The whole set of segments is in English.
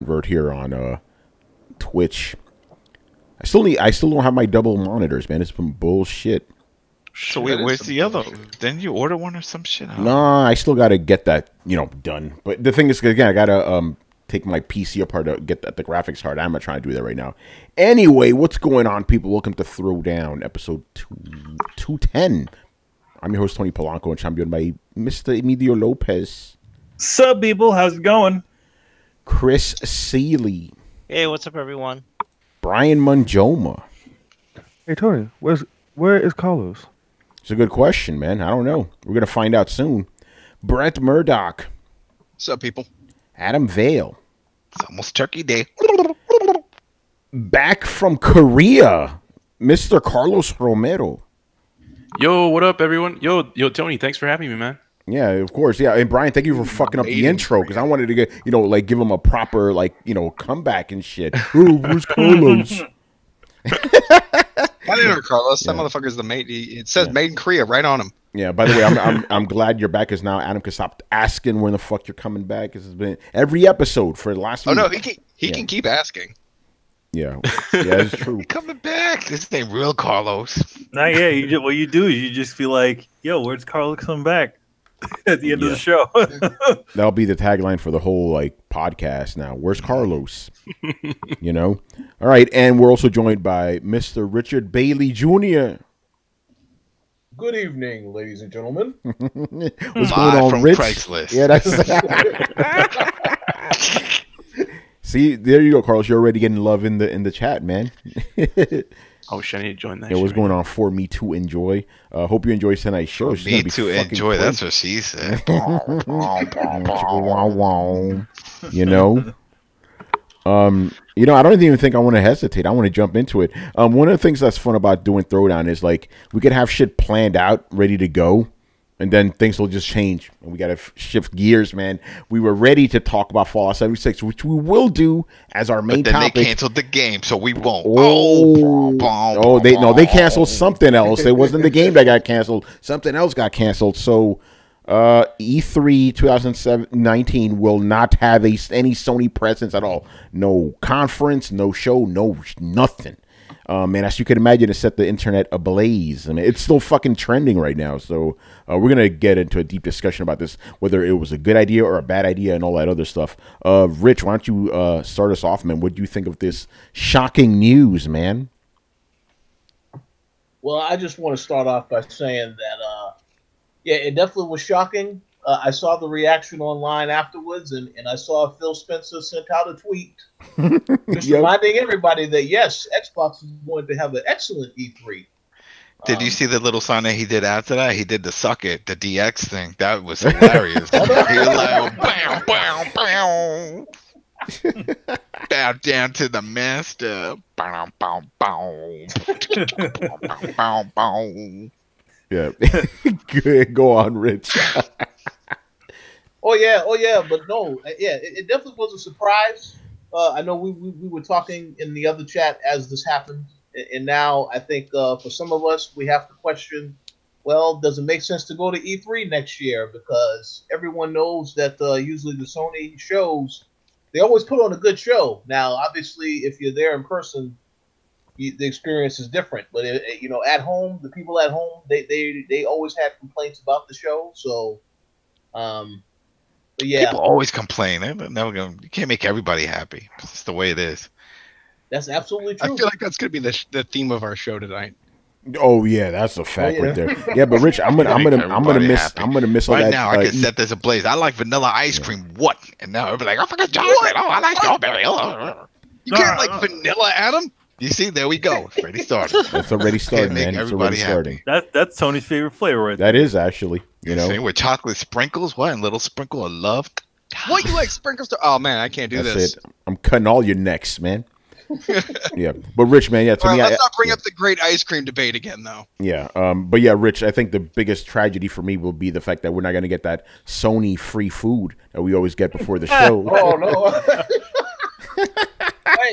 convert here on Twitch. I still don't have my double monitors, man. It's some bullshit. So wait, where's the other? Didn't you order one or some shit? Nah, I still gotta get that, done. But the thing is, again, I gotta take my PC apart to get the graphics card. I'm not trying to do that right now. Anyway, what's going on, people? Welcome to Throwdown, episode 210. I'm your host, Tony Polanco, and I'm joined by Mr. Emilio Lopez. Sup, people? How's it going? Chris Seeley. Hey, what's up, everyone? Brian Manjoma. Hey, Tony, where is Carlos? It's a good question, man. I don't know. We're going to find out soon. Brett Murdoch. What's up, people? Adam Vale. It's almost Turkey Day. Back from Korea, Mr. Carlos Romero. Yo, what up, everyone? Yo, Tony, thanks for having me, man. Yeah, of course. Yeah, and Brian, thank you for fucking up the intro because I wanted to get, give him a proper, comeback and shit. Ooh, where's Carlos? My name is Carlos. That motherfucker's the mate. It says made in Korea right on him. Yeah. By the way, I'm glad you're back because now Adam can stop asking when the fuck you're coming back. This has been every episode for the last week. Oh no, he can keep asking. Yeah, it's true. Coming back. This ain't real Carlos. Not yet. What you do is you just feel like, yo, where's Carlos coming back? At the end of the show. That'll be the tagline for the whole podcast now. Where's Carlos? All right, and we're also joined by Mr. Richard Bailey Jr. Good evening, ladies and gentlemen. What's going on, from Rich? Craigslist. Yeah, that's See, there you go, Carlos. You're already getting love in the chat, man. Oh, shit, I need to join that. Yeah, what's going on for me to enjoy? Hope you enjoy tonight's show. Me to enjoy. Great. That's what she said. I don't even think I want to hesitate. I want to jump into it. One of the things that's fun about doing Throwdown is we could have shit planned out, ready to go, and then things will just change. And we got to shift gears, man. We were ready to talk about Fallout 76, which we will do as our main topic. They canceled the game, so we won't. They canceled something else. It wasn't the game that got canceled. Something else got canceled. So E3 2019 will not have any Sony presence at all. No conference, no show, no nothing. And as you can imagine, it set the internet ablaze. I mean, it's still fucking trending right now. So we're going to get into a deep discussion about this, whether it was a good idea or a bad idea and all that other stuff. Rich, why don't you start us off, man? What do you think of this shocking news, man? Well, I just want to start off by saying that, it definitely was shocking. I saw the reaction online afterwards, and I saw Phil Spencer sent out a tweet just reminding everybody that, yes, Xbox is going to have an excellent E3. Did you see the little sign that he did after that? He did the suck it, the DX thing. That was hilarious. He was like, bam, bam, bam. Bow down to the master. Bow, bow, bow. Bow, bow. Yeah. Good. Go on, Rich. Oh yeah, but no, it definitely was a surprise. I know we were talking in the other chat as this happened, and now I think for some of us we have to question, well, does it make sense to go to E3 next year? Because everyone knows that usually the Sony shows, they always put on a good show. Now, obviously, if you're there in person, the experience is different. But at home, the people at home, they always had complaints about the show. So, but yeah, people always complain. You can't make everybody happy. It's the way it is. That's absolutely true. I feel like that's going to be the theme of our show tonight. Oh yeah, that's a fact right there. Yeah, but Rich, I'm gonna miss all right that. Now, I can set this ablaze. I like vanilla ice cream. What? And now everybody like, I forgot chocolate. Oh, I like strawberry. You can't like vanilla, Adam. You see, there we go. It's already started. It's already started, man. It's already starting. That's Tony's favorite flavor, right there. That is actually, See, with chocolate sprinkles, what? And little sprinkle of love. What, you like sprinkles? Oh man, I can't do this. It. I'm cutting all your necks, man. Yeah, but Rich, man, to me, let's not bring up the great ice cream debate again, though. Yeah, but yeah, Rich, I think the biggest tragedy for me will be the fact that we're not going to get that Sony free food that we always get before the show. Oh no!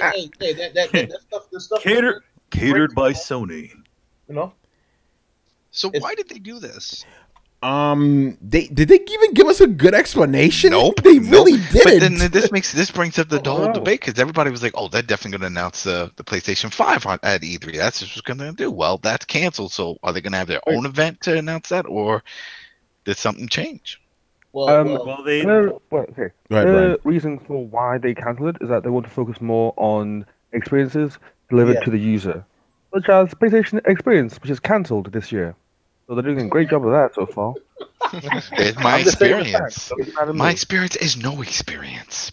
hey, that stuff. Catered by Sony. You know. So why did they do this? Did they even give us a good explanation? Nope. They really But didn't. then this brings up the whole debate because everybody was like, "Oh, they're definitely going to announce the PlayStation 5 at E3. That's just what they're going to do." Well, that's canceled. So are they going to have their own event to announce that, or did something change? Well, they Okay. Go ahead, The Brian. reason for why they cancelled it is that they want to focus more on experiences delivered to the user, such as PlayStation Experience, which is cancelled this year. So they're doing a great job of that so far. It's my I'm just saying the experience. facts, don't get mad at My me. experience is no experience.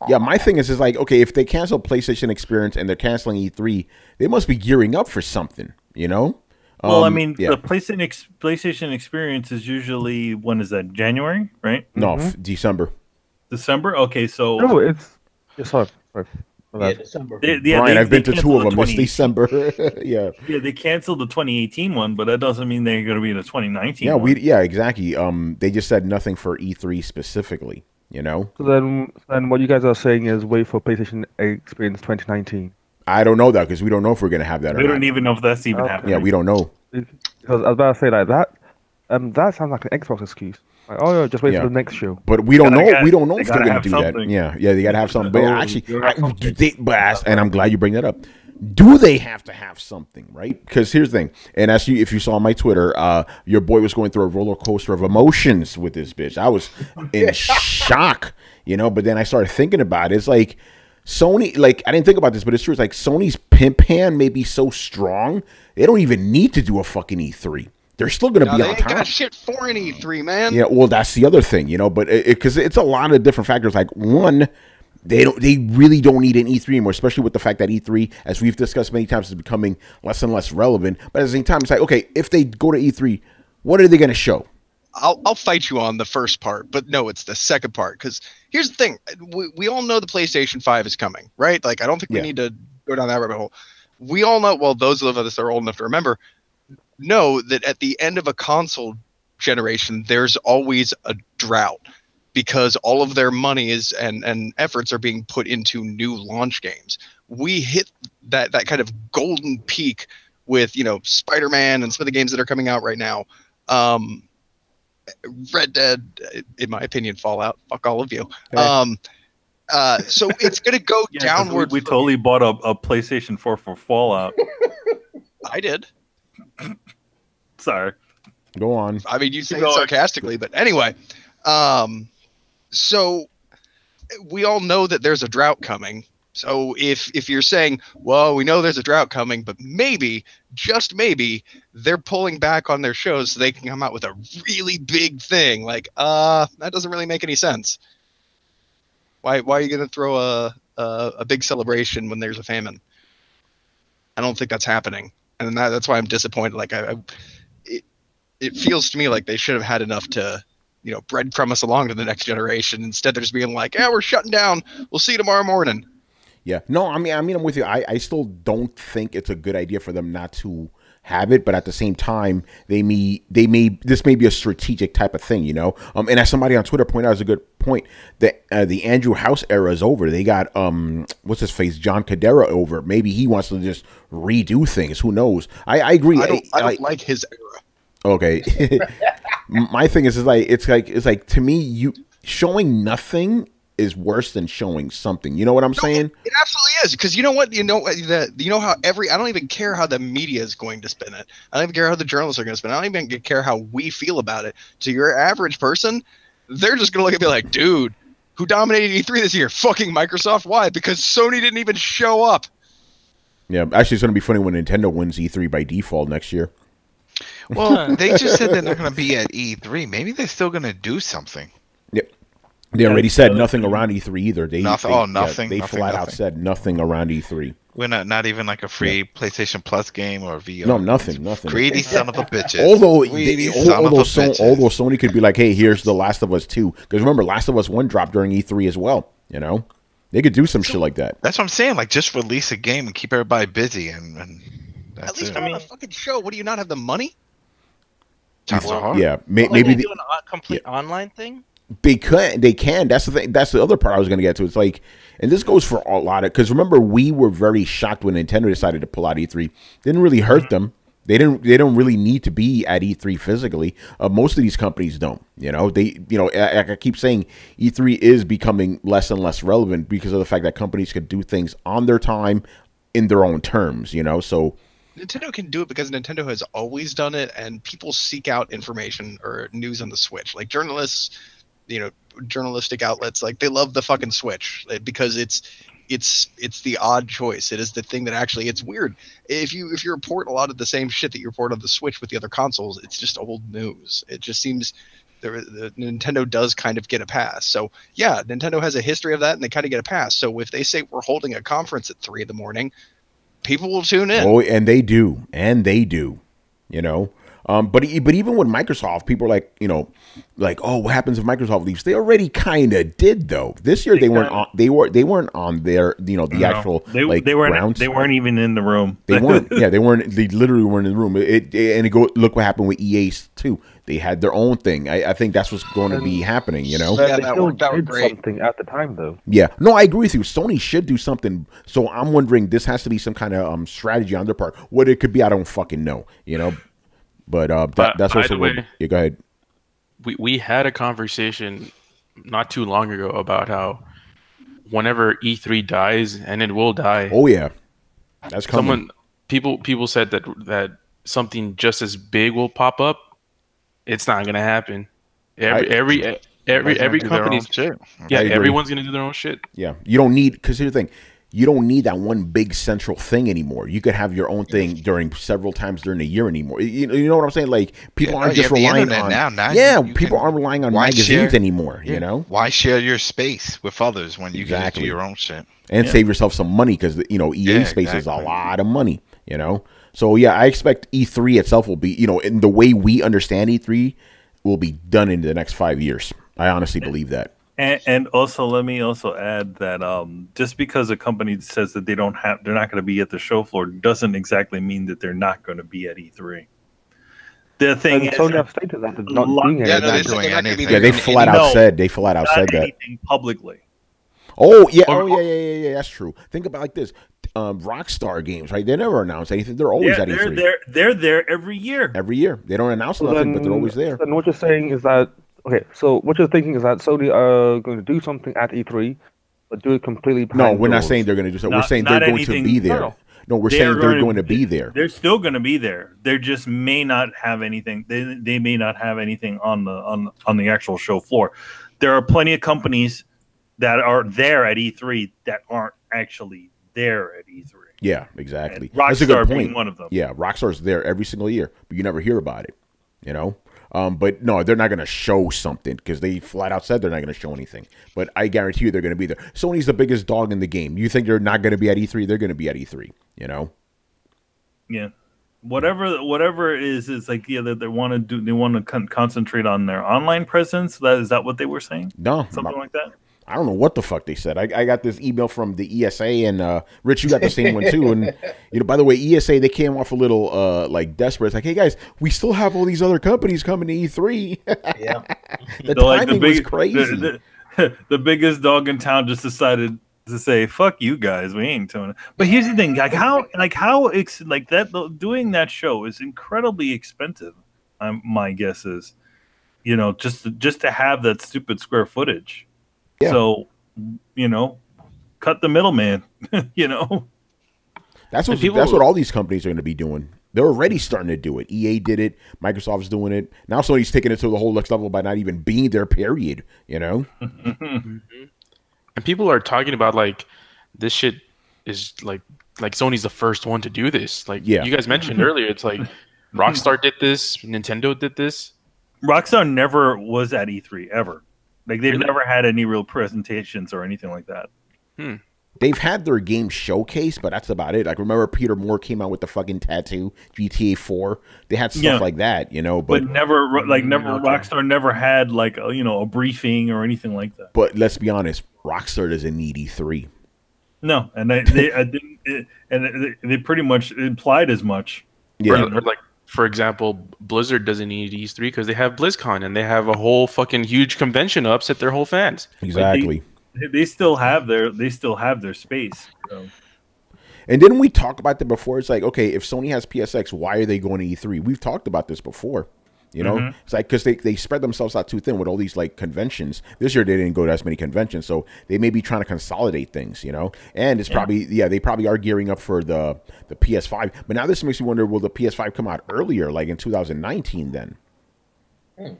Yeah, my thing is like, okay, if they cancel PlayStation Experience and they're canceling E3, they must be gearing up for something, you know? Well, I mean, yeah. the PlayStation Experience is usually, when is that? January, right? No, December. December. Okay, so No, it's sorry. Yeah, December. Brian, I've been to two of canceled them. the It's December. Yeah. Yeah, they canceled the 2018 one, but that doesn't mean they're going to be in the 2019 Yeah, one. exactly. They just said nothing for E3 specifically, you know? So then what you guys are saying is wait for PlayStation Experience 2019. I don't know that because we don't know if we're going to have that or We not. don't even know if that's even Okay. happening. Yeah, we don't know. Because I was about to say like that. That sounds like an Xbox excuse. Like, oh yeah, just wait Yeah. for the next show. But we don't know. Gotta We don't know they if they're gotta going have to do that. something. Yeah, they got to have something. But Oh, actually, you gotta have something. and I'm glad you bring that up. Do they have to have something, right? Because here's the thing. And if you saw my Twitter, your boy was going through a roller coaster of emotions with this bitch. I was in shock, you know. But then I started thinking about it. It's like Sony. Like I didn't think about this, but it's true. It's like Sony's pimp hand may be so strong they don't even need to do a fucking E3. They're still going to be they on ain't top. got shit for an E3, man. Yeah, well, that's the other thing, you know. But because it's a lot of different factors. Like one, they really don't need an E3 anymore, especially with the fact that E3, as we've discussed many times, is becoming less and less relevant. But at the same time, it's like, okay, if they go to E3, what are they going to show? I'll fight you on the first part, but no, it's the second part. Because here's the thing: we all know the PlayStation 5 is coming, right? Like, I don't think we need to go down that rabbit hole. We all know. Well, those of us that are old enough to remember know that at the end of a console generation, there's always a drought because all of their money and efforts are being put into new launch games. We hit that kind of golden peak with, you know, Spider-Man and some of the games that are coming out right now. Red Dead, in my opinion, Fallout. Fuck all of you. So it's gonna go downward. We totally bought a PlayStation 4 for Fallout. I did. Sorry. Go on. I mean, you say it sarcastically, but anyway. So we all know that there's a drought coming. So if you're saying, well, we know there's a drought coming, but maybe, just maybe, they're pulling back on their shows so they can come out with a really big thing, like, that doesn't really make any sense. Why are you going to throw a big celebration when there's a famine? I don't think that's happening, and that's why I'm disappointed. Like, it feels to me like they should have had enough to, you know, breadcrumb us along to the next generation. Instead, they're just being like, yeah, we're shutting down. We'll see you tomorrow morning. Yeah. No, I mean, I'm with you. I still don't think it's a good idea for them not to have it, but at the same time, this may be a strategic type of thing, you know. And as somebody on Twitter pointed out, is a good point that the Andrew House era is over. They got what's his face, John Cadera over. Maybe he wants to just redo things. Who knows? I agree. I don't like his era. Okay. My thing is it's like to me, you showing nothing is worse than showing something. You know what I'm saying? It absolutely is, because you know what? You know how I don't even care how the media is going to spin it. I don't even care how the journalists are going to spin it. I don't even care how we feel about it. To your average person, they're just going to look at me like, dude, who dominated E3 this year? Fucking Microsoft. Why? Because Sony didn't even show up. Yeah, actually, it's going to be funny when Nintendo wins E3 by default next year. Well, they just said they're not going to be at E3. Maybe they're still going to do something. Yep. They already said nothing around E3 either. Nothing. They flat out said nothing around E3. We're not even like a free PlayStation Plus game or VR. No, nothing. Greedy son of a bitches. Although Although Sony could be like, hey, here's The Last of Us 2. Because remember, Last of Us 1 dropped during E3 as well. You know? They could do some shit like that. That's what I'm saying. Like, just release a game and keep everybody busy. And that's At least it. on a fucking show. What, do you not have the money? Times are hard. Yeah, Maybe maybe do a complete online thing. they can. That's the thing. That's the other part I was going to get to. It's like, and this goes for a lot of, because remember, we were very shocked when Nintendo decided to pull out E3. Didn't really hurt them. They don't really need to be at E3 physically. Most of these companies don't. I keep saying E3 is becoming less and less relevant because of the fact that companies could do things on their time, in their own terms. So Nintendo can do it because Nintendo has always done it, and people seek out information or news on the Switch. Like journalists, journalistic outlets, like they love the fucking Switch because it's the odd choice. It is the thing that actually, it's weird. If you report a lot of the same shit that you report on the Switch with the other consoles, it's just old news. It just seems the Nintendo does kind of get a pass. So yeah, Nintendo has a history of that, and they kind of get a pass. So if they say we're holding a conference at 3 a.m, people will tune in. Oh, and they do. But even with Microsoft, people are like, oh, what happens if Microsoft leaves? They already kind of did, though. This year they weren't on. They weren't on their the actual grounds. They weren't even in the room. They weren't. Yeah, they weren't. They literally weren't in the room. Look what happened with EA too. They had their own thing. I think that's what's going to be happening. They that still worked out did great. something at the time, though. Yeah, no, I agree with you. Sony should do something. So I'm wondering, this has to be some kind of strategy on their part. What it could be, I don't fucking know. But that's also what. Yeah, go ahead. We had a conversation not too long ago about how whenever E3 dies, and it will die. Oh yeah, that's coming. People said that something just as big will pop up. It's not gonna happen. Every company's shit. Yeah, everyone's gonna do their own shit. Yeah, you don't need, because here's the thing. You don't need that one big central thing anymore. You could have your own thing during several times during the year anymore. You know what I'm saying? Like, people aren't just relying on. People aren't relying on magazines anymore. Why share your space with others when you can do your own shit and save yourself some money, because EA space is a lot of money. So yeah, I expect E3 itself will be in the way we understand E3 will be done in the next 5 years. I honestly believe that. And also, let me also add that just because a company says that they're not going to be at the show floor doesn't exactly mean that they're not going to be at E3. The thing is, Sony have stated that they're not doing anything. Yeah, they flat out said that anything publicly. Oh yeah, that's true. Think about it like this: Rockstar Games, right? They never announce anything. They're always at E3. They're there every year. Every year, they don't announce nothing, but they're always there. And what you're saying is that. Okay, so what you're thinking is that Sony are going to do something at E3, but do it completely behind No, we're not doors. saying they're going to do something. We're saying they're going to be there. No, we're saying they're going to be there. They're still going to be there. They just may not have anything. They may not have anything on the actual show floor. There are plenty of companies that are there at E3 that aren't actually there at E3. Yeah, exactly. And Rockstar being one of them. Yeah, Rockstar's there every single year, but you never hear about it. But no, they're not going to show something because they flat out said they're not going to show anything. But I guarantee you they're going to be there. Sony's the biggest dog in the game. You think they're not going to be at E3? They're going to be at E3. Yeah, whatever it is, it's like that they want to do. They want to concentrate on their online presence. Is that what they were saying? No, something like that. I don't know what the fuck they said. I got this email from the ESA, and Rich, you got the same one too. And by the way, ESA, they came off a little desperate. It's like, hey guys, we still have all these other companies coming to E3. Yeah, the timing was crazy. The biggest dog in town just decided to say, "Fuck you guys, we ain't doing it." But here's the thing: doing that show is incredibly expensive. My guess is, just to have that stupid square footage. Yeah. So, cut the middleman. That's what all these companies are going to be doing. They're already starting to do it. EA did it. Microsoft's doing it. Now Sony's taking it to the whole next level by not even being there. Period. And people are talking about this shit is like Sony's the first one to do this. You guys mentioned earlier, it's like Rockstar did this, Nintendo did this. Rockstar never was at E3 ever. They've never had any real presentations or anything like that. They've had their game showcase, but that's about it. Remember Peter Moore came out with the fucking tattoo, GTA 4. They had stuff like that, but never Rockstar never had a briefing or anything like that. But let's be honest, Rockstar doesn't need E3. No, and they pretty much implied as much. Yeah, or for example, Blizzard doesn't need E3 because they have BlizzCon and they have a whole fucking huge convention to upset their whole fans. Exactly. They still have their space. So. And didn't we talk about that before? It's like, okay, if Sony has PSX, why are they going to E3? We've talked about this before. You know, it's like because they spread themselves out too thin with all these like conventions. This year they didn't go to as many conventions, so they may be trying to consolidate things. You know, and it's probably they probably are gearing up for the PS5. But now this makes me wonder: will the PS5 come out earlier, like in 2019? Then, because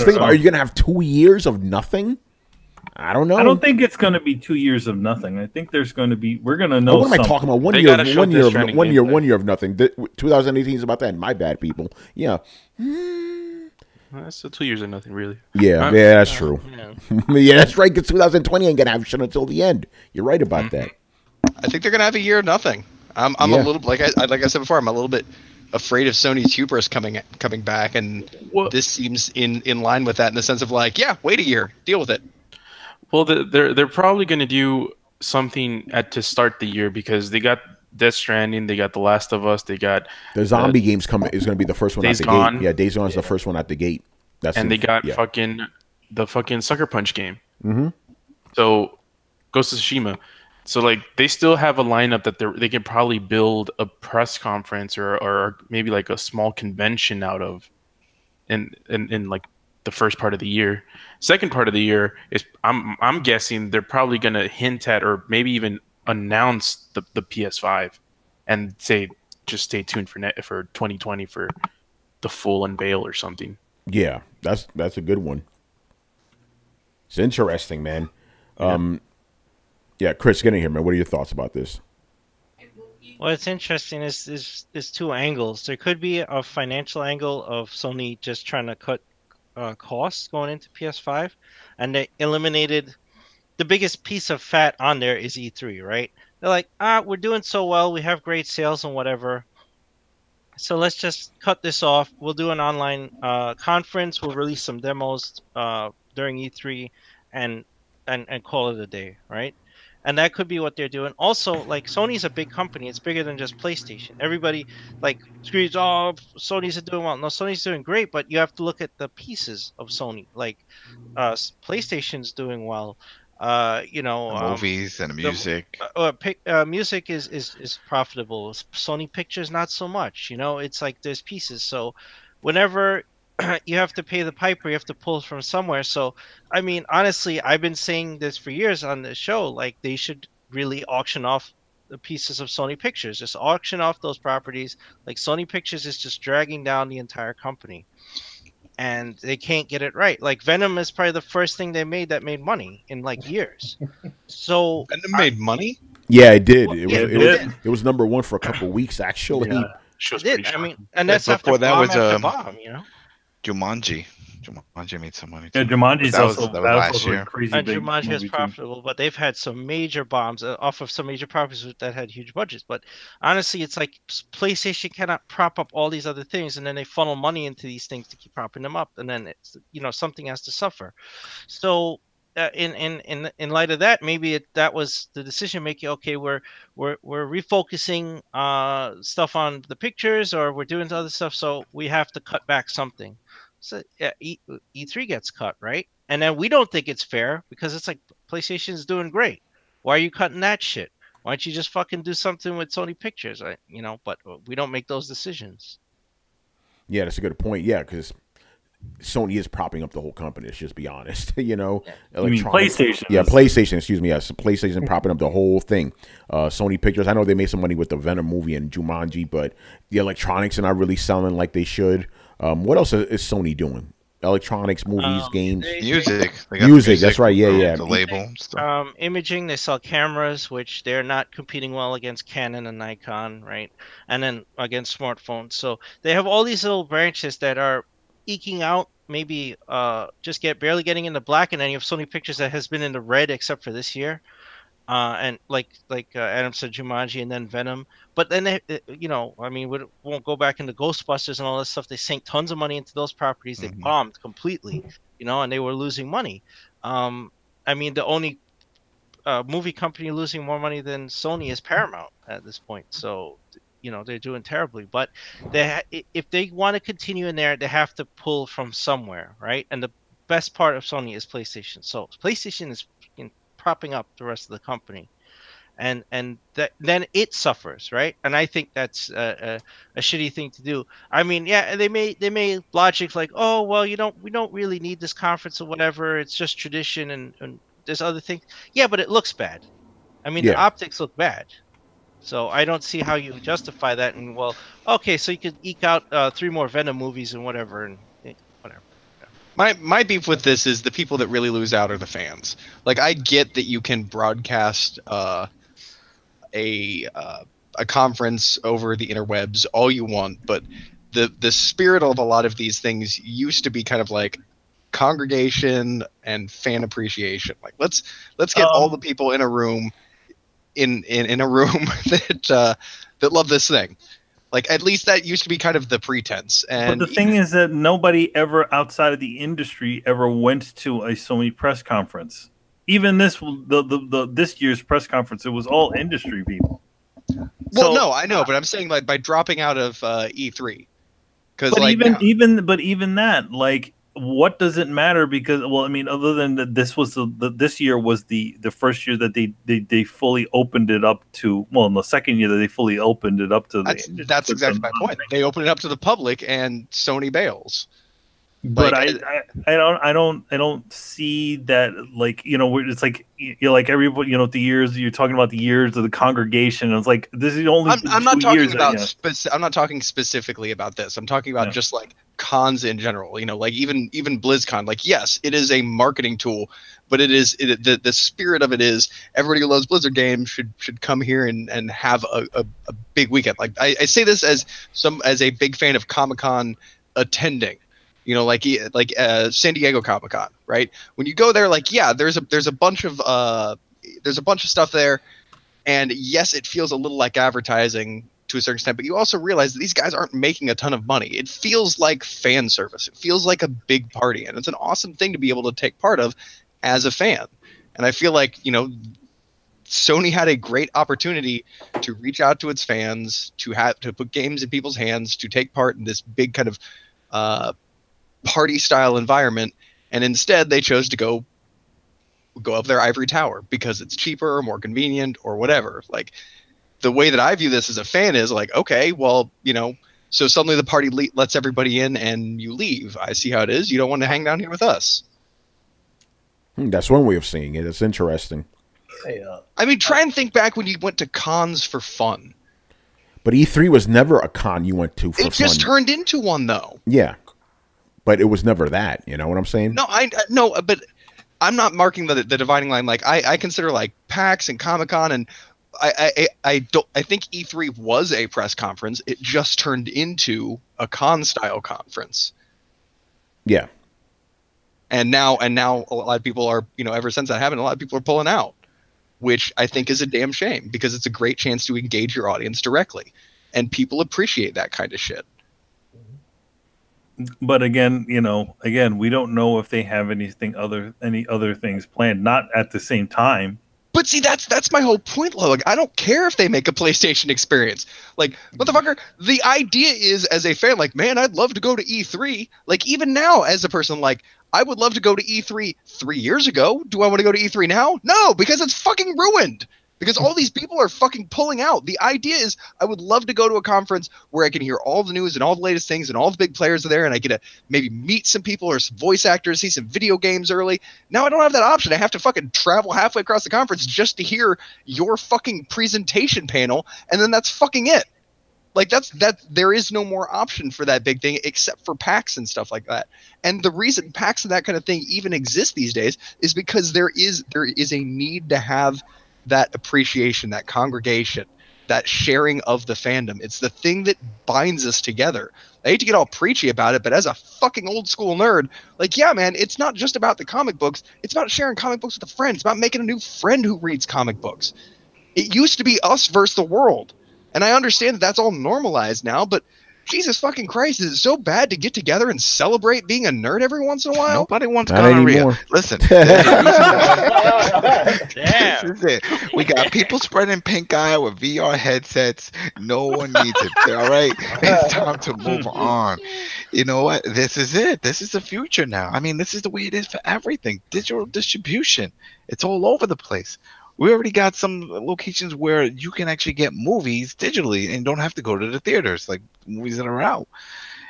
think about, are you going to have 2 years of nothing? I don't know. I don't think it's going to be 2 years of nothing. I think there's going to be. We're going to know. What am I talking about? One year of nothing. 2018 is about that. My bad, people. Yeah. That's still 2 years of nothing, really. Yeah, that's true. Yeah, that's right. Because 2020 ain't gonna have shit until the end. You're right about that. I think they're gonna have a year of nothing. I'm a little like I said before. I'm a little bit afraid of Sony's hubris coming back, and this seems in line with that in the sense of like, yeah, wait a year, deal with it. Well, they're probably going to do something to start the year because they got Death Stranding, they got The Last of Us, they got the zombie games coming. Is going to be the first one out the gate. Yeah, Days Gone is the first one out the gate. They got the fucking Sucker Punch game. So Ghost of Tsushima. So like they still have a lineup that they can probably build a press conference or maybe like a small convention out of, in like the first part of the year. Second part of the year is I'm guessing they're probably going to hint at or maybe even announce the PS5 and say just stay tuned for 2020 for the full unveil or something. Yeah, that's a good one. It's interesting, man. Yeah, Chris, get in here, man. What are your thoughts about this? Well, it's interesting. There's two angles. There could be a financial angle of Sony just trying to cut costs going into PS5, and they eliminated the biggest piece of fat on there is E3, right? They're like, we're doing so well, we have great sales and whatever, so let's just cut this off. We'll do an online conference. We'll release some demos during E3 and call it a day, right? And that could be what they're doing. Also, like, Sony's a big company. It's bigger than just PlayStation. Everybody, like, screams, oh, Sony's doing well. No, Sony's doing great, but you have to look at the pieces of Sony. Like, PlayStation's doing well. The movies and music. Music is profitable. Sony Pictures, not so much. It's like there's pieces. So whenever you have to pay the piper, you have to pull from somewhere. So, I mean, honestly, I've been saying this for years on the show. Like, they should really auction off the pieces of Sony Pictures. Just auction off those properties. Like, Sony Pictures is just dragging down the entire company. And they can't get it right. Like, Venom is probably the first thing they made that made money in, like, years. So Venom made money? Yeah, it did. It was number one for a couple of weeks, actually. Yeah. It did. I mean, and that's after bomb. Jumanji made some money too. Yeah, Jumanji's that also was last year. Crazy and big Jumanji is movie profitable, too. but they've had some major bombs off of some major properties that had huge budgets. But honestly, it's like PlayStation cannot prop up all these other things, and then they funnel money into these things to keep propping them up, and then it's something has to suffer. So in light of that, maybe that was the decision making. Okay, we're refocusing stuff on the pictures, or we're doing other stuff, so we have to cut back something. So E3 gets cut, right? And then we don't think it's fair because it's like PlayStation's doing great. Why are you cutting that shit? Why don't you just fucking do something with Sony Pictures, right? But we don't make those decisions. Yeah, that's a good point. Yeah, because Sony is propping up the whole company. Let's just be honest. You mean PlayStation? Yeah, PlayStation. Excuse me. Yes, PlayStation propping up the whole thing. Sony Pictures. I know they made some money with the Venom movie and Jumanji, but the electronics are not really selling like they should. What else is Sony doing? Electronics, movies, games, music. Music. That's right. Yeah. The label. Imaging. They sell cameras, which they're not competing well against Canon and Nikon, right? And then against smartphones. So they have all these little branches that are eking out, maybe just barely getting into black, and then you have Sony Pictures that has been in the red except for this year, and like Adam said, Jumanji and then Venom. But then they, we won't go back into Ghostbusters and all this stuff. They sank tons of money into those properties. They bombed completely, and they were losing money. The only movie company losing more money than Sony is Paramount at this point. So they're doing terribly, but if they want to continue in there, they have to pull from somewhere, right? And the best part of Sony is PlayStation. So PlayStation is propping up the rest of the company, and then it suffers, right? And I think that's a shitty thing to do. I mean, yeah, they may logic like, oh well, we don't really need this conference or whatever. It's just tradition and there's other things. Yeah, but it looks bad. I mean, the optics look bad. So I don't see how you justify that. And well, okay, so you could eke out 3 more Venom movies and whatever, and whatever. My beef with this is the people that really lose out are the fans. Like, I get that you can broadcast a conference over the interwebs all you want, but the spirit of a lot of these things used to be kind of like congregation and fan appreciation. Like, let's get all the people in a room in a room that love this thing. Like, at least that used to be kind of the pretense. And but the thing is that nobody ever outside of the industry ever went to a Sony press conference. Even this year's press conference, it was all industry people. Well, no, I know, but I'm saying, like, by dropping out of E3, because like even that, like, what does it matter? Because, well, I mean, other than that, this year was the first year that they fully opened it up to, well, in the second year that they fully opened it up to that's exactly my point. They opened it up to the public, and Sony bails. But like, I don't see that, like, it's like, you're like everybody, the years you're talking about, the years of the congregation. It's like, this is only I'm not talking about I'm not talking specifically about this. I'm talking about just like cons in general. Like even BlizzCon. Like, yes, it is a marketing tool, but the spirit of it is everybody who loves Blizzard games should come here and have a big weekend. Like, I say this as a big fan of Comic-Con attending. Like San Diego Comic-Con, right? When you go there, like, yeah, there's a bunch of stuff there, and yes, it feels a little like advertising to a certain extent, but you also realize that these guys aren't making a ton of money. It feels like fan service. It feels like a big party, and it's an awesome thing to be able to take part of as a fan. And I feel like, Sony had a great opportunity to reach out to its fans, to put games in people's hands, to take part in this big kind of party style environment, and instead they chose to go up their ivory tower because it's cheaper or more convenient or whatever. Like, the way that I view this as a fan is like, okay, well, so suddenly the party lets everybody in and you leave. I see how it is. You don't want to hang down here with us. That's one way of seeing it. It's interesting. Hey, I mean, try and think back when you went to cons for fun. But E3 was never a con you went to for fun. It just turned into one, though. Yeah. But it was never that. You know what I'm saying? No, but I'm not marking the dividing line. Like, I consider, like, PAX and Comic-Con, and I think E3 was a press conference. It just turned into a con-style conference. Yeah. And now a lot of people are, ever since that happened, a lot of people are pulling out, which I think is a damn shame, because it's a great chance to engage your audience directly, and people appreciate that kind of shit. But again, we don't know if they have any other things planned, not at the same time. But see, that's my whole point, though. Like, I don't care if they make a PlayStation experience. Like, motherfucker, the idea is, as a fan, like, man, I'd love to go to E3. Like, even now, as a person, like, I would love to go to E3 3 years ago. Do I want to go to E3 now? No, because it's fucking ruined. Because all these people are fucking pulling out. The idea is, I would love to go to a conference where I can hear all the news and all the latest things and all the big players are there, and I get to maybe meet some people or some voice actors, see some video games early. Now I don't have that option. I have to fucking travel halfway across the conference just to hear your fucking presentation panel, and then that's fucking it. Like, there is no more option for that big thing except for PAX and stuff like that. And the reason PAX and that kind of thing even exists these days is because there is a need to have that appreciation, that congregation, that sharing of the fandom. It's the thing that binds us together. I hate to get all preachy about it, but as a fucking old school nerd, like, yeah, man, it's not just about the comic books. It's about sharing comic books with a friend. It's about making a new friend who reads comic books. It used to be us versus the world. And I understand that that's all normalized now, but Jesus fucking Christ, is it so bad to get together and celebrate being a nerd every once in a while? Nobody wants gonorrhea. Listen. Damn. This is it. We got people spreading pink eye with VR headsets. No one needs it. All right? It's time to move on. You know what? This is it. This is the future now. I mean, this is the way it is for everything. Digital distribution. It's all over the place. We already got some locations where you can actually get movies digitally and don't have to go to the theaters, like movies that are out.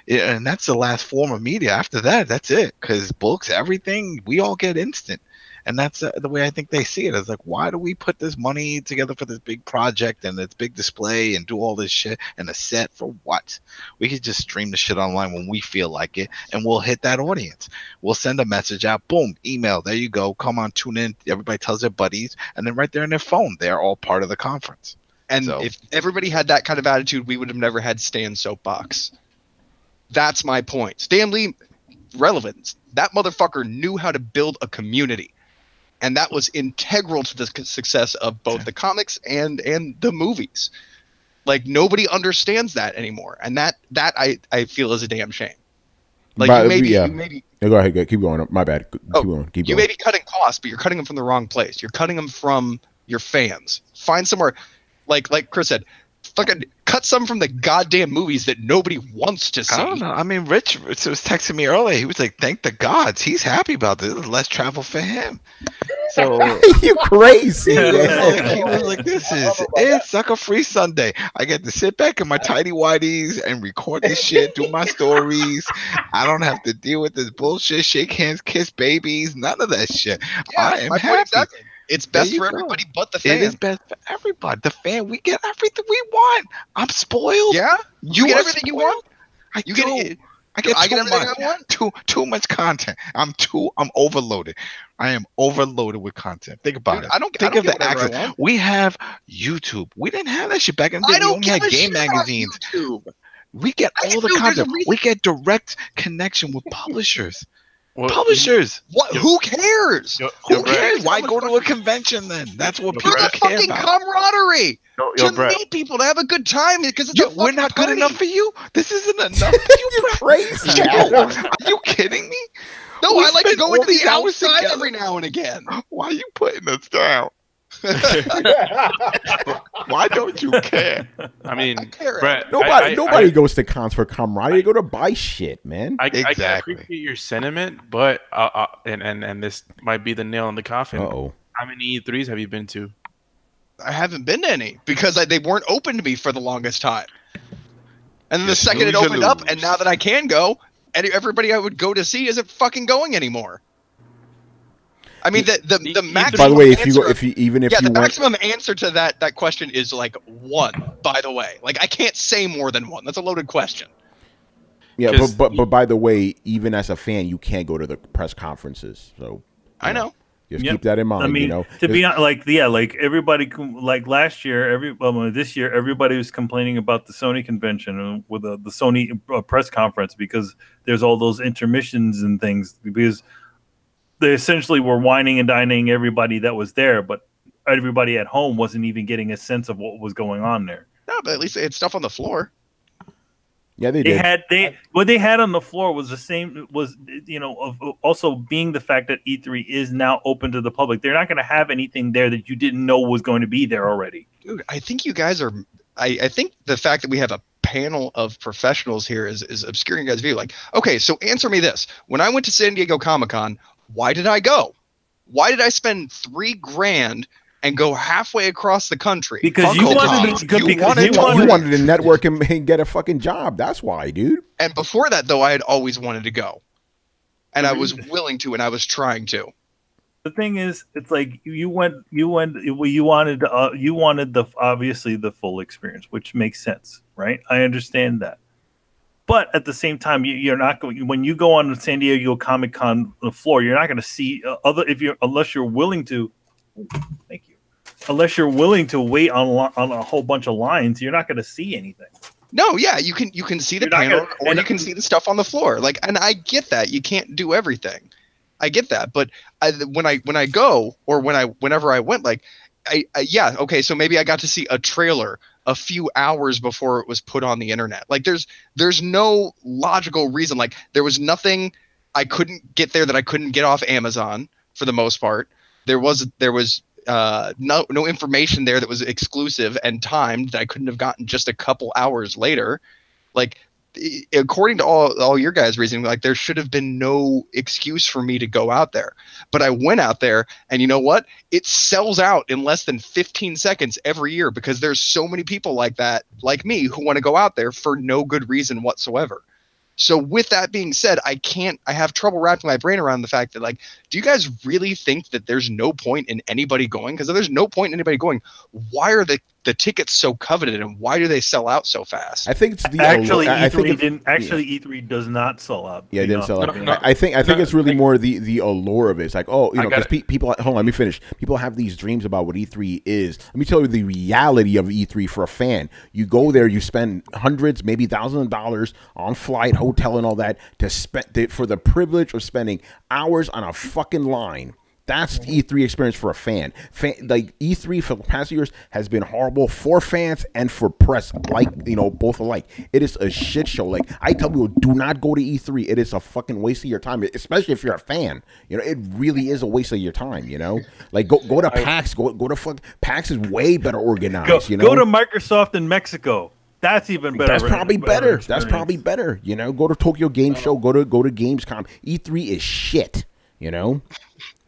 Yeah, and that's the last form of media. After that, that's it. Because books, everything, we all get instant. And that's the way I think they see it. It's like, why do we put this money together for this big project and this big display and do all this shit and a set for what? We could just stream the shit online when we feel like it, and we'll hit that audience. We'll send a message out, boom, email, there you go, come on, tune in. Everybody tells their buddies, and then right there on their phone, they're all part of the conference. And if everybody had that kind of attitude, we would have never had Stan's soapbox. That's my point. Stan Lee, relevance. That motherfucker knew how to build a community. And that was integral to the success of both the comics and the movies. Like, nobody understands that anymore. And that I feel is a damn shame. Like, you maybe go ahead, keep going. My bad. Keep going. You may be cutting costs, but you're cutting them from the wrong place. You're cutting them from your fans. Find somewhere, like Chris said, fucking cut some from the goddamn movies that nobody wants to see. I don't know. I mean, Rich was texting me earlier. He was like, thank the gods. He's happy about this. There's less travel for him. So you crazy. He was like, this is it. Sucker free Sunday. I get to sit back in my tidy whities and record this shit, do my stories. I don't have to deal with this bullshit, shake hands, kiss babies, none of that shit. Yeah, I am happy. Exactly. It's best for everybody but the fan. It is best for everybody. The fan, we get everything we want. I'm spoiled. Yeah? You get everything you want? I get everything I want? Too much content. I'm overloaded. I am overloaded with content. Think about it. Think of the access. We have YouTube. We didn't have that shit back in the day. We only had game magazines. We get all the content. We get direct connection with publishers. Publishers. What? Who cares? Who cares? Why go to a convention then? That's what people care fucking about. Camaraderie. To meet people, to have a good time, because we're not good enough for you. This isn't enough. You crazy? Are you kidding me? No, I like to go into the outside every now and again. Why are you putting us down? Why don't you care? I mean, Brett, nobody goes to cons for camaraderie. You go to buy shit, man. I can appreciate your sentiment, but and this might be the nail in the coffin. How many E3s have you been to? I haven't been to any because they weren't open to me for the longest time. And then the second it opened up, and now that I can go, everybody I would go to see isn't fucking going anymore. I mean, the maximum. By the way, the maximum answer to that question is like 1. By the way, like I can't say more than 1. That's a loaded question. Yeah, but by the way, even as a fan, you can't go to the press conferences. So I know. Just keep that in mind. I mean, to be honest, like everybody, like last year, this year, everybody was complaining about the Sony convention with the Sony press conference because there's all those intermissions and things because they essentially were whining and dining everybody that was there, but everybody at home wasn't even getting a sense of what was going on there. No, but at least they had stuff on the floor. Yeah, they did. What they had on the floor was the same. Was also being the fact that E3 is now open to the public. They're not going to have anything there that you didn't know was going to be there already. Dude, I think you guys are. I think the fact that we have a panel of professionals here is obscuring you guys' view. Like, okay, so answer me this: when I went to San Diego Comic-Con, why did I go? Why did I spend $3,000 and go halfway across the country? Because you wanted to network and get a fucking job. That's why, dude. And before that, though, I had always wanted to go, and I was willing to, and I was trying to. The thing is, it's like you wanted obviously the full experience, which makes sense, right? I understand that. But at the same time, you're not going. When you go on the San Diego Comic-Con floor, you're not going to see unless you're willing to. Thank you. Unless you're willing to wait on a whole bunch of lines, you're not going to see anything. No, yeah, you can see the panel or you can see the stuff on the floor. Like, and I get that you can't do everything. I get that, but when I go or whenever I went, like, okay, so maybe I got to see a trailer a few hours before it was put on the internet. Like, there's no logical reason. Like, there was nothing I couldn't get there that I couldn't get off Amazon for the most part. There was no information there that was exclusive and timed that I couldn't have gotten just a couple hours later. Like, according to all your guys' reasoning, like there should have been no excuse for me to go out there. But I went out there, and you know what? It sells out in less than 15 seconds every year because there's so many people like that, like me, who want to go out there for no good reason whatsoever. So with that being said, I have trouble wrapping my brain around the fact that, like, do you guys really think that there's no point in anybody going? Because if there's no point in anybody going, why are the tickets so coveted, and why do they sell out so fast? I think it's the E3 does not sell out. Yeah, it didn't sell out. I think it's really more the allure of it. It's like, oh, you know, because people. Hold on, let me finish. People have these dreams about what E3 is. Let me tell you the reality of E3 for a fan. You go there, you spend hundreds, maybe thousands of dollars on flight, hotel, and all that for the privilege of spending hours on a fucking line. That's the E3 experience for a fan. Like E3 for the past years has been horrible for fans and for press, like, you know, both alike. It is a shit show. Like, I tell people, do not go to E3. It is a fucking waste of your time, especially if you're a fan. You know, it really is a waste of your time. You know, like go to PAX. Go to PAX is way better organized. Go to Microsoft in Mexico. That's even better. That's probably better. That's probably better. You know, go to Tokyo Game Show. Go to Gamescom. E3 is shit. You know.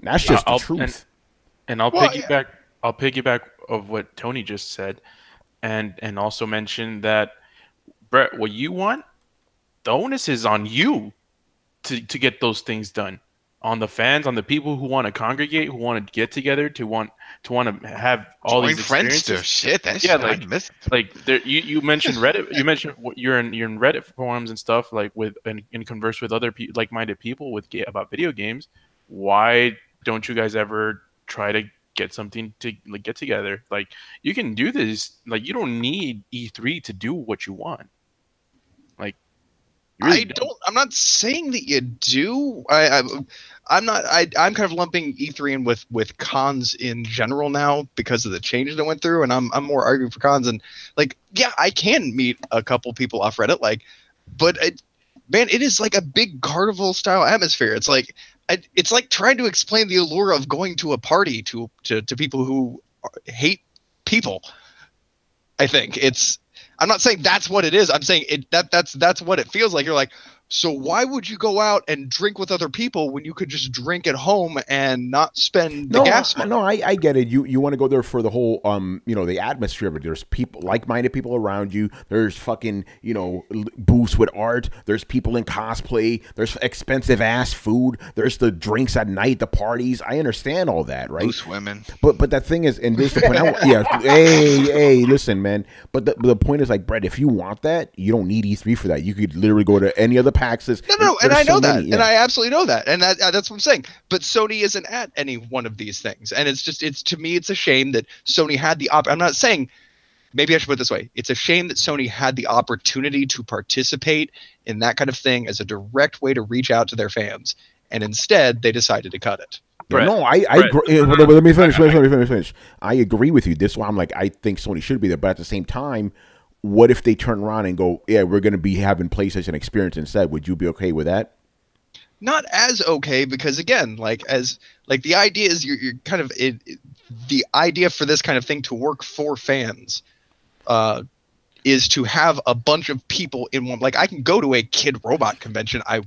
That's just the truth. And I'll piggyback of what Tony just said, and also mention that, Brett, what you want, the onus is on you to get those things done. On the fans, on the people who want to congregate, who want to get together, to want to have all these experiences. Friends to shit. That's you mentioned Reddit. You mentioned you're in Reddit forums and stuff, like and converse with other like-minded people about video games. Why don't you guys ever try to get something to get together? Like, you can do this. Like, you don't need E3 to do what you want. Like, really I'm not saying that you do. I'm kind of lumping E3 in with cons in general now because of the change that went through, and I'm more arguing for cons. And like, yeah, I can meet a couple people off Reddit, but man, it is like a big carnival style atmosphere. It's like trying to explain the allure of going to a party to people who hate people. I think I'm not saying that's what it is. I'm saying that's what it feels like. You're like, so why would you go out and drink with other people when you could just drink at home and not spend the gas money? No, I get it. You want to go there for the whole the atmosphere of it. There's people, like-minded people around you. There's fucking, booths with art. There's people in cosplay. There's expensive ass food. There's the drinks at night, the parties. I understand all that, right? Loose women. But the thing is, and this is the point. Hey, listen, man. But the point is, like, Brett, if you want that, you don't need E3 for that. You could literally go to any other PAXs. No, and I know that, and I absolutely know that, and that's what I'm saying. But Sony isn't at any one of these things, and to me, it's a shame that Sony had the I'm not saying. Maybe I should put it this way: it's a shame that Sony had the opportunity to participate in that kind of thing as a direct way to reach out to their fans, and instead they decided to cut it. Brett, no, I agree. Let me finish. I agree with you. This is why I'm like, I think Sony should be there, but at the same time, what if they turn around and go, yeah, we're going to be having PlayStation Experience instead? Would you be okay with that? Not as okay, because again, the idea is you're kind of the idea for this kind of thing to work for fans is to have a bunch of people in one. Like, I can go to a Kid Robot convention, I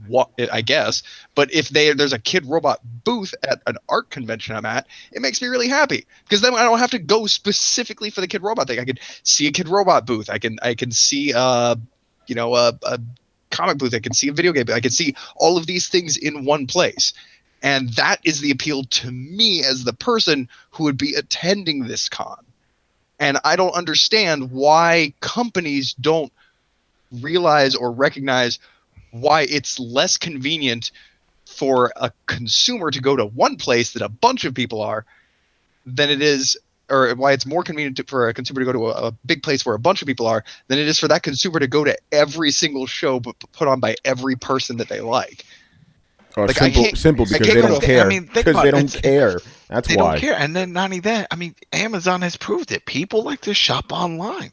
guess, but if there's a Kid Robot booth at an art convention I'm at, it makes me really happy, because then I don't have to go specifically for the Kid Robot thing. I could see a Kid Robot booth. I can see a comic booth. I can see a video game. I can see all of these things in one place. And that is the appeal to me as the person who would be attending this con. And I don't understand why companies don't realize or recognize why it's less convenient for a consumer to go to one place that a bunch of people are than it is, or why it's more convenient for a consumer to go to a big place where a bunch of people are than it is for that consumer to go to every single show put on by every person that they like. Or simple because they don't care. Because they don't care. That's why. They don't care. And then not only that, I mean, Amazon has proved it. People like to shop online.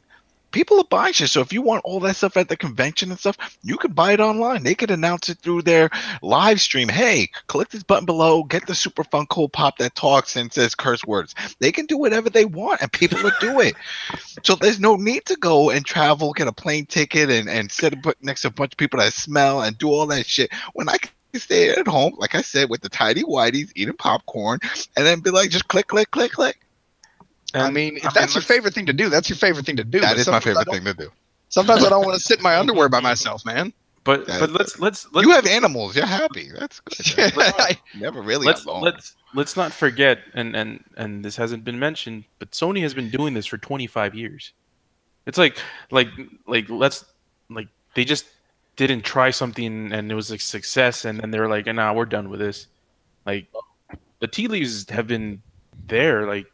people are buying shit. So if you want all that stuff at the convention and stuff, you could buy it online. They could announce it through their live stream. Hey, click this button below, get the super fun cool pop that talks and says curse words. They can do whatever they want, and people will do it. So there's no need to go and travel, get a plane ticket, and sit next to a bunch of people that smell and do all that shit. When I can stay at home, like I said, with the tidy whities, eating popcorn, and then be like, just click, click, click, click. I mean, if that's your favorite thing to do, that's your favorite thing to do. That is my favorite thing to do. Sometimes I don't want to sit in my underwear by myself, man. But let's you have animals. You're happy. That's good. Never really alone. Let's not forget, and this hasn't been mentioned, but Sony has been doing this for 25 years. It's like they just didn't try something and it was a success, and then they're like, nah, we're done with this. Like, the tea leaves have been there. Like,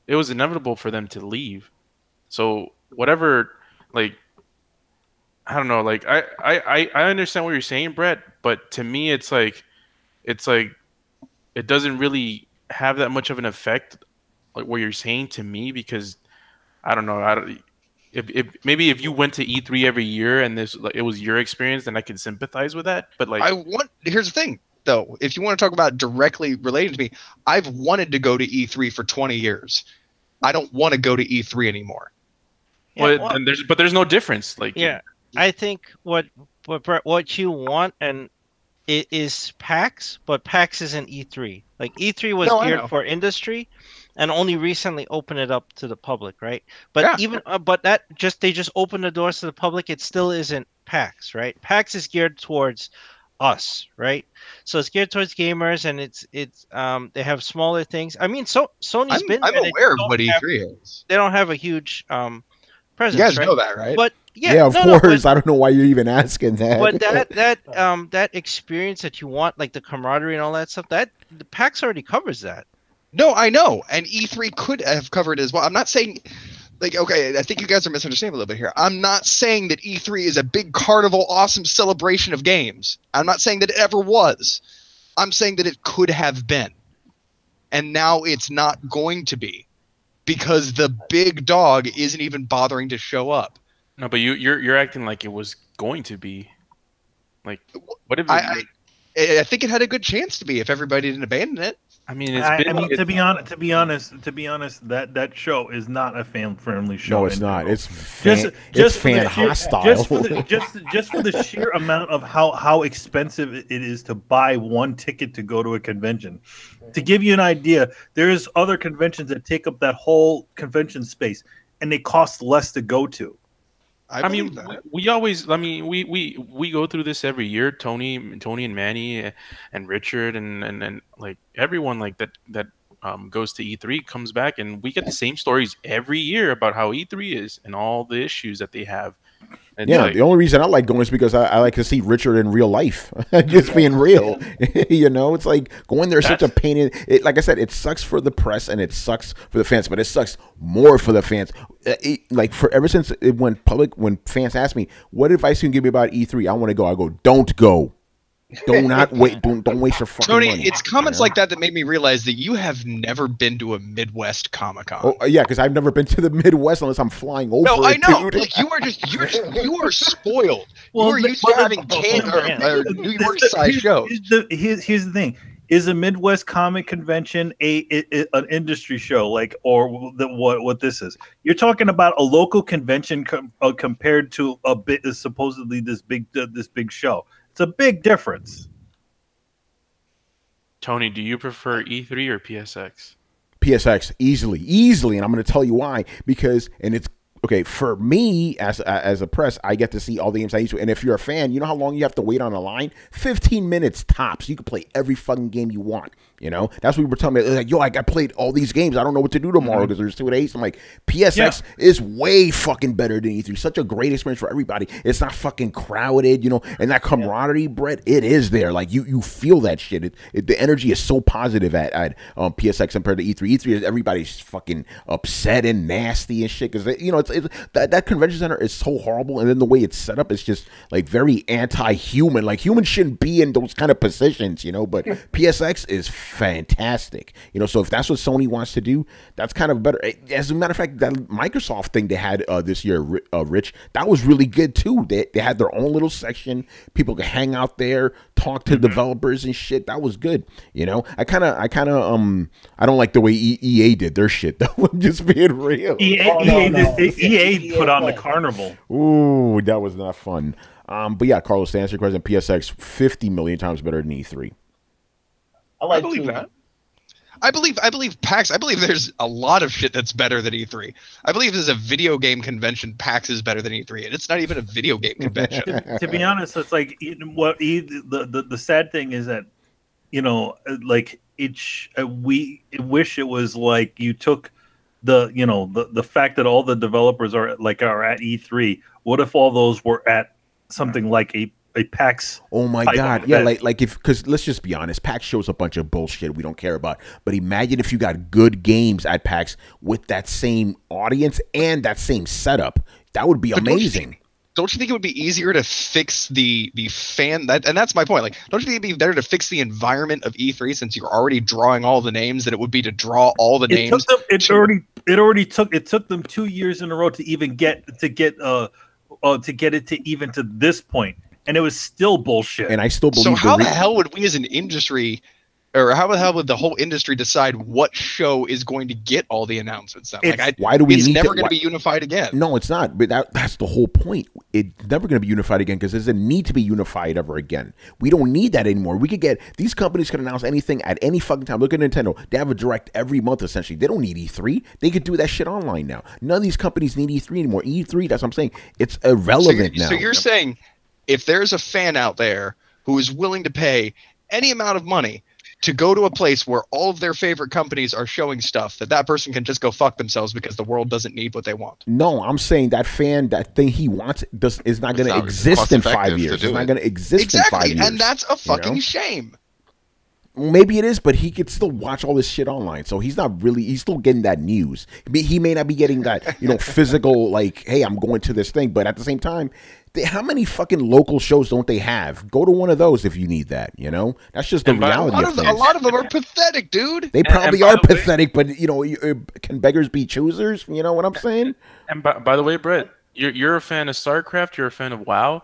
it was inevitable for them to leave. So whatever, like, I don't know, like I understand what you're saying, Brett, but to me it's like it doesn't really have that much of an effect, like what you're saying to me, because I don't know, if maybe if you went to E3 every year and this, like, it was your experience, then I could sympathize with that. But like, here's the thing though, if you want to talk about directly related to me, I've wanted to go to E3 for 20 years. I don't want to go to E3 anymore. Yeah, well, there's no difference. Like, yeah, I think what you want and it is PAX, but PAX isn't E3. Like, E3 was geared for industry, and only recently opened it up to the public, right? But they just opened the doors to the public. It still isn't PAX, right? PAX is geared towards us, right? So it's geared towards gamers, and it's they have smaller things. I mean, Sony's been. I'm aware of what E3 is. They don't have a huge presence. You guys right? know that, right? But of course. I don't know why you're even asking that. But that experience that you want, like the camaraderie and all that stuff, that the PAX already covers that. No, I know, and E3 could have covered it as well. I'm not saying, like, okay, I think you guys are misunderstanding a little bit here. I'm not saying that E3 is a big carnival, awesome celebration of games. I'm not saying that it ever was. I'm saying that it could have been, and now it's not going to be, because the big dog isn't even bothering to show up. No, but you're acting like it was going to be. Like, what if I think it had a good chance to be if everybody didn't abandon it. I mean, to be honest, that show is not a fan-friendly show. No, it's not. It's fan hostile. Just for the sheer amount of how expensive it is to buy one ticket to go to a convention. To give you an idea, there's other conventions that take up that whole convention space, and they cost less to go to. I mean, we always. I mean, we go through this every year. Tony and Manny and Richard and like everyone like that goes to E3 comes back, and we get the same stories every year about how E3 is and all the issues that they have. And yeah, the only reason I like going is because I like to see Richard in real life, just being real. You know, it's like going there is such a pain in it. Like I said, it sucks for the press and it sucks for the fans, but it sucks more for the fans. Ever since it went public, when fans ask me, "What advice you can give me about E3?" I want to go. I go, "Don't go. Do not wait. Don't waste your fucking money." Tony, it's comments like that made me realize that you have never been to a Midwest Comic-Con. Oh, yeah, because I've never been to the Midwest unless I'm flying over. No, I know. Dude. Like, you are spoiled. Well, you are used to having New York size shows. Here's the thing: is a Midwest Comic Convention an industry show, like, or what this is? You're talking about a local convention compared to supposedly this big show. It's a big difference. Tony, do you prefer E3 or PSX? PSX, easily, and I'm going to tell you why. Because, and it's okay for me as a press, I get to see all the games I used to. And if you're a fan, you know how long you have to wait on a line? 15 minutes tops. You can play every fucking game you want. You know, that's what we were telling me. Like, yo, I played all these games. I don't know what to do tomorrow because there's 2 days. I'm like, PSX is way fucking better than E3. Such a great experience for everybody. It's not fucking crowded, you know, and that camaraderie, Brett, it is there. Like, you feel that shit. The energy is so positive at PSX compared to E3. E3 is everybody's fucking upset and nasty and shit because, you know, that convention center is so horrible, and then the way it's set up is just like very anti-human. Like, humans shouldn't be in those kind of positions, you know. But PSX is fantastic. So if that's what Sony wants to do, that's kind of better. As a matter of fact, that Microsoft thing they had this year, Rich, that was really good too. They had their own little section. People could hang out there, talk to developers and shit. That was good. I don't like the way EA did their shit though. I'm just being real. EA put on the carnival. Ooh, that was not fun. But yeah, Carlos, to answer your question, PSX 50 million times better than E3. I believe that. I believe PAX. I believe there's a lot of shit that's better than E3. I believe as a video game convention, PAX is better than E3, and it's not even a video game convention. To be honest, it's like the sad thing is that like we wish it was like you took the fact that all the developers are at E3. What if all those were at something like a PAX? Oh my God. Yeah, because let's just be honest, PAX shows a bunch of bullshit we don't care about. But imagine if you got good games at PAX with that same audience and that same setup. That would be amazing. Don't you think it would be easier to fix the fan and that's my point. Like, don't you think it'd be better to fix the environment of E3 since you're already drawing all the names than it would be to draw all the names? It took them 2 years in a row to even get it to even to this point, and it was still bullshit. And I still believe. So how the hell would we as an industry, or how the hell would the whole industry decide what show is going to get all the announcements? Then? Why do we? It's never going to be unified again. No, it's not. But that's the whole point. It's never going to be unified again because there's a need to be unified ever again. We don't need that anymore. We could get these companies can announce anything at any fucking time. Look at Nintendo. They have a direct every month essentially. They don't need E3. They could do that shit online now. None of these companies need E3 anymore. E3, that's what I'm saying. It's irrelevant now. So you're saying if there's a fan out there who is willing to pay any amount of money to go to a place where all of their favorite companies are showing stuff, that person can just go fuck themselves because the world doesn't need what they want. No, I'm saying that fan, that thing he wants is not going to exist in 5 years. It's not going to exist in 5 years. And that's a fucking shame. Maybe it is, but he could still watch all this shit online. So he's still getting that news. He may not be getting that, physical, like, hey, I'm going to this thing. But at the same time, how many fucking local shows don't they have? Go to one of those if you need that, That's just the reality of things. A lot of them are pathetic, dude. They probably are pathetic, but, can beggars be choosers? You know what I'm saying? And by the way, Brett, you're a fan of StarCraft. You're a fan of WoW.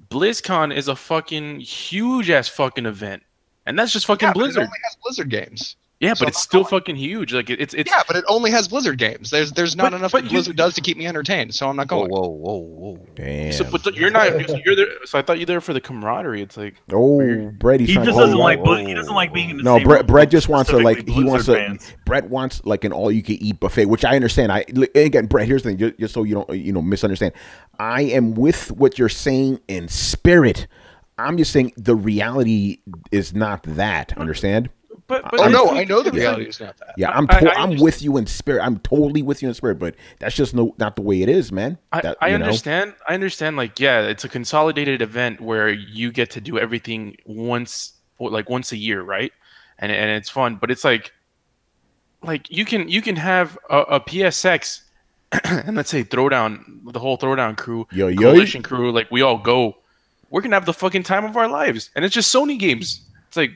BlizzCon is a fucking huge-ass fucking event. And that's just fucking Blizzard. It only has Blizzard games. Yeah, but it's still fucking huge. Like it's. Yeah, but it only has Blizzard games. There's not enough that Blizzard does to keep me entertained, so I'm not going. Whoa. Damn. So, but you're not. You're there. So I thought you're there for the camaraderie. It's like. Oh, Brett. He just doesn't like. He doesn't like being in the same. No, Brett just wants to Brett wants like an all-you-can-eat buffet, which I understand. Again, Brett. Here's the thing, just so you don't misunderstand. I am with what you're saying in spirit. I'm just saying the reality is not that. Understand? But I know the reality is not that. Yeah, I'm with you in spirit. I'm totally with you in spirit, but that's just not the way it is, man. I understand. I understand. Like, yeah, it's a consolidated event where you get to do everything once a year, right? And it's fun, but it's like you can have a PSX and let's say Throwdown, the whole Throwdown crew, Coalition crew, like we all go. We're gonna have the fucking time of our lives, and it's just Sony games. It's like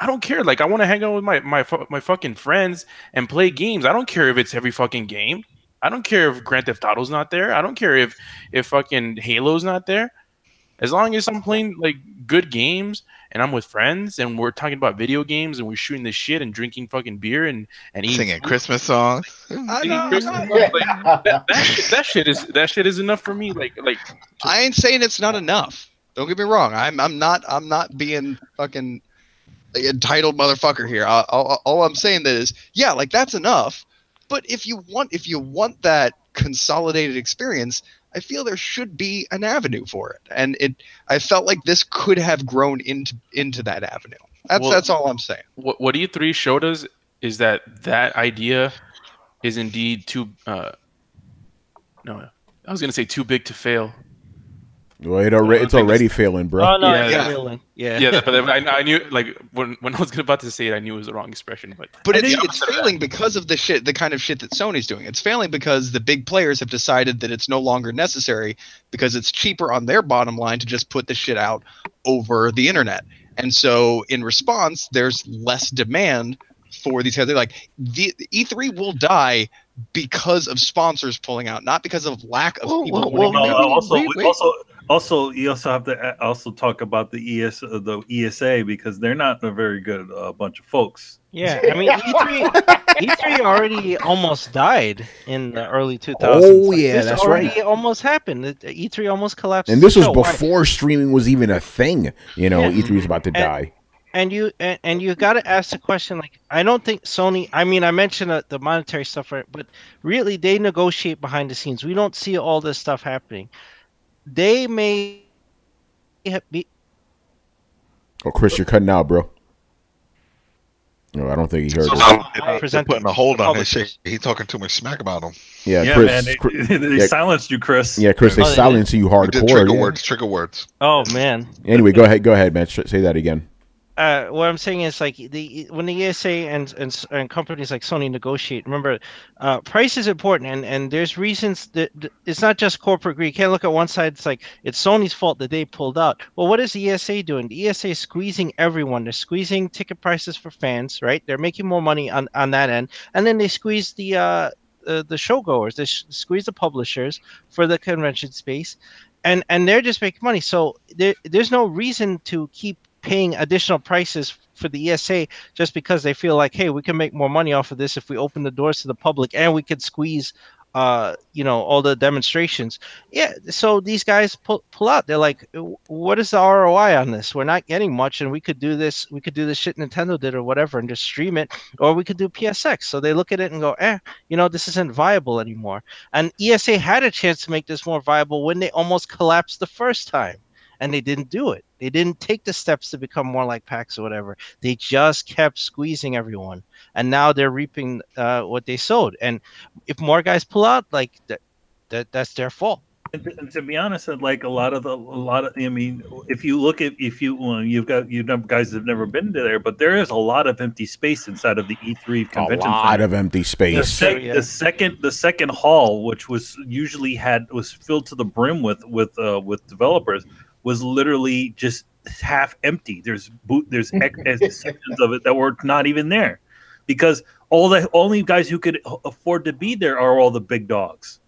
I don't care. Like I want to hang out with my fucking friends and play games. I don't care if it's every fucking game. I don't care if Grand Theft Auto's not there. I don't care if fucking Halo's not there. As long as I'm playing like good games and I'm with friends and we're talking about video games and we're shooting this shit and drinking fucking beer and eating singing Christmas songs. That shit is enough for me. Like I ain't saying it's not enough. Don't get me wrong. I'm not being fucking entitled motherfucker here. All I'm saying that is, yeah, like that's enough. But if you want that consolidated experience, I feel there should be an avenue for it. And I felt like this could have grown into that avenue. That's all I'm saying. What E3 showed us is that idea is indeed too. No, I was gonna say too big to fail. Well, it's already failing, bro. Oh no, it's failing. Yeah. But I knew, like, when I was about to say it, I knew it was the wrong expression. But it's failing because of the kind of shit that Sony's doing. It's failing because the big players have decided that it's no longer necessary because it's cheaper on their bottom line to just put the shit out over the internet. And so in response, there's less demand for these guys. They're like, the E3 will die because of sponsors pulling out, not because of lack of people. Also, you also have to also talk about the ESA because they're not a very good bunch of folks. Yeah, I mean E3 already almost died in the early 2000s. Oh yeah, this that's already right. Almost happened. E3 almost collapsed. And this was before streaming was even a thing. You know, yeah. E3 is about to die. And you got to ask the question, like, I don't think Sony. I mean, I mentioned the monetary stuff, right? But really, they negotiate behind the scenes. We don't see all this stuff happening. They may be. Oh, Chris, you're cutting out, bro. No, I don't think he heard. They're putting a hold on his shit. He's talking too much smack about him. Yeah, Chris, man, they silenced you, Chris. Yeah, Chris, they silenced you hardcore. Trigger words. Oh man. Anyway, go ahead, man. Say that again. What I'm saying is, like, when the ESA and companies like Sony negotiate, remember, price is important, and there's reasons that it's not just corporate greed. You can't look at one side. It's like it's Sony's fault that they pulled out. Well, what is the ESA doing? The ESA is squeezing everyone. They're squeezing ticket prices for fans, right? They're making more money on that end, and then they squeeze the showgoers. They squeeze the publishers for the convention space, and they're just making money. So there's no reason to keep paying additional prices for the ESA just because they feel like, hey, we can make more money off of this if we open the doors to the public and we could squeeze all the demonstrations. Yeah, so these guys pull out. They're like, what is the ROI on this? We're not getting much, and we could do this shit Nintendo did or whatever and just stream it, or we could do PSX. So they look at it and go, this isn't viable anymore. And ESA had a chance to make this more viable when they almost collapsed the first time. And they didn't do it. They didn't take the steps to become more like PAX or whatever. They just kept squeezing everyone, and now they're reaping what they sowed. And if more guys pull out, like that's their fault. And to be honest, like a lot of, I mean, if you you've got guys that have never been to there, but there is a lot of empty space inside of the E3 convention. A lot of empty space. The second hall, which was filled to the brim with developers, was literally just half empty. There's sections of it that were not even there, because only guys who could afford to be there are all the big dogs.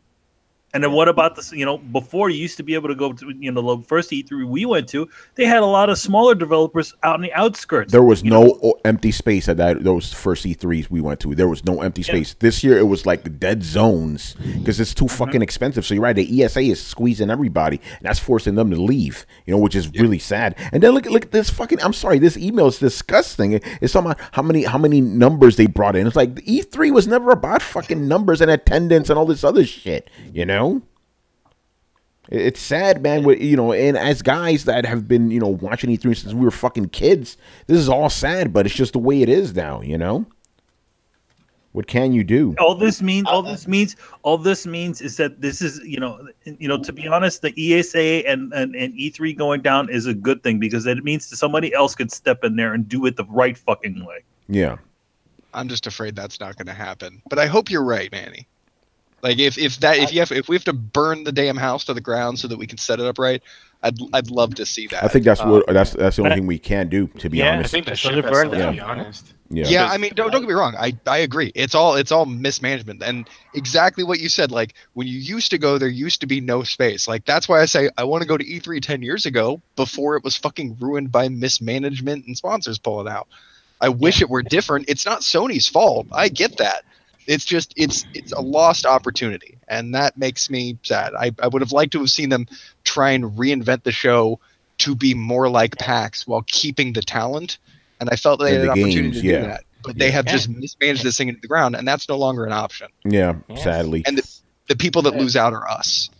And then what about this? Before you used to be able to go to the first E3 we went to, they had a lot of smaller developers out in the outskirts. There was no empty space at those first E3s we went to. There was no empty space. This year it was like the dead zones because it's too fucking expensive. So you're right. The ESA is squeezing everybody, and that's forcing them to leave. Which is really sad. And then look at this fucking. I'm sorry, this email is disgusting. It's talking about how many numbers they brought in. It's like the E3 was never about fucking numbers and attendance and all this other shit. It's sad, man. And as guys that have been, watching E3 since we were fucking kids, this is all sad, but it's just the way it is now. What can you do? All this means is that this is, to be honest, the ESA and E3 going down is a good thing because it means that somebody else could step in there and do it the right fucking way. Yeah. I'm just afraid that's not going to happen. But I hope you're right, Manny. Like if we have to burn the damn house to the ground so that we can set it up right, I'd love to see that. I think that's the only thing we can do, to be honest. I think that should burn, to be honest. Yeah, I mean, don't get me wrong. I agree. It's all mismanagement, and exactly what you said. Like when you used to go, there used to be no space. Like that's why I say I want to go to E3 10 years ago before it was fucking ruined by mismanagement and sponsors pulling out. I wish it were different. It's not Sony's fault. I get that. It's just it's a lost opportunity, and that makes me sad. I would have liked to have seen them try and reinvent the show to be more like PAX while keeping the talent, and I felt they had an opportunity to do that. But they have just mismanaged this thing into the ground, and that's no longer an option. Yeah, sadly. And the people that lose out are us.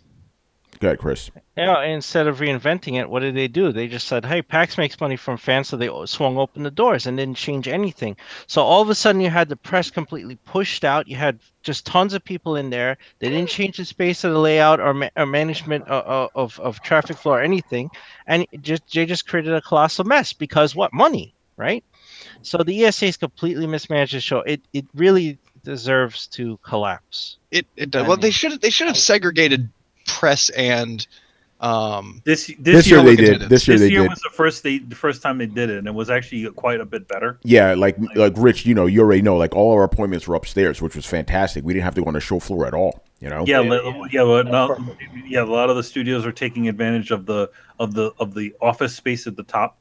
Go ahead, Chris. Yeah, instead of reinventing it, what did they do? They just said, hey, PAX makes money from fans, so they swung open the doors and didn't change anything. So all of a sudden you had the press completely pushed out. You had just tons of people in there. They didn't change the space of the layout or management of traffic flow or anything. And they just created a colossal mess because what? Money, right? So the ESA is completely mismanaged the show. It really deserves to collapse. It does. Well, they should have segregated press and This year they did. This year they did. Was the first time they did it, and it was actually quite a bit better. Yeah, like Rich, you already know, like all our appointments were upstairs, which was fantastic. We didn't have to go on the show floor at all. Yeah, a lot of the studios are taking advantage of the office space at the top.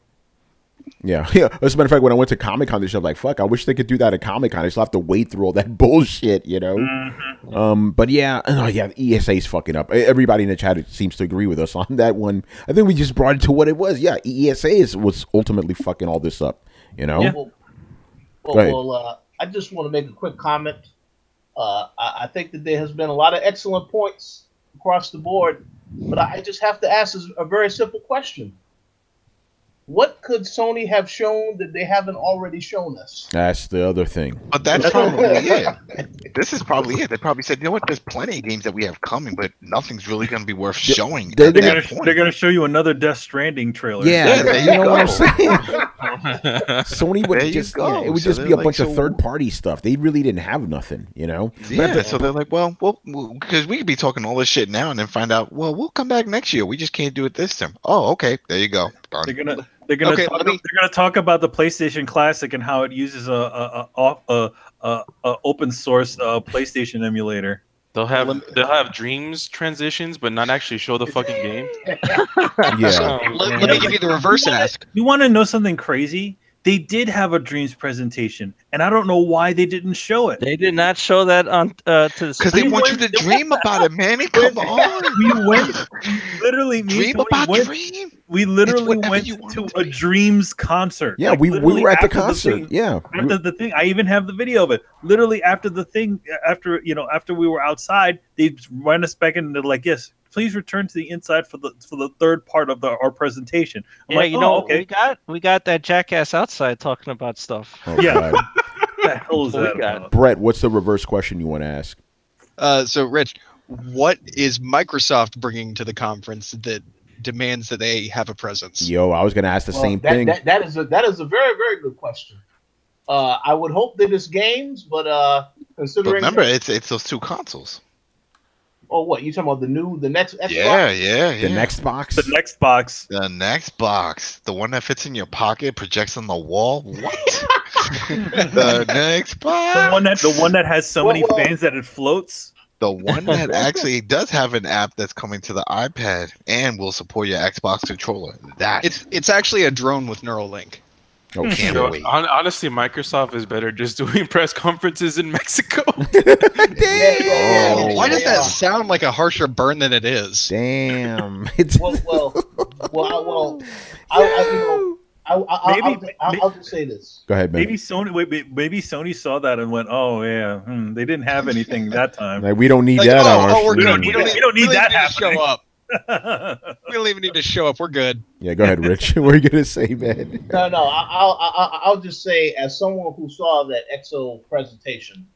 Yeah. As a matter of fact, when I went to Comic-Con this year, I'm like, fuck, I wish they could do that at Comic-Con. I still have to wait through all that bullshit, Mm-hmm. But yeah, the ESA's fucking up. Everybody in the chat seems to agree with us on that one. I think we just brought it to what it was. Yeah, ESA was ultimately fucking all this up, Yeah. Well, I just want to make a quick comment. I think that there has been a lot of excellent points across the board, but I just have to ask a very simple question. What could Sony have shown that they haven't already shown us? That's the other thing. But that's probably it. This is probably it. They probably said, you know what, there's plenty of games that we have coming, but nothing's really going to be worth showing. They're going to show you another Death Stranding trailer. Yeah, you know what I'm saying? Sony would just, it would just be a bunch of third-party stuff. They really didn't have nothing, Yeah, so they're like, well, because we could be talking all this shit now and then find out, well, we'll come back next year. We just can't do it this time. Oh, okay, there you go. Done. They're gonna talk about the PlayStation Classic and how it uses a open source PlayStation emulator. They'll have dreams transitions, but not actually show the fucking game. Yeah. Let me give you the reverse ask. You want to know something crazy? They did have a dreams presentation, and I don't know why they didn't show it. They did not show that on to the because they want you to dream about it, man. Come on, we went literally. Dream about dream. We literally went to a Dreams concert. Yeah, we were at the concert. After the thing, I even have the video of it. Literally after the thing, after we were outside, they ran us back in and they're like, yes, please return to the inside for the third part of our presentation. I'm like, okay. we got that jackass outside talking about stuff. Oh, yeah. What the hell is that about? Brett, what's the reverse question you want to ask? So, Rich, what is Microsoft bringing to the conference that demands that they have a presence? Yo, I was going to ask the same thing. That is a very, very good question. I would hope that it's games, but considering... But remember, it's those two consoles. Oh, what? You talking about the next Xbox? Yeah. The next box? The next box. The next box. The one that fits in your pocket, projects on the wall. What? The next box. The one that has so many fans that it floats. The one that actually does have an app that's coming to the iPad and will support your Xbox controller. It's actually a drone with Neuralink. Oh, can't wait. Honestly, Microsoft is better just doing press conferences in Mexico. Damn. Why does that sound like a harsher burn than it is? Damn. I'll just say this. Go ahead, man. Maybe Sony saw that and went, "Oh yeah, they didn't have anything that time. Like, we don't need that. We don't need that to show up. We don't even need to show up. We're good." Yeah, go ahead, Rich. What are you gonna say, man? No. I'll just say, as someone who saw that EXO presentation,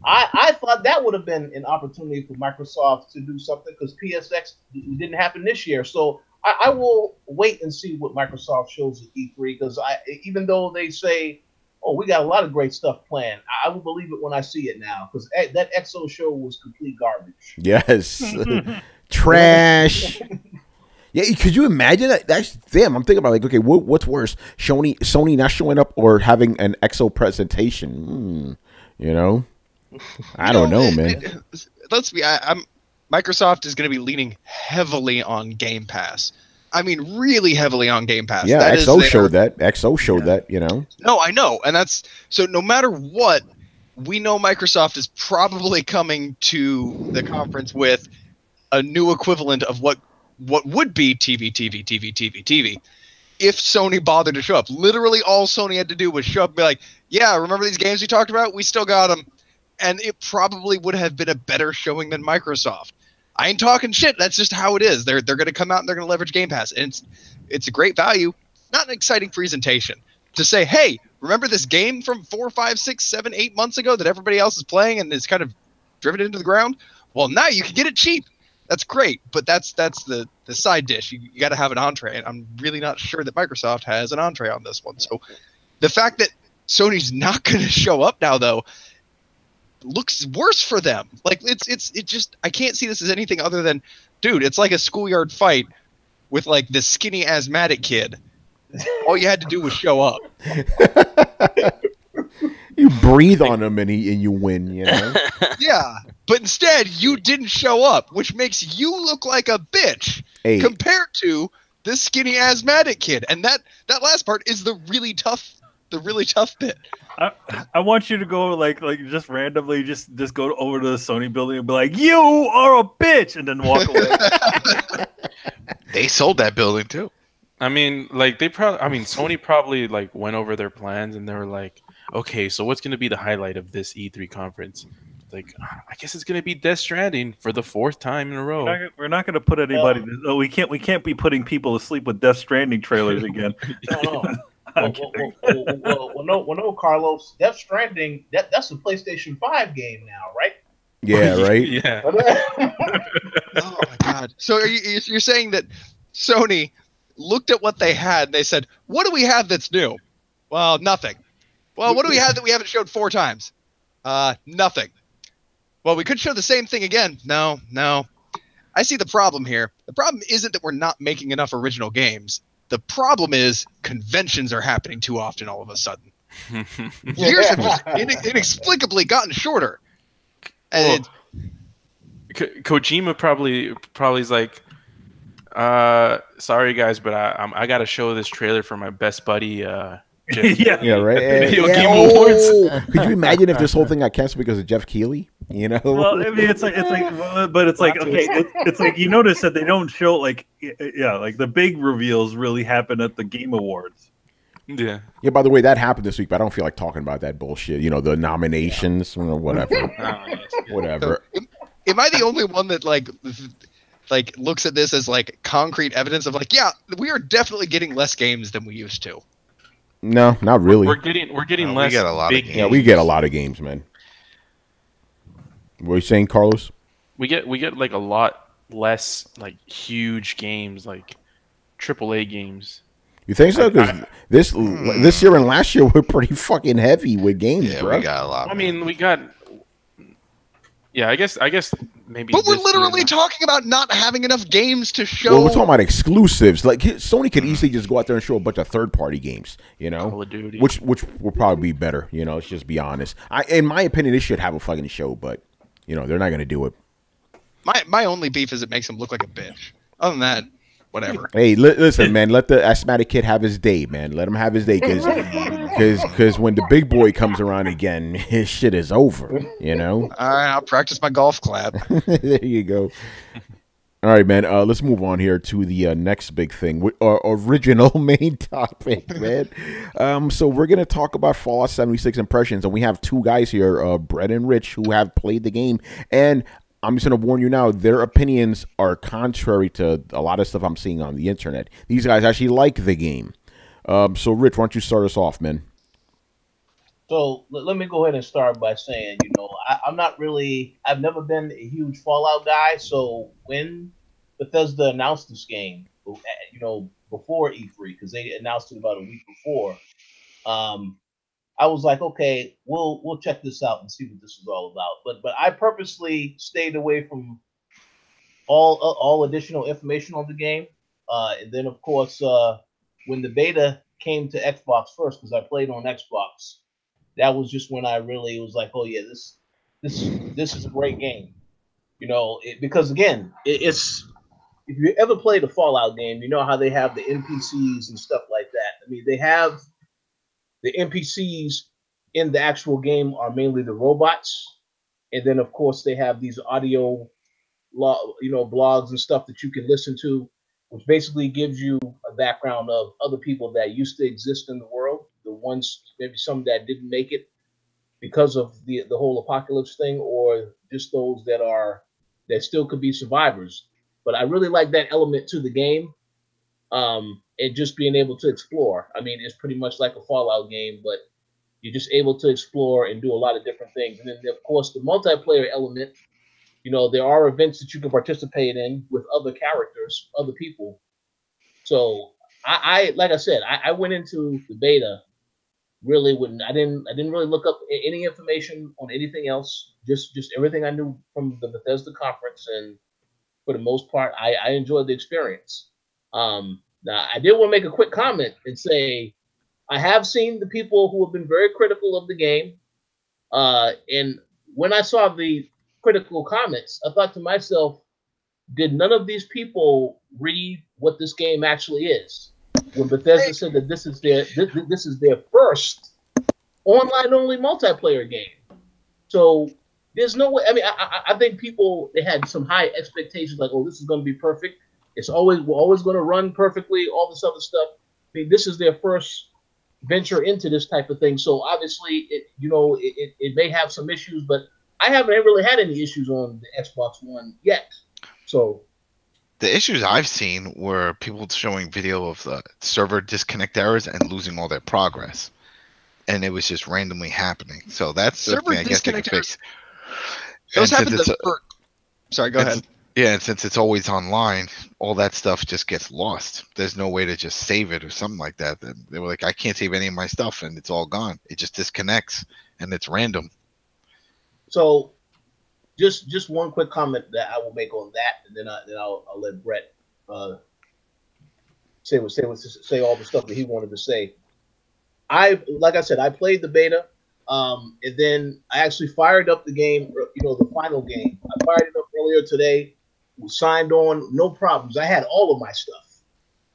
I thought that would have been an opportunity for Microsoft to do something, because PSX didn't happen this year. So I will wait and see what Microsoft shows at E3, because even though they say, "Oh, we got a lot of great stuff planned," I will believe it when I see it now, because that EXO show was complete garbage. Yes. Trash. Yeah, could you imagine that? I'm thinking about, like, okay, what's worse, Sony not showing up or having an EXO presentation? I don't know, man. Let's be. Microsoft is going to be leaning heavily on Game Pass. I mean, really heavily on Game Pass. Yeah, XO showed that. XO showed that. No, I know, and that's so. No matter what, we know Microsoft is probably coming to the conference with a new equivalent of what would be TV if Sony bothered to show up. Literally all Sony had to do was show up and be like, "Yeah, remember these games we talked about? We still got them." And it probably would have been a better showing than Microsoft. I ain't talking shit. That's just how it is. They're going to come out and they're going to leverage Game Pass. And it's a great value, not an exciting presentation. To say, "Hey, remember this game from 4, 5, 6, 7, 8 months ago that everybody else is playing and is kind of driven into the ground? Well, now you can get it cheap." That's great, but that's the side dish. You got to have an entree, and I'm really not sure that Microsoft has an entree on this one. So the fact that Sony's not going to show up now, though, looks worse for them. Like, it just, I can't see this as anything other than dude, it's like a schoolyard fight with like this skinny asthmatic kid. All you had to do was show up. You breathe on him and you win, you know? Yeah, but instead you didn't show up, which makes you look like a bitch compared to this skinny asthmatic kid. And that last part is the really tough bit. I want you to go like just randomly just go over to the Sony building and be like, "You are a bitch," and then walk away. They sold that building too. I mean, like Sony probably like went over their plans and they were like, okay, so what's going to be the highlight of this E3 conference? Like, I guess it's going to be Death Stranding for the 4th time in a row. We're not going to put anybody. We can't be putting people to sleep with Death Stranding trailers again. No, Carlos. Death Stranding. That's a PlayStation 5 game now, right? Yeah, right. Yeah. Oh my god. So you're saying that Sony looked at what they had and they said, "What do we have that's new?" Well, nothing. Well, what do we have that we haven't showed 4 times? Nothing. Well, we could show the same thing again. No. I see the problem here. The problem isn't that we're not making enough original games. The problem is conventions are happening too often all of a sudden. Years have just inexplicably gotten shorter. And Kojima probably is like, sorry guys, but I got to show this trailer for my best buddy. Yeah, right. Video Game Awards. Could you imagine if this whole thing got canceled because of Jeff Keighley? You know. Well, I mean, it's like, okay, it's like you notice that they don't show like the big reveals really happen at the Game Awards. Yeah. Yeah. By the way, that happened this week, but I don't feel like talking about that bullshit. You know, the nominations or whatever. Whatever. Am I the only one that like looks at this as like concrete evidence of like, yeah, we are definitely getting less games than we used to? No, not really. We're getting less. We get a lot of games. Yeah, we get a lot of games, man. What are you saying, Carlos? We get like a lot less like huge games, like AAA games. You think so? Because this year and last year were pretty fucking heavy with games, Yeah, bro. we got a lot. I mean, we got. Yeah, I guess maybe. But we're literally talking about not having enough games to show. Well, we're talking about exclusives. Like Sony could easily just go out there and show a bunch of third-party games, you know, Call of Duty. which will probably be better. You know, let's just be honest. In my opinion, they should have a fucking show, but you know, they're not going to do it. My only beef is it makes him look like a bitch. Other than that, whatever. Hey, listen, man. Let the asthmatic kid have his day, man. Let him have his day, because when the big boy comes around again, his shit is over. You know. All right, I'll practice my golf clap. There you go. All right, man. Let's move on here to the next big thing, our original main topic, man. So we're gonna talk about Fallout 76 impressions, and we have 2 guys here, Brett and Rich, who have played the game, and I'm just going to warn you now, their opinions are contrary to a lot of stuff I'm seeing on the internet. These guys actually like the game. So, Rich, why don't you start us off, man? So, let me go ahead and start by saying, I've never been a huge Fallout guy. So, when Bethesda announced this game, before E3, because they announced it about a week before, I was like, okay, we'll check this out and see what this is all about. But I purposely stayed away from all additional information on the game. And then of course, when the beta came to Xbox first, because I played on Xbox, that was just when I really was like, oh yeah, this is a great game. Because again, it's if you ever played a Fallout game, you know how they have the NPCs and stuff like that. I mean, they have the NPCs in the actual game are mainly the robots, and then of course they have these audio, blogs and stuff that you can listen to, which basically gives you a background of other people that used to exist in the world, the ones maybe some that didn't make it because of the whole apocalypse thing, or just those that still could be survivors. But I really like that element to the game. And just being able to explore. I mean, it's pretty much like a Fallout game, but you're just able to explore and do a lot of different things. And then, of course, the multiplayer element, there are events that you can participate in with other characters, other people. So I like I said, I went into the beta really I didn't really look up any information on anything else, just everything I knew from the Bethesda conference, and for the most part, I enjoyed the experience. Now, I did want to make a quick comment and say I have seen the people who have been very critical of the game. And when I saw the critical comments, I thought to myself, did none of these people read what this game actually is? When Bethesda said that this is their first online only multiplayer game. So there's no way. I mean, I think they had some high expectations, like, oh, this is going to be perfect. We're always going to run perfectly. All this other stuff. I mean, this is their first venture into this type of thing. So obviously, it may have some issues, but I haven't really had any issues on the Xbox One yet. So the issues I've seen were people showing video of the server disconnect errors and losing all their progress, and it was just randomly happening. So that's the thing I guess they can fix. Those happen Sorry, go ahead. Yeah, and since it's always online, all that stuff just gets lost. There's no way to just save it or something like that. They were like, I can't save any of my stuff, and it's all gone. It just disconnects, and it's random. So, just one quick comment that I will make on that, and then I'll let Brett say all the stuff that he wanted to say. Like I said, I played the beta, and then I actually fired up the game. The final game. I fired it up earlier today. Signed on, no problems. I had all of my stuff.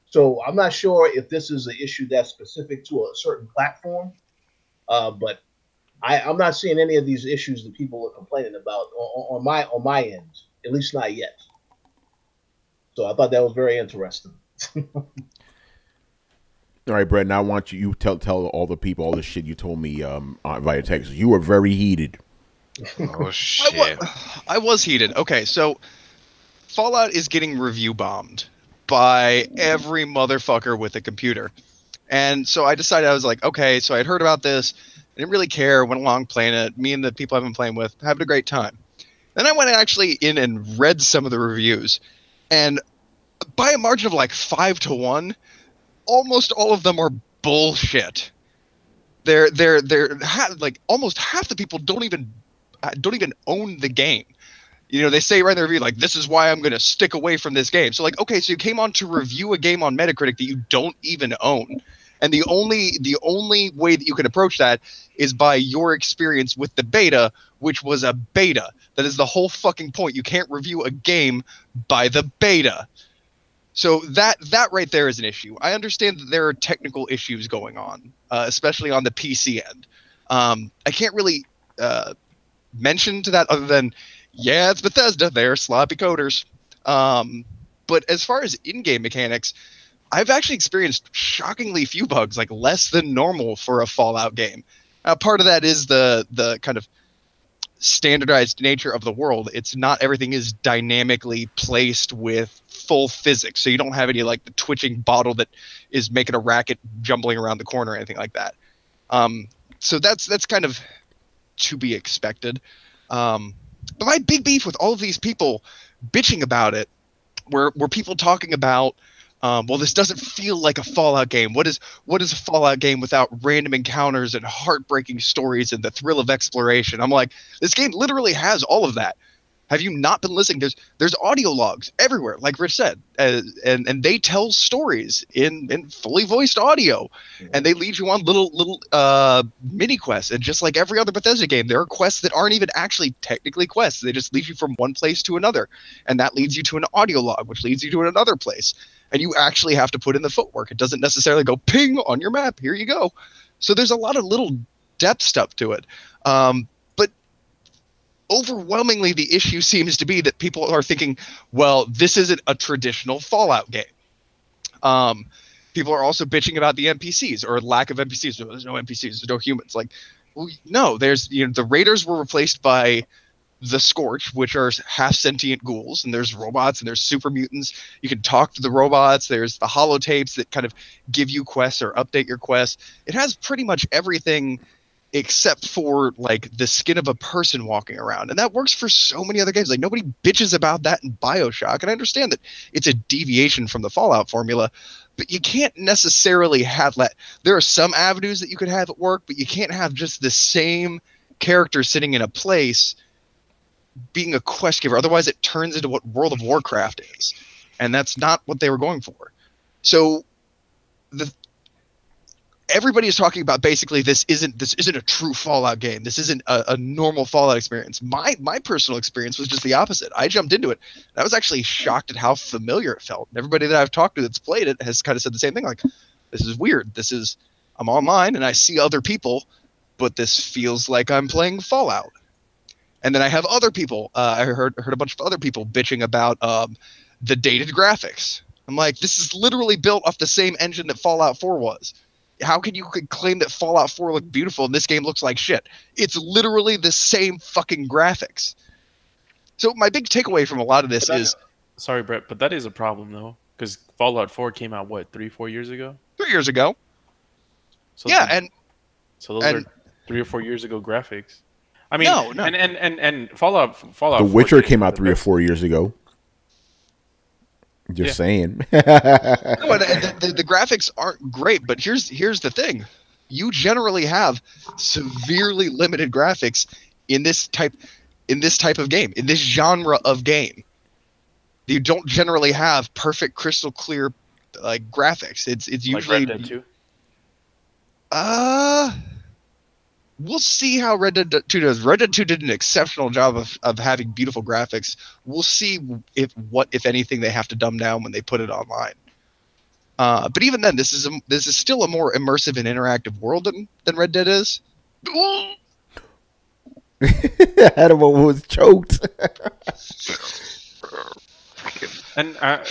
So I'm not sure if this is an issue that's specific to a certain platform, but I'm not seeing any of these issues that people are complaining about on my end, at least not yet. So I thought that was very interesting. All right, Brett. Now I want you tell all the people all the shit you told me via text. You were very heated. Oh shit! I was heated. Okay, so Fallout is getting review bombed by every motherfucker with a computer, and so I decided, I was like, okay. So I'd heard about this. I didn't really care. Went along playing it. Me and the people I've been playing with having a great time. Then I went actually in and read some of the reviews, and by a margin of like 5-1, almost all of them are bullshit. They're like almost half the people don't even own the game. They say right in the review, like, this is why I'm going to stick away from this game. So like, okay, so you came on to review a game on Metacritic that you don't even own. And the only way that you can approach that is by your experience with the beta, which was a beta. That is the whole fucking point. You can't review a game by the beta. So that right there is an issue. I understand that there are technical issues going on, especially on the PC end. I can't really mention to that other than, yeah, it's Bethesda. They're sloppy coders. But as far as in-game mechanics, I've actually experienced shockingly few bugs, like less than normal for a Fallout game. Part of that is the kind of standardized nature of the world. It's not everything is dynamically placed with full physics, so you don't have any like the twitching bottle that is making a racket jumbling around the corner or anything like that. So that's kind of to be expected. But my big beef with all of these people bitching about it were people talking about, well, this doesn't feel like a Fallout game. What is a Fallout game without random encounters and heartbreaking stories and the thrill of exploration? I'm like, this game literally has all of that. Have you not been listening? There's audio logs everywhere, like Rich said, and they tell stories in fully voiced audio, and they lead you on little mini quests. And just like every other Bethesda game, there are quests that aren't even actually technically quests. They just lead you from one place to another, and that leads you to an audio log, which leads you to another place. And you actually have to put in the footwork. It doesn't necessarily go ping on your map. Here you go. So there's a lot of little depth stuff to it. But overwhelmingly, the issue seems to be that people are thinking, well, this isn't a traditional Fallout game. People are also bitching about the NPCs or lack of NPCs. There's no NPCs. There's no humans. Like, well, no, the Raiders were replaced by the Scorch, which are half sentient ghouls, and there's robots and there's super mutants. You can talk to the robots. There's the holotapes that kind of give you quests or update your quests. It has pretty much everything except for like the skin of a person walking around, and that works for so many other games. Like, nobody bitches about that in BioShock, and I understand that it's a deviation from the Fallout formula, but you can't necessarily have that. There are some avenues that you could have at work, but you can't have just the same character sitting in a place being a quest giver. Otherwise, it turns into what World of Warcraft is, and that's not what they were going for. So, everybody is talking about basically this isn't a true Fallout game. This isn't a normal Fallout experience. My personal experience was just the opposite. I jumped into it, and I was actually shocked at how familiar it felt. And everybody that I've talked to that's played it has kind of said the same thing. Like, this is weird. I'm online and I see other people, but this feels like I'm playing Fallout. And then I have other people. I heard a bunch of other people bitching about the dated graphics. I'm like, this is literally built off the same engine that Fallout 4 was. How can you claim that Fallout 4 looked beautiful and this game looks like shit? It's literally the same fucking graphics. So my big takeaway from a lot of this is... Sorry, Brett, but that is a problem, though. Because Fallout 4 came out, what, 3-4 years ago? 3 years ago. So those are 3 or 4 years ago graphics. I mean, no. And Fallout. The Witcher came out 3 or 4 years ago. Just saying. No, the graphics aren't great, but here's the thing: you generally have severely limited graphics in this type of game, in this genre of game. You don't generally have perfect, crystal clear like graphics. It's usually like Red Dead 2? We'll see how Red Dead 2 does. Red Dead 2 did an exceptional job of having beautiful graphics. We'll see if anything they have to dumb down when they put it online. But even then, this is still a more immersive and interactive world than Red Dead is. Animal was choked. And I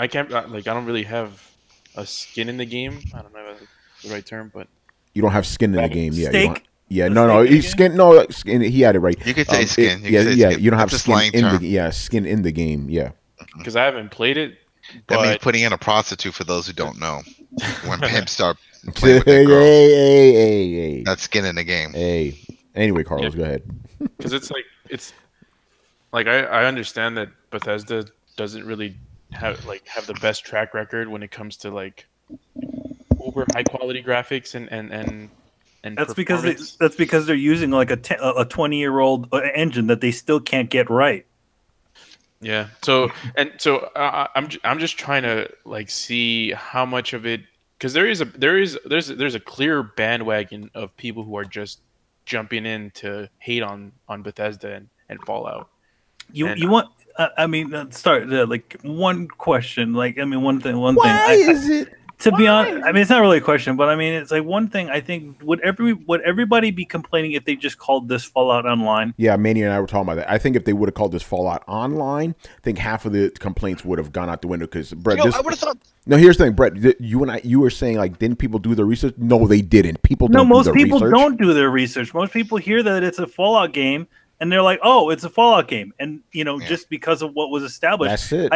can't like I don't really have a skin in the game. I don't know if that's the right term, but. You don't have skin in the game, yeah. Steak? Skin. He had it right. You could say skin. You don't have That's skin in the game, yeah. Because I haven't played it. That but... means putting in a prostitute for those who don't know. When pimps start playing with their girls, hey. that's skin in the game. Hey. Anyway, Carlos, go ahead. Because it's like I understand that Bethesda doesn't really have the best track record when it comes to like uber high quality graphics and that's because they're using like a 20-year-old engine that they still can't get right. Yeah. So I'm just trying to like see how much of it, because there's a clear bandwagon of people who are just jumping in to hate on Bethesda and Fallout. You want? I mean, start like one question. Like I mean, one thing. Why is it? To be honest, I mean, it's not really a question, but I mean, it's like one thing. I think would everybody be complaining if they just called this Fallout Online? Yeah, Manny and I were talking about that. I think if they would have called this Fallout Online, I think half of the complaints would have gone out the window. Because Brett, I would have thought. No, here's the thing, Brett. You were saying like, didn't people do their research? No, they didn't. Most people don't do their research. Most people hear that it's a Fallout game. And they're like, "Oh, it's a Fallout game," and just because of what was established, that's it.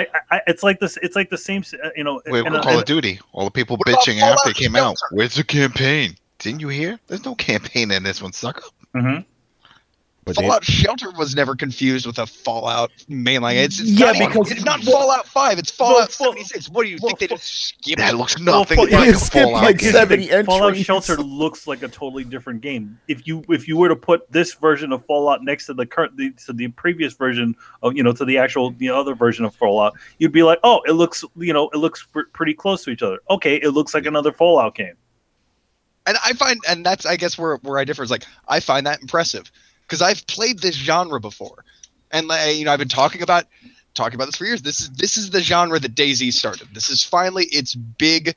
It's like this. It's like the same. Wait, Call of Duty. All the people bitching after it came out. Where's the campaign? Didn't you hear? There's no campaign in this one, sucker. Mm-hmm. But Fallout Shelter was never confused with a Fallout mainline. It's not Fallout 5. It's Fallout 76. What do you think they just skip? That looks nothing like a Fallout. Like 70 entries. Fallout Shelter looks like a totally different game. If you were to put this version of Fallout next to the previous version of to the actual other version of Fallout, you'd be like, oh, it looks pretty close to each other. Okay, it looks like another Fallout game. And I find, and that's I guess where I differ is like I find that impressive. Because I've played this genre before, and I've been talking about this for years. This is the genre that DayZ started. This is finally its big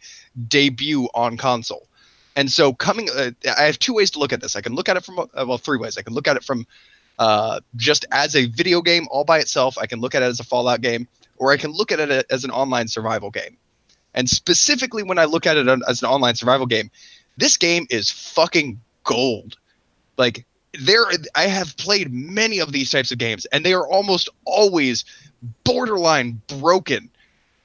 debut on console, and so I have two ways to look at this. I can look at it from three ways. I can look at it from just as a video game all by itself. I can look at it as a Fallout game, or I can look at it as an online survival game. And specifically, when I look at it as an online survival game, this game is fucking gold. Like. I have played many of these types of games, and they are almost always borderline broken.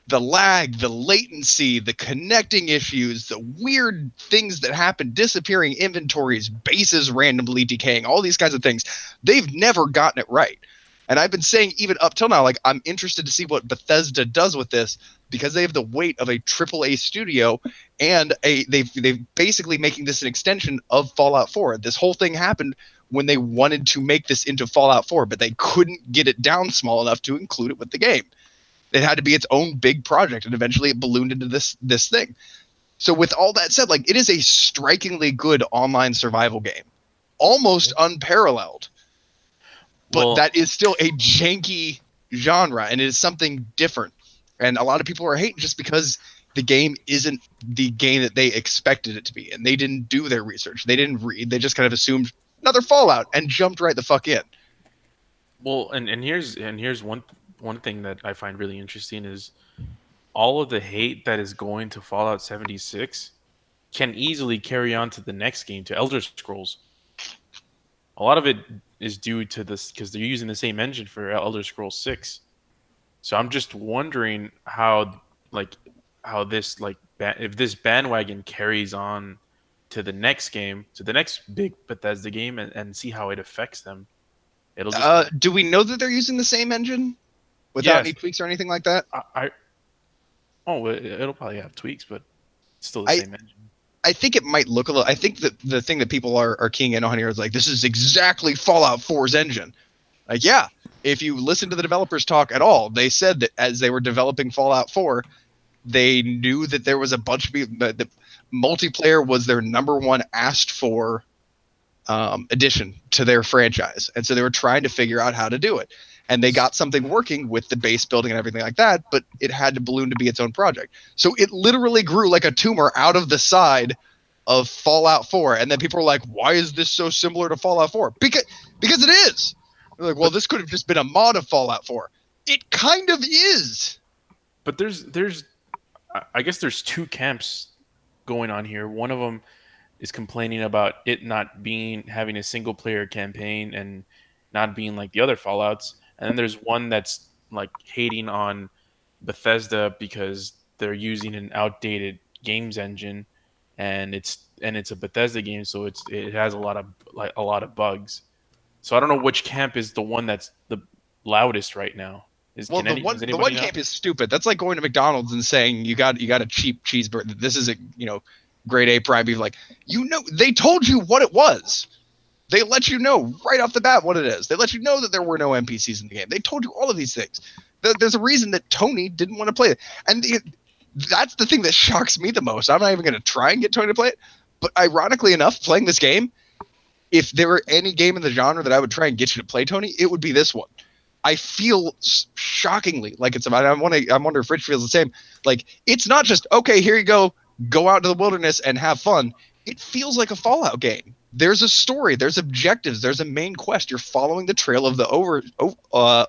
The lag, the latency, the connecting issues, the weird things that happen, disappearing inventories, bases randomly decaying, all these kinds of things. They've never gotten it right. And I've been saying even up till now, like, I'm interested to see what Bethesda does with this, because they have the weight of a AAA studio, and they've basically making this an extension of Fallout 4. This whole thing happened when they wanted to make this into Fallout 4, but they couldn't get it down small enough to include it with the game. It had to be its own big project, and eventually it ballooned into this thing. So with all that said, like, it is a strikingly good online survival game, almost unparalleled. But that is still a janky genre, and it is something different. And a lot of people are hating just because the game isn't the game that they expected it to be, and they didn't do their research. They didn't read. They just kind of assumed another Fallout and jumped right the fuck in. Well, and here's one thing that I find really interesting is all of the hate that is going to Fallout 76 can easily carry on to the next game, to Elder Scrolls. A lot of it is due to this because they're using the same engine for Elder Scrolls 6. So I'm just wondering how this if this bandwagon carries on to the next game, to the next big Bethesda game, and see how it affects them. It'll just... do we know that they're using the same engine without any tweaks or anything like that? It'll probably have tweaks, but it's still the same engine. I think it might look a little. I think that the thing that people are keying in on here is like, this is exactly Fallout 4's engine. Like, yeah, if you listen to the developers talk at all, they said that as they were developing Fallout 4, they knew that there was a bunch of people. The multiplayer was their #1 asked for addition to their franchise, and so they were trying to figure out how to do it. And they got something working with the base building and everything like that, but it had to balloon to be its own project. So it literally grew like a tumor out of the side of Fallout 4. And then people were like, why is this so similar to Fallout 4? Because it is. They're like, well, this could have just been a mod of Fallout 4. It kind of is. But I guess there's two camps going on here. One of them is complaining about it not having a single player campaign and not being like the other Fallouts. And then there's one that's like hating on Bethesda because they're using an outdated games engine, and it's a Bethesda game, so it has a lot of bugs. So I don't know which camp is the one that's the loudest right now. The one camp is stupid. That's like going to McDonald's and saying you got a cheap cheeseburger. This is a grade A prime beef. Like, they told you what it was. They let you know right off the bat what it is. They let you know that there were no NPCs in the game. They told you all of these things. There's a reason that Tony didn't want to play it. And that's the thing that shocks me the most. I'm not even going to try and get Tony to play it. But ironically enough, playing this game, if there were any game in the genre that I would try and get you to play, Tony, it would be this one. I feel shockingly like it's about. I wonder if Rich feels the same. Like, it's not just, okay, here you go out into the wilderness and have fun. It feels like a Fallout game. There's a story, there's objectives, there's a main quest. You're following the trail of the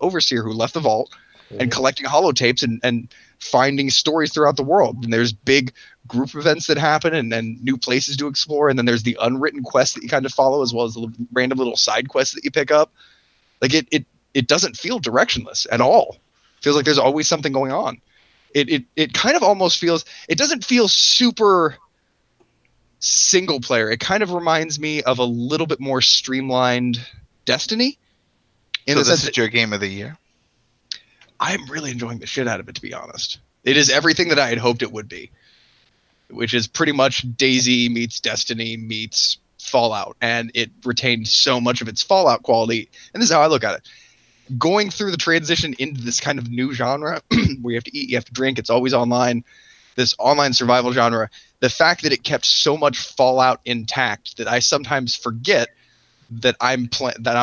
overseer who left the vault and collecting holotapes and finding stories throughout the world. And there's big group events that happen and new places to explore. And then there's the unwritten quests that you kind of follow, as well as the random little side quests that you pick up. Like, it doesn't feel directionless at all. It feels like there's always something going on. It kind of almost feels, it doesn't feel super single player. It kind of reminds me of a little bit more streamlined Destiny. So this is your game of the year? I'm really enjoying the shit out of it, to be honest. It is everything that I had hoped it would be, which is pretty much DayZ meets Destiny meets Fallout, and it retained so much of its Fallout quality. And this is how I look at it. Going through the transition into this kind of new genre where you have to eat, you have to drink, it's always online, this online survival genre, the fact that it kept so much Fallout intact that I sometimes forget that I'm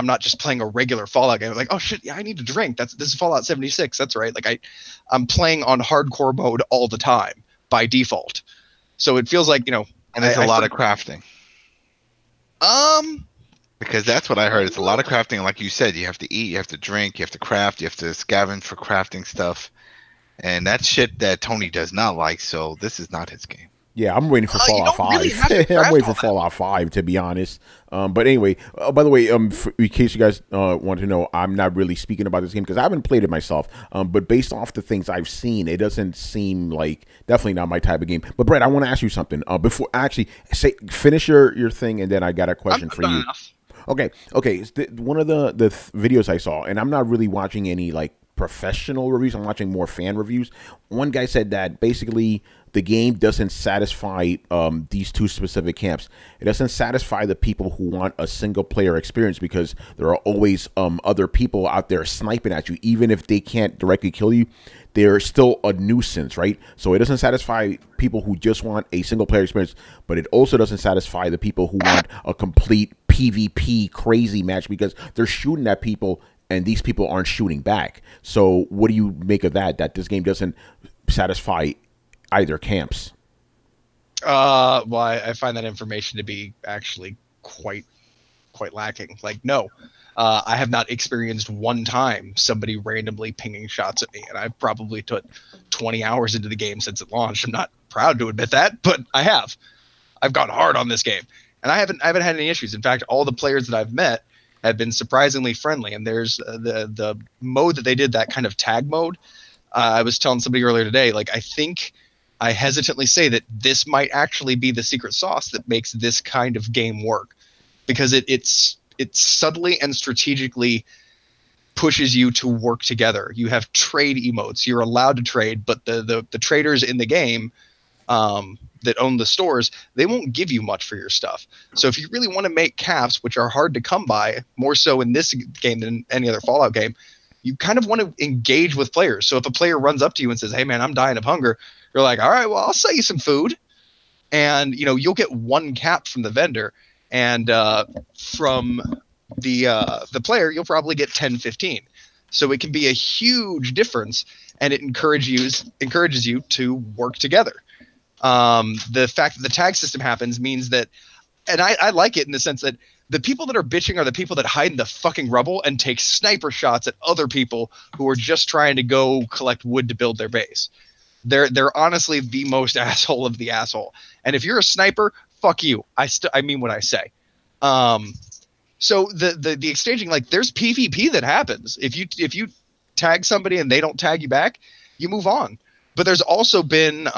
not just playing a regular Fallout game. I'm like, oh shit, yeah, I need to drink. This is Fallout 76. That's right. Like I'm playing on hardcore mode all the time by default. So it feels like, and there's a lot of crafting. Because that's what I heard. It's a lot of crafting. Like you said, you have to eat, you have to drink, you have to craft, you have to scavenge for crafting stuff. And that's shit that Tony does not like, so this is not his game. Yeah, I'm waiting for Fallout 5. I'm waiting for Fallout 5, to be honest. But anyway, by the way, in case you guys want to know, I'm not really speaking about this game because I haven't played it myself. But based off the things I've seen, it doesn't seem like, definitely not my type of game. But Brett, I want to ask you something. Before, actually, finish your thing, and then I got a question for you. Enough. Okay. One of the videos I saw, and I'm not really watching any like professional reviews. I'm watching more fan reviews. One guy said that basically the game doesn't satisfy these two specific camps. It doesn't satisfy the people who want a single player experience because there are always other people out there sniping at you. Even if they can't directly kill you, they're still a nuisance, right? So it doesn't satisfy people who just want a single player experience, but it also doesn't satisfy the people who want a complete PvP crazy match because they're shooting at people and these people aren't shooting back. So what do you make of that this game doesn't satisfy either camps? Well, I find that information to be actually quite lacking. Like, no, I have not experienced one time somebody randomly pinging shots at me, and I've probably put 20 hours into the game since it launched. I'm not proud to admit that, but I have. I've gone hard on this game, and I haven't had any issues. In fact, all the players that I've met have been surprisingly friendly. And there's the mode that they did, that kind of tag mode. I was telling somebody earlier today, like, I think I hesitantly say that this might actually be the secret sauce that makes this kind of game work, because it's subtly and strategically pushes you to work together. You have trade emotes. You're allowed to trade, but the traders in the game that own the stores, they won't give you much for your stuff. So if you really want to make caps, which are hard to come by, more so in this game than any other Fallout game, you kind of want to engage with players. So if a player runs up to you and says, "Hey man, I'm dying of hunger," you're like, "All right, well, I'll sell you some food." And you'll get one cap from the vendor, and from the player, you'll probably get 10, 15. So it can be a huge difference, and it encourages you to work together. The fact that the tag system happens means that, and I like it in the sense that the people that are bitching are the people that hide in the fucking rubble and take sniper shots at other people who are just trying to go collect wood to build their base. They're honestly the most asshole of the asshole. And if you're a sniper, fuck you. I mean what I say. So the exchanging, like, there's PvP that happens. If you tag somebody and they don't tag you back, you move on. But there's also been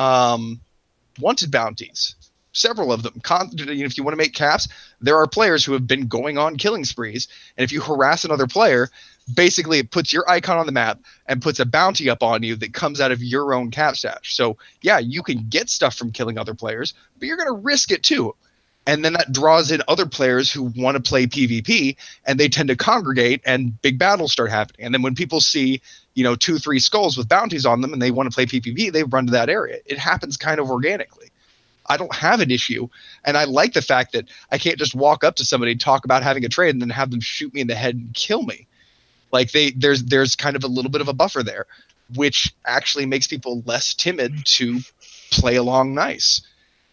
wanted bounties, several of them. If you want to make caps, there are players who have been going on killing sprees, and if you harass another player, basically it puts your icon on the map and puts a bounty up on you that comes out of your own cap stash. So yeah, you can get stuff from killing other players, but you're going to risk it too. And then that draws in other players who want to play PvP, and they tend to congregate, and big battles start happening. And then when people see 2-3 skulls with bounties on them and they want to play PvP, they run to that area. It happens kind of organically. I don't have an issue, and I like the fact that I can't just walk up to somebody, talk about having a trade, and then have them shoot me in the head and kill me. Like, there's kind of a little bit of a buffer there, which actually makes people less timid to play along nice.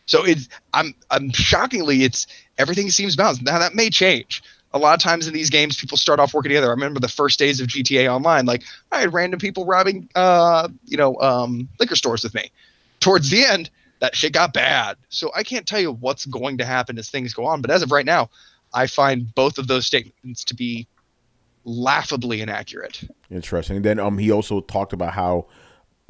So I'm shockingly, everything seems balanced. Now that may change. A lot of times in these games, people start off working together. I remember the first days of GTA Online, like, I had random people robbing, liquor stores with me. Towards the end, that shit got bad. So I can't tell you what's going to happen as things go on. But as of right now, I find both of those statements to be laughably inaccurate. Interesting. Then he also talked about how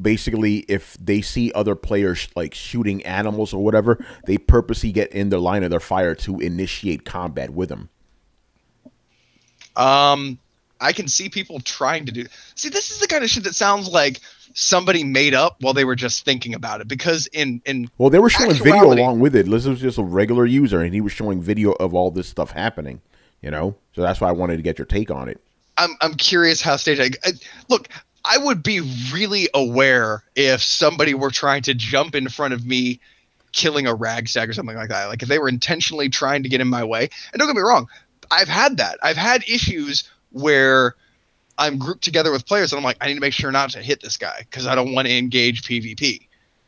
basically if they see other players like shooting animals or whatever, they purposely get in the line of their fire to initiate combat with them. I can see people trying to do. See, this is the kind of shit that sounds like somebody made up while they were just thinking about it. Because well, they were showing video along with it. Liz was just a regular user, and he was showing video of all this stuff happening. So that's why I wanted to get your take on it. I'm curious how look. I would be really aware if somebody were trying to jump in front of me, killing a ragstag or something like that. Like if they were intentionally trying to get in my way. And don't get me wrong, I've had that. I've had issues where I'm grouped together with players and I'm like, I need to make sure not to hit this guy because I don't want to engage PvP.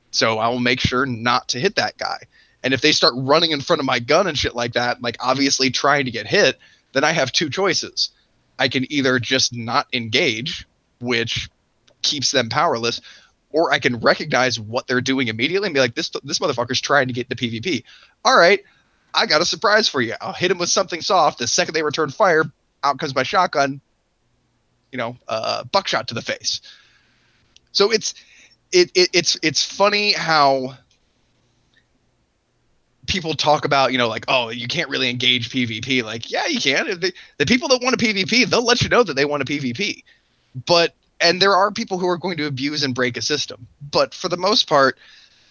So I will make sure not to hit that guy. And if they start running in front of my gun and shit like that, like obviously trying to get hit, then I have two choices. I can either just not engage, which keeps them powerless, or I can recognize what they're doing immediately and be like, this motherfucker's trying to get into PvP. All right, I got a surprise for you. I'll hit him with something soft. The second they return fire, out comes my shotgun, buckshot to the face. So it's funny how people talk about, like, oh, you can't really engage PvP. Like, yeah, you can. The people that want a PvP, they'll let you know that they want a PvP. But And there are people who are going to abuse and break a system, but for the most part,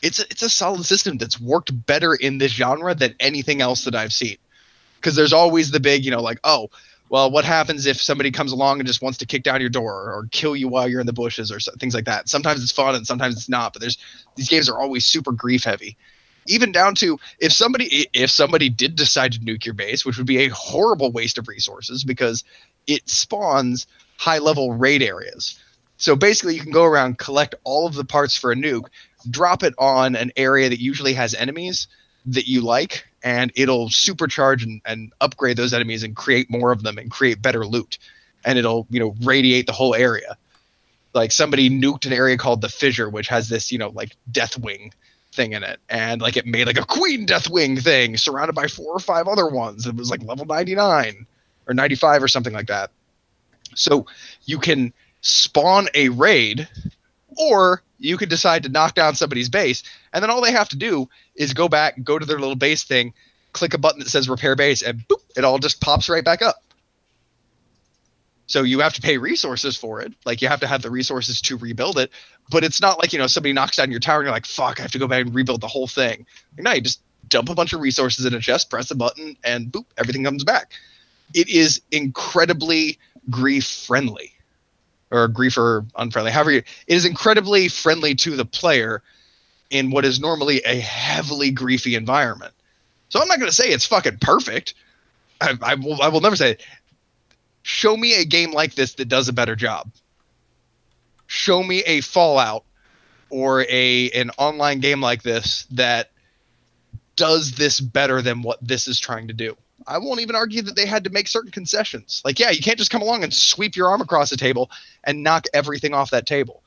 it's a solid system that's worked better in this genre than anything else that I've seen. Because there's always the big, like, oh, well, what happens if somebody comes along and just wants to kick down your door or kill you while you're in the bushes or things like that. Sometimes it's fun and sometimes it's not, but these games are always super grief heavy. Even down to if somebody did decide to nuke your base, which would be a horrible waste of resources because it spawns high-level raid areas. So basically, you can go around, collect all of the parts for a nuke, drop it on an area that usually has enemies that you like, and it'll supercharge and upgrade those enemies and create more of them and create better loot. And it'll, radiate the whole area. Like somebody nuked an area called the Fissure, which has this, like Deathwing thing in it. And like it made like a Queen Deathwing thing surrounded by 4 or 5 other ones. It was like level 99 or 95 or something like that. So you can spawn a raid, or you could decide to knock down somebody's base, and then all they have to do is go back, go to their little base thing, click a button that says repair base, and boop, it all just pops right back up. So you have to pay resources for it. Like you have to have the resources to rebuild it, but it's not like, somebody knocks down your tower and you're like, fuck, I have to go back and rebuild the whole thing. Like, no, you just dump a bunch of resources in a chest, press a button, and boop, everything comes back. It is incredibly grief friendly. Or griefer unfriendly, it is incredibly friendly to the player in what is normally a heavily griefy environment. So I'm not going to say it's fucking perfect. I will never say it. Show me a game like this that does a better job. Show me a Fallout or an online game like this that does this better than what this is trying to do. I won't even argue that they had to make certain concessions. Like, yeah, you can't just come along and sweep your arm across the table and knock everything off that table.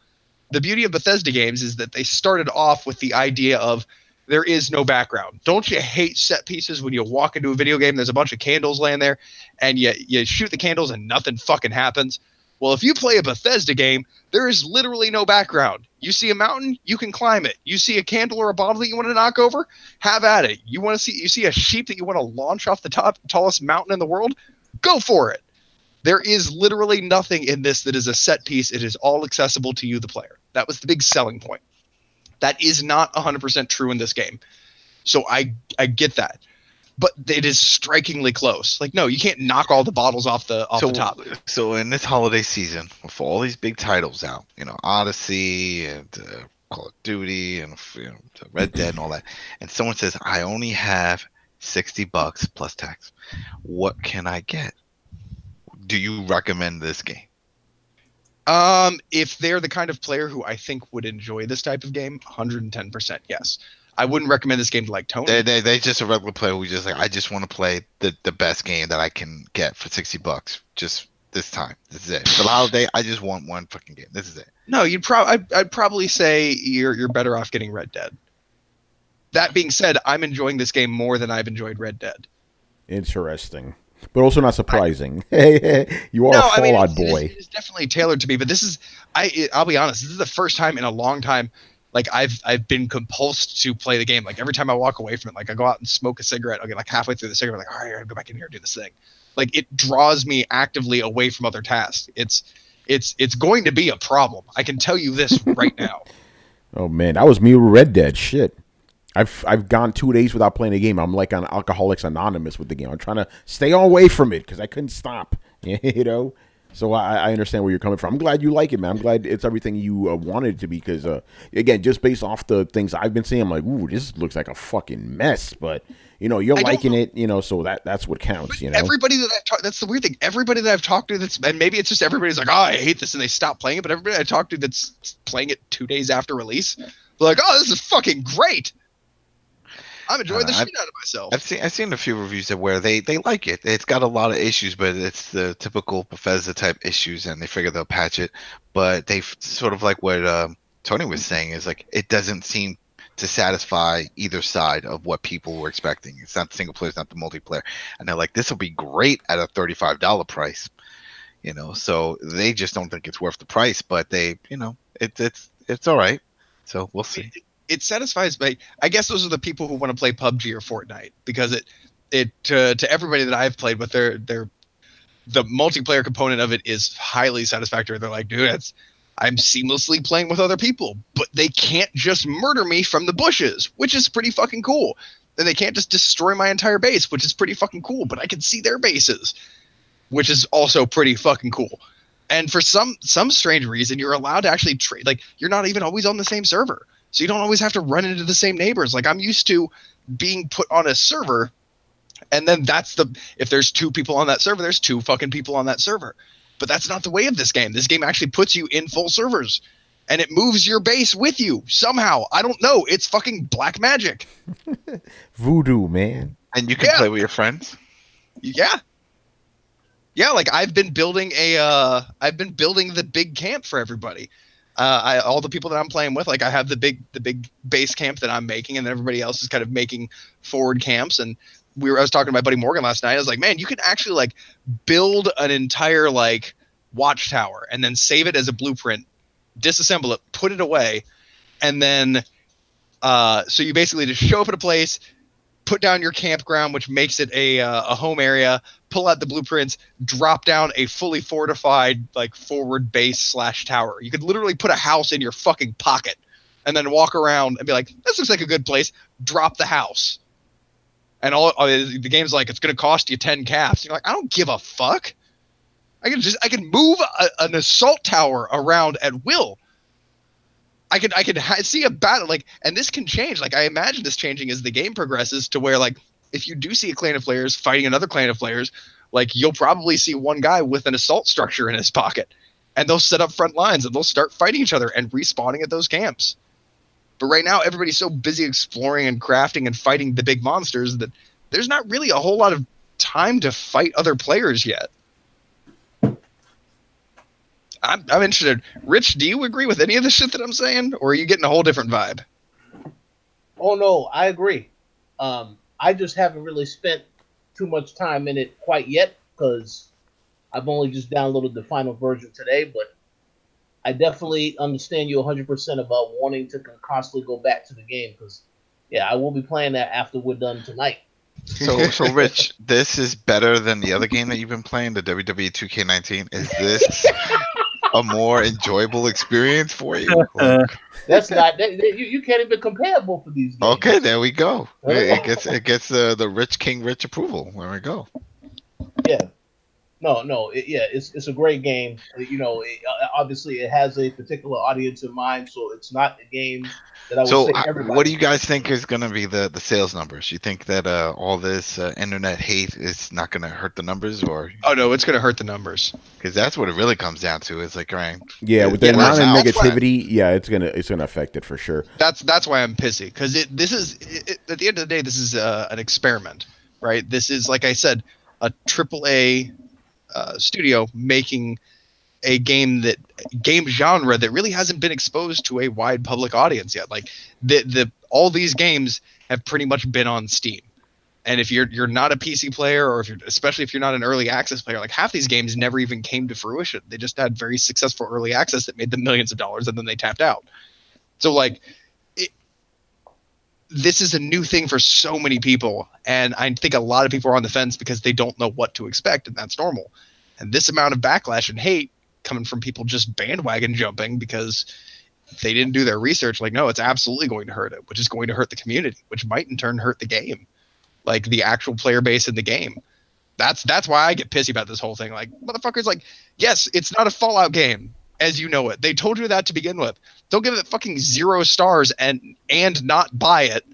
The beauty of Bethesda games is that they started off with the idea of there is no background. Don't you hate set pieces when you walk into a video game, there's a bunch of candles laying there, and you shoot the candles and nothing fucking happens? Well, if you play a Bethesda game, there is literally no background. You see a mountain, you can climb it. You see a candle or a bottle that you want to knock over, have at it. You see a sheep that you want to launch off the tallest mountain in the world, go for it. There is literally nothing in this that is a set piece. It is all accessible to you, the player. That was the big selling point. That is not 100% true in this game. So I get that. But it is strikingly close. Like, no, you can't knock all the bottles off the top. So in this holiday season, with all these big titles out, Odyssey and Call of Duty and Red Dead and all that, and someone says, I only have $60 plus tax. What can I get? Do you recommend this game? If they're the kind of player who I think would enjoy this type of game, 110%, yes. I wouldn't recommend this game to like Tony. They just a regular player who just like, I just want to play the best game that I can get for $60 just this time. This is it. For the holiday, I just want one fucking game. This is it. No, I'd probably say you're better off getting Red Dead. That being said, I'm enjoying this game more than I've enjoyed Red Dead. Interesting. But also not surprising. You are a Fallout boy. It is definitely tailored to me, but this is I'll be honest, this is the first time in a long time like I've been compulsed to play the game. Like every time I walk away from it, like I go out and smoke a cigarette, I'll get like halfway through the cigarette, like, all right, I gotta go back in here and do this thing. Like it draws me actively away from other tasks. It's going to be a problem. I can tell you this right now. Oh man, that was me with Red Dead. Shit. I've gone 2 days without playing a game. I'm like on Alcoholics Anonymous with the game. I'm trying to stay away from it because I couldn't stop. So I understand where you're coming from. I'm glad you like it, man. I'm glad it's everything you wanted it to be because, again, just based off the things I've been seeing, I'm like, ooh, this looks like a fucking mess. But, you're liking it, so that's what counts, Everybody that I've talked, that's the weird thing. Everybody that I've talked to and maybe it's just everybody's like, oh, I hate this, and they stop playing it. But everybody I talked to that's playing it 2 days after release, they're like, oh, this is fucking great. I'm enjoying the shit out of myself. I've seen a few reviews of where they like it. It's got a lot of issues, but it's the typical Bethesda type issues, and they figure they'll patch it. But they sort of like what Tony was saying is like it doesn't seem to satisfy either side of what people were expecting. It's not the single player, it's not the multiplayer, and they're like, this will be great at a $35 price, So they just don't think it's worth the price, but they, it's all right. So we'll see. It satisfies me. I guess those are the people who want to play PUBG or Fortnite because it to everybody that I've played with the multiplayer component of it is highly satisfactory. They're like, dude, I'm seamlessly playing with other people, but they can't just murder me from the bushes, which is pretty fucking cool. And they can't just destroy my entire base, which is pretty fucking cool, but I can see their bases, which is also pretty fucking cool. And for some strange reason, you're allowed to actually trade. Like, you're not even always on the same server, so you don't always have to run into the same neighbors. Like, I'm used to being put on a server, and then if there's 2 people on that server, there's 2 fucking people on that server. But that's not the way of this game. This game actually puts you in full servers, and it moves your base with you somehow. I don't know. It's fucking black magic. Voodoo, man. And you can play with your friends? Yeah. Yeah, like I've been building the big camp for everybody. All the people that I'm playing with, like I have the big base camp that I'm making, and then everybody else is kind of making forward camps. And I was talking to my buddy Morgan last night. I was like, man, you can actually like build an entire like watchtower and then save it as a blueprint, disassemble it, put it away, and then so you basically just show up at a place, put down your campground, which makes it a home area, pull out the blueprints, drop down a fully fortified like forward base / tower. You could literally put a house in your fucking pocket and then walk around and be like, this looks like a good place. Drop the house. And the game's like, it's going to cost you 10 caps. You're like, I don't give a fuck. I can move an assault tower around at will. I can see a battle, like, and this can change. Like, I imagine this changing as the game progresses to where, like, if you do see a clan of players fighting another clan of players, like, you'll probably see one guy with an assault structure in his pocket, and they'll set up front lines and they'll start fighting each other and respawning at those camps. But right now, everybody's so busy exploring and crafting and fighting the big monsters that there's not really a whole lot of time to fight other players yet. I'm interested. Rich, do you agree with any of the shit that I'm saying, or are you getting a whole different vibe? Oh no, I agree. I just haven't really spent too much time in it quite yet because I've only just downloaded the final version today. But I definitely understand you 100% about wanting to constantly go back to the game because, yeah, I will be playing that after we're done tonight. So Rich, this is better than the other game that you've been playing, the WWE 2K19. Is this a more enjoyable experience for you? That's not you can't even compare both of these games. Okay, there we go. It gets the Rich King Rich approval. There we go. Yeah. No, it's a great game. You know, obviously it has a particular audience in mind, so it's not a game that I would say everybody. What do you guys think is going to be the sales numbers? You think that all this internet hate is not going to hurt the numbers, or? Oh no, it's going to hurt the numbers. Because that's what it really comes down to. It's like, right? Yeah, with the amount of negativity, yeah, it's gonna affect it for sure. That's why I'm pissy, because this is at the end of the day, this is an experiment, right? This is, like I said, a AAA studio making a game genre that really hasn't been exposed to a wide public audience yet. Like all these games have pretty much been on Steam, and if you're not a PC player, or especially if you're not an early access player, like half these games never even came to fruition. They just had very successful early access that made them millions of dollars, and then they tapped out. So like this is a new thing for so many people, and I think a lot of people are on the fence because they don't know what to expect, and that's normal. And this amount of backlash and hate coming from people just bandwagon jumping because they didn't do their research, like, no, it's absolutely going to hurt it, which is going to hurt the community, which might in turn hurt the game, like the actual player base in the game. That's why I get pissy about this whole thing. Like, motherfuckers, like, yes, it's not a Fallout game as you know it. They told you that to begin with. Don't give it fucking 0 stars and not buy it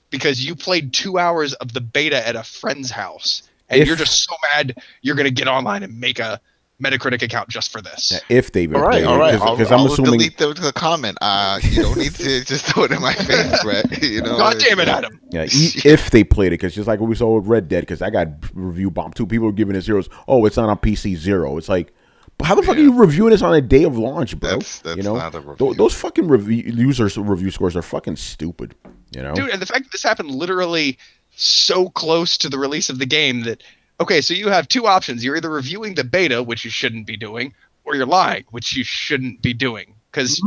because you played 2 hours of the beta at a friend's house and you're just so mad you're going to get online and make a Metacritic account just for this. Yeah, if they all right, because I'm assuming delete the comment. You don't need to just throw it in my face, right? You know, God damn it, Adam. Yeah, if they played it, because just like what we saw with Red Dead, because I got review bombed too. People were giving it zeros. Oh, it's not on PC 0. It's like, but how the fuck are you reviewing this on a day of launch, bro? That's you know, not a review. Those fucking review scores are fucking stupid. You know, dude, and the fact that this happened literally so close to the release of the game that. Okay, so you have 2 options. You're either reviewing the beta, which you shouldn't be doing, or you're lying, which you shouldn't be doing. Because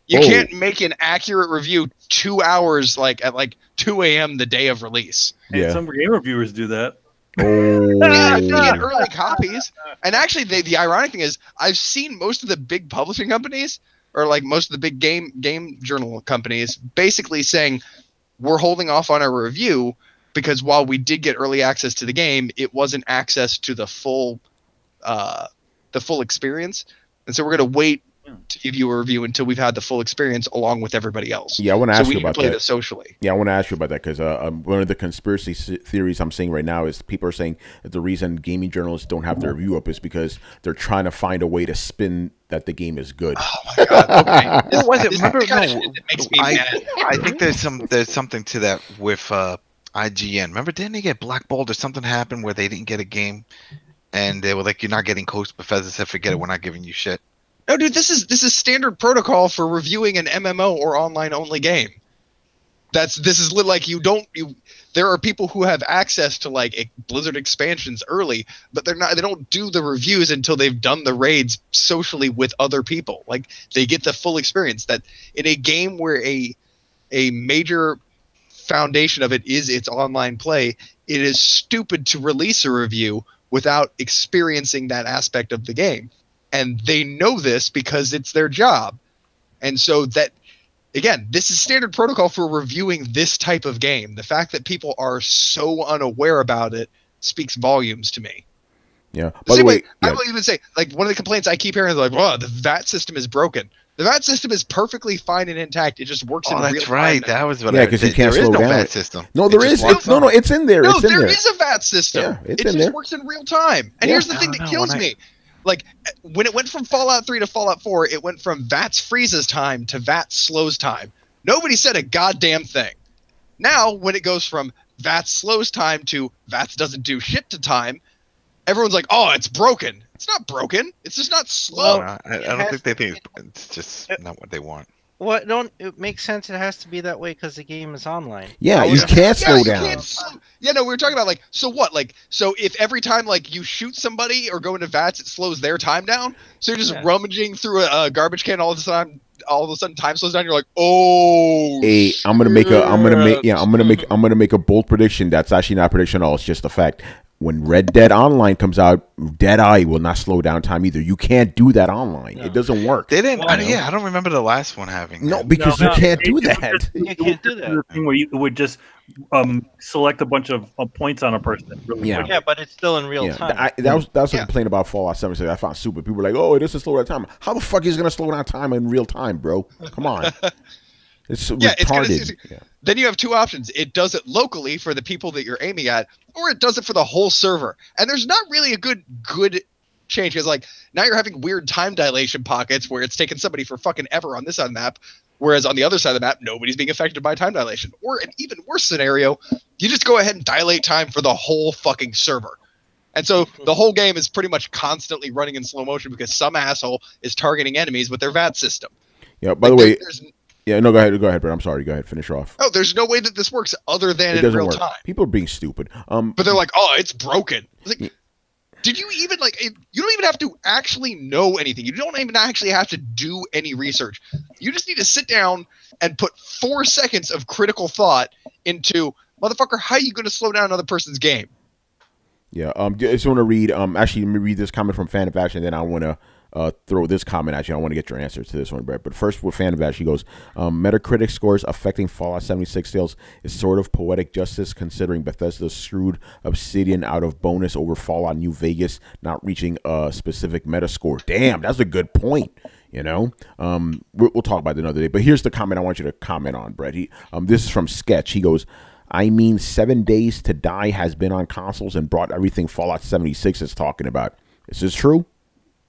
you can't make an accurate review 2 hours at 2 a.m. the day of release. And some game reviewers do that. Yeah, you get early copies. And actually, the ironic thing is, I've seen most of the big publishing companies, or like most of the big game journal companies, basically saying we're holding off on our review because while we did get early access to the game, it wasn't access to the full experience, and so we're going to wait to give you a review until we've had the full experience along with everybody else. Yeah, I want to ask you about play that. This socially. Yeah, I want to ask you about that because one of the conspiracy theories I'm seeing right now is people are saying that the reason gaming journalists don't have their review up is because they're trying to find a way to spin that the game is good. Oh my god! Okay. What was it? Remember? It makes me mad. I think there's something to that with IGN. Remember, didn't they get blackballed or something happened where they didn't get a game, and they were like, "You're not getting coast." Bethesda said, "Forget it. We're not giving you shit." No, dude, this is standard protocol for reviewing an MMO or online only game. This is like there are people who have access to like Blizzard expansions early, but they don't do the reviews until they've done the raids socially with other people. Like they get the full experience. That in a game where a major foundation of it is its online play, it is stupid to release a review without experiencing that aspect of the game. And they know this because it's their job. And so that, again, this is standard protocol for reviewing this type of game. The fact that people are so unaware about it speaks volumes to me. Yeah. By the way, I will even say, like, one of the complaints I keep hearing is like, "Oh, the VAT system is broken." The VAT system is perfectly fine and intact. It just works in real time. That's right. That was what yeah, because you can't there slow is no down. VAT system. No, there is. No, it's in there. No, it's in there there. is a VAT system. Yeah, it just works in real time. And here's the thing that kills me. Like, when it went from Fallout 3 to Fallout 4, it went from VATS freezes time to VATS slows time. Nobody said a goddamn thing. Now, when it goes from VATS slows time to VATS doesn't do shit to time, everyone's like, "Oh, it's broken." It's not broken. It's just not slow. Well, I don't think they think it's just not what they want. What it makes sense. It has to be that way because the game is online. Yeah, you can't slow down. Yeah, no, we were talking about like, so what? Like, so if every time like you shoot somebody or go into VATS, it slows their time down. So you're just rummaging through a garbage can all of a sudden time slows down. You're like, "Oh." Hey, I'm gonna make a bold prediction. That's actually not a prediction at all. It's just a fact. When Red Dead Online comes out, Deadeye will not slow down time either. You can't do that online. No. It doesn't work. They didn't. I don't remember the last one having. No, because you can't do that. You can't do that. The thing where you would just select a bunch of points on a person. Really quick. Yeah, but it's still in real time. That was a complaint about Fallout 76. I found stupid. People were like, "Oh, it doesn't slow down time." How the fuck is it gonna slow down time in real time, bro? Come on. It's retarded. Then you have two options. It does it locally for the people that you're aiming at, or it does it for the whole server. And there's not really a good change, because like now you're having weird time dilation pockets where it's taking somebody for fucking ever on this side of the map, whereas on the other side of the map, nobody's being affected by time dilation. Or an even worse scenario, you just go ahead and dilate time for the whole fucking server. And so the whole game is pretty much constantly running in slow motion because some asshole is targeting enemies with their VAT system. Yeah, by the way... Yeah, no, go ahead, Brett. I'm sorry. Go ahead, finish off. Oh, there's no way that this works other than in real time. People are being stupid. But they're like, "Oh, it's broken." It's like, did you even you don't even have to actually know anything. You don't even actually have to do any research. You just need to sit down and put 4 seconds of critical thought into, motherfucker, how are you going to slow down another person's game? Yeah. I just want to read. Actually, let me read this comment from Fan of Action, and then I want to throw this comment at you. I want to get your answer to this one, Brett. But first, with Fan of Action, he goes, Metacritic scores affecting Fallout 76 sales is sort of poetic justice, considering Bethesda screwed Obsidian out of bonus over Fallout New Vegas not reaching a specific Metascore. Damn, that's a good point. You know, we'll talk about it another day. But here's the comment I want you to comment on, Brett. This is from Sketch. He goes, I mean, 7 Days to Die has been on consoles and brought everything Fallout 76 is talking about. Is this true?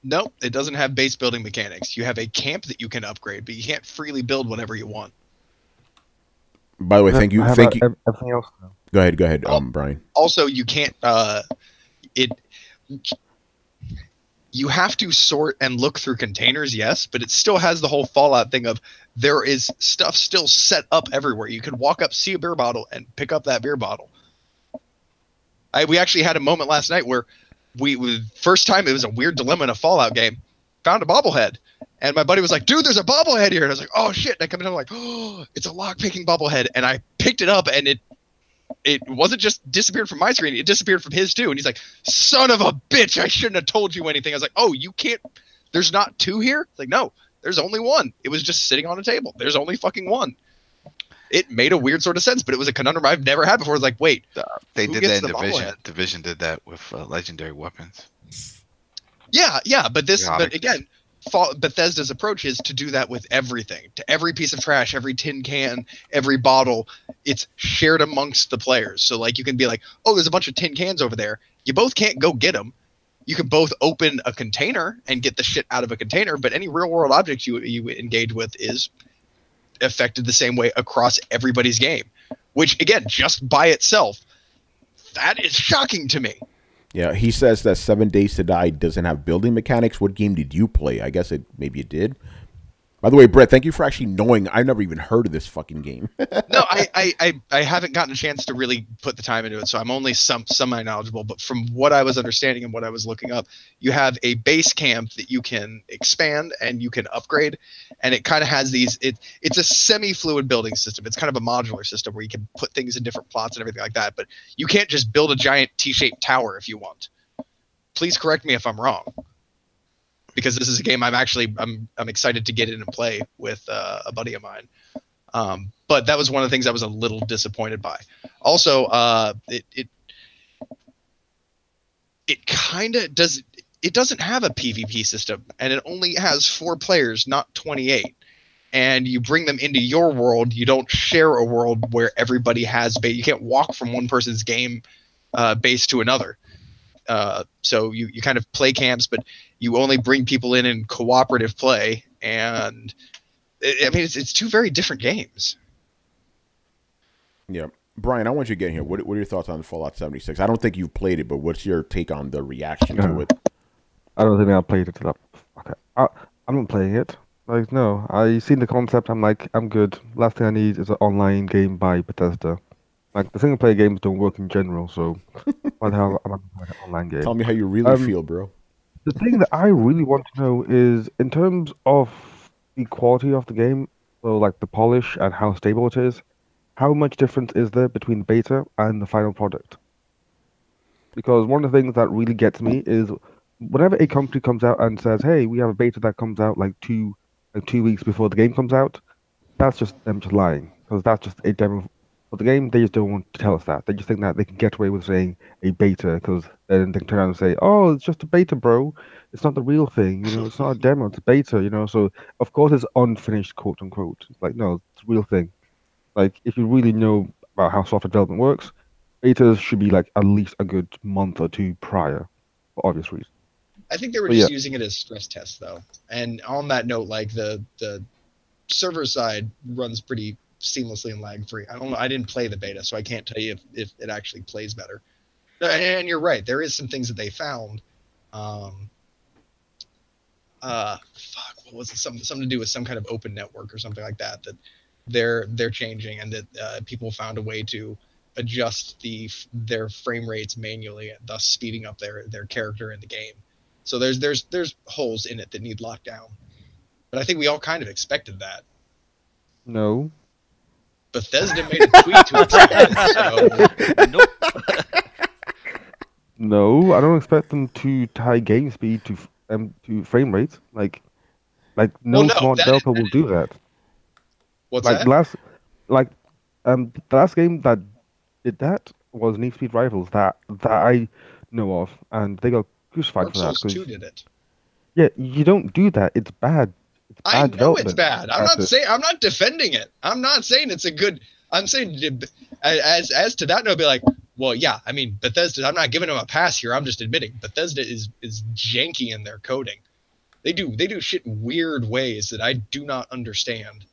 No, it doesn't have base building mechanics. You have a camp that you can upgrade, but you can't freely build whatever you want. By the way, thank you. Everything else. Go ahead, Brian. Also, you can't. You have to sort and look through containers, yes, but it still has the whole Fallout thing of there is stuff still set up everywhere. You can walk up, see a beer bottle, and pick up that beer bottle. We actually had a moment last night where first time it was a weird dilemma in a Fallout game, found a bobblehead. And my buddy was like, "Dude, there's a bobblehead here." And I was like, "Oh, shit." And I come in and I'm like, "Oh, it's a lock-picking bobblehead." And I picked it up, and it wasn't just disappeared from my screen, it disappeared from his too. And he's like, son of a bitch, I shouldn't have told you anything. I was like, oh, you can't, there's not two here? It's like, no, there's only one. It was just sitting on a table. There's only fucking one. It made a weird sort of sense, but it was a conundrum I've never had before. It's like, wait, they did that in Division. Division did that with legendary weapons. Yeah, but again, Bethesda's approach is to do that with everything, to every piece of trash, every tin can, every bottle. It's shared amongst the players. So like you can be like, oh, there's a bunch of tin cans over there. You both can't go get them. You can both open a container and get the shit out of a container, but any real world object you engage with is affected the same way across everybody's game, which again, just by itself, that is shocking to me. Yeah, he says that 7 Days to Die doesn't have building mechanics. What game did you play? I guess maybe it did. By the way, Brett, thank you for actually knowing. I've never even heard of this fucking game. No, I haven't gotten a chance to really put the time into it, so I'm only semi-knowledgeable. But from what I was understanding and what I was looking up, you have a base camp that you can expand and you can upgrade, and it kind of has these. It's a semi-fluid building system. It's kind of a modular system where you can put things in different plots and everything like that. But you can't just build a giant T-shaped tower if you want. Please correct me if I'm wrong, because this is a game I'm excited to get in and play with a buddy of mine. But that was one of the things I was a little disappointed by. Also, it kind of does. It doesn't have a PvP system, and it only has 4 players, not 28. And you bring them into your world. You don't share a world where everybody has base. You can't walk from one person's game base to another. So you kind of play camps, but you only bring people in cooperative play, and I mean it's 2 very different games. Yeah, Brian, I want you to get in here. What are your thoughts on Fallout 76? I don't think you've played it, but what's your take on the reaction to it? I don't think I played it. Okay, I'm not playing it. Like, no, I seen the concept. I'm like, I'm good. Last thing I need is an online game by Bethesda. Like, the single player games don't work in general, so why the hell am I playing an online game? Tell me how you really feel, bro. The thing that I really want to know is, in terms of the quality of the game, so like the polish and how stable it is, how much difference is there between beta and the final product? Because one of the things that really gets me is whenever a company comes out and says, hey, we have a beta that comes out like two weeks before the game comes out, that's just them just lying. Because that's just a demo for the game. They just don't want to tell us that. They just think that they can get away with saying a beta, because then they can turn around and say, oh, it's just a beta, bro. It's not the real thing. You know, it's not a demo, it's a beta, you know. So, of course, it's unfinished, quote unquote. It's like, no, it's a real thing. Like, if you really know about how software development works, betas should be like at least a good month or 2 prior, for obvious reasons. I think they were just using it as stress tests, though. And on that note, like the server side runs pretty seamlessly and lag-free. I don't know. I didn't play the beta, so I can't tell you if it actually plays better. And you're right. There is some things that they found. What was it? Something to do with some kind of open network or something like that they're changing, and that people found a way to adjust their frame rates manually, thus speeding up their character in the game. So there's holes in it that need locked down. But I think we all kind of expected that. No. Bethesda made a tweet to its Nope. No, I don't expect them to tie game speed to frame rate. Like no smart developer will do that. What's like that? The last game that did that was Need for Speed Rivals that I know of, and they got crucified for that. Dark Souls 2 did it. Yeah, you don't do that. It's bad. It's bad I know development. it's bad. I'm not defending it. I'm not saying it's a good. I'm saying as to that note, be like, well, yeah. I mean, Bethesda. I'm not giving them a pass here. I'm just admitting Bethesda is janky in their coding. They do shit in weird ways that I do not understand.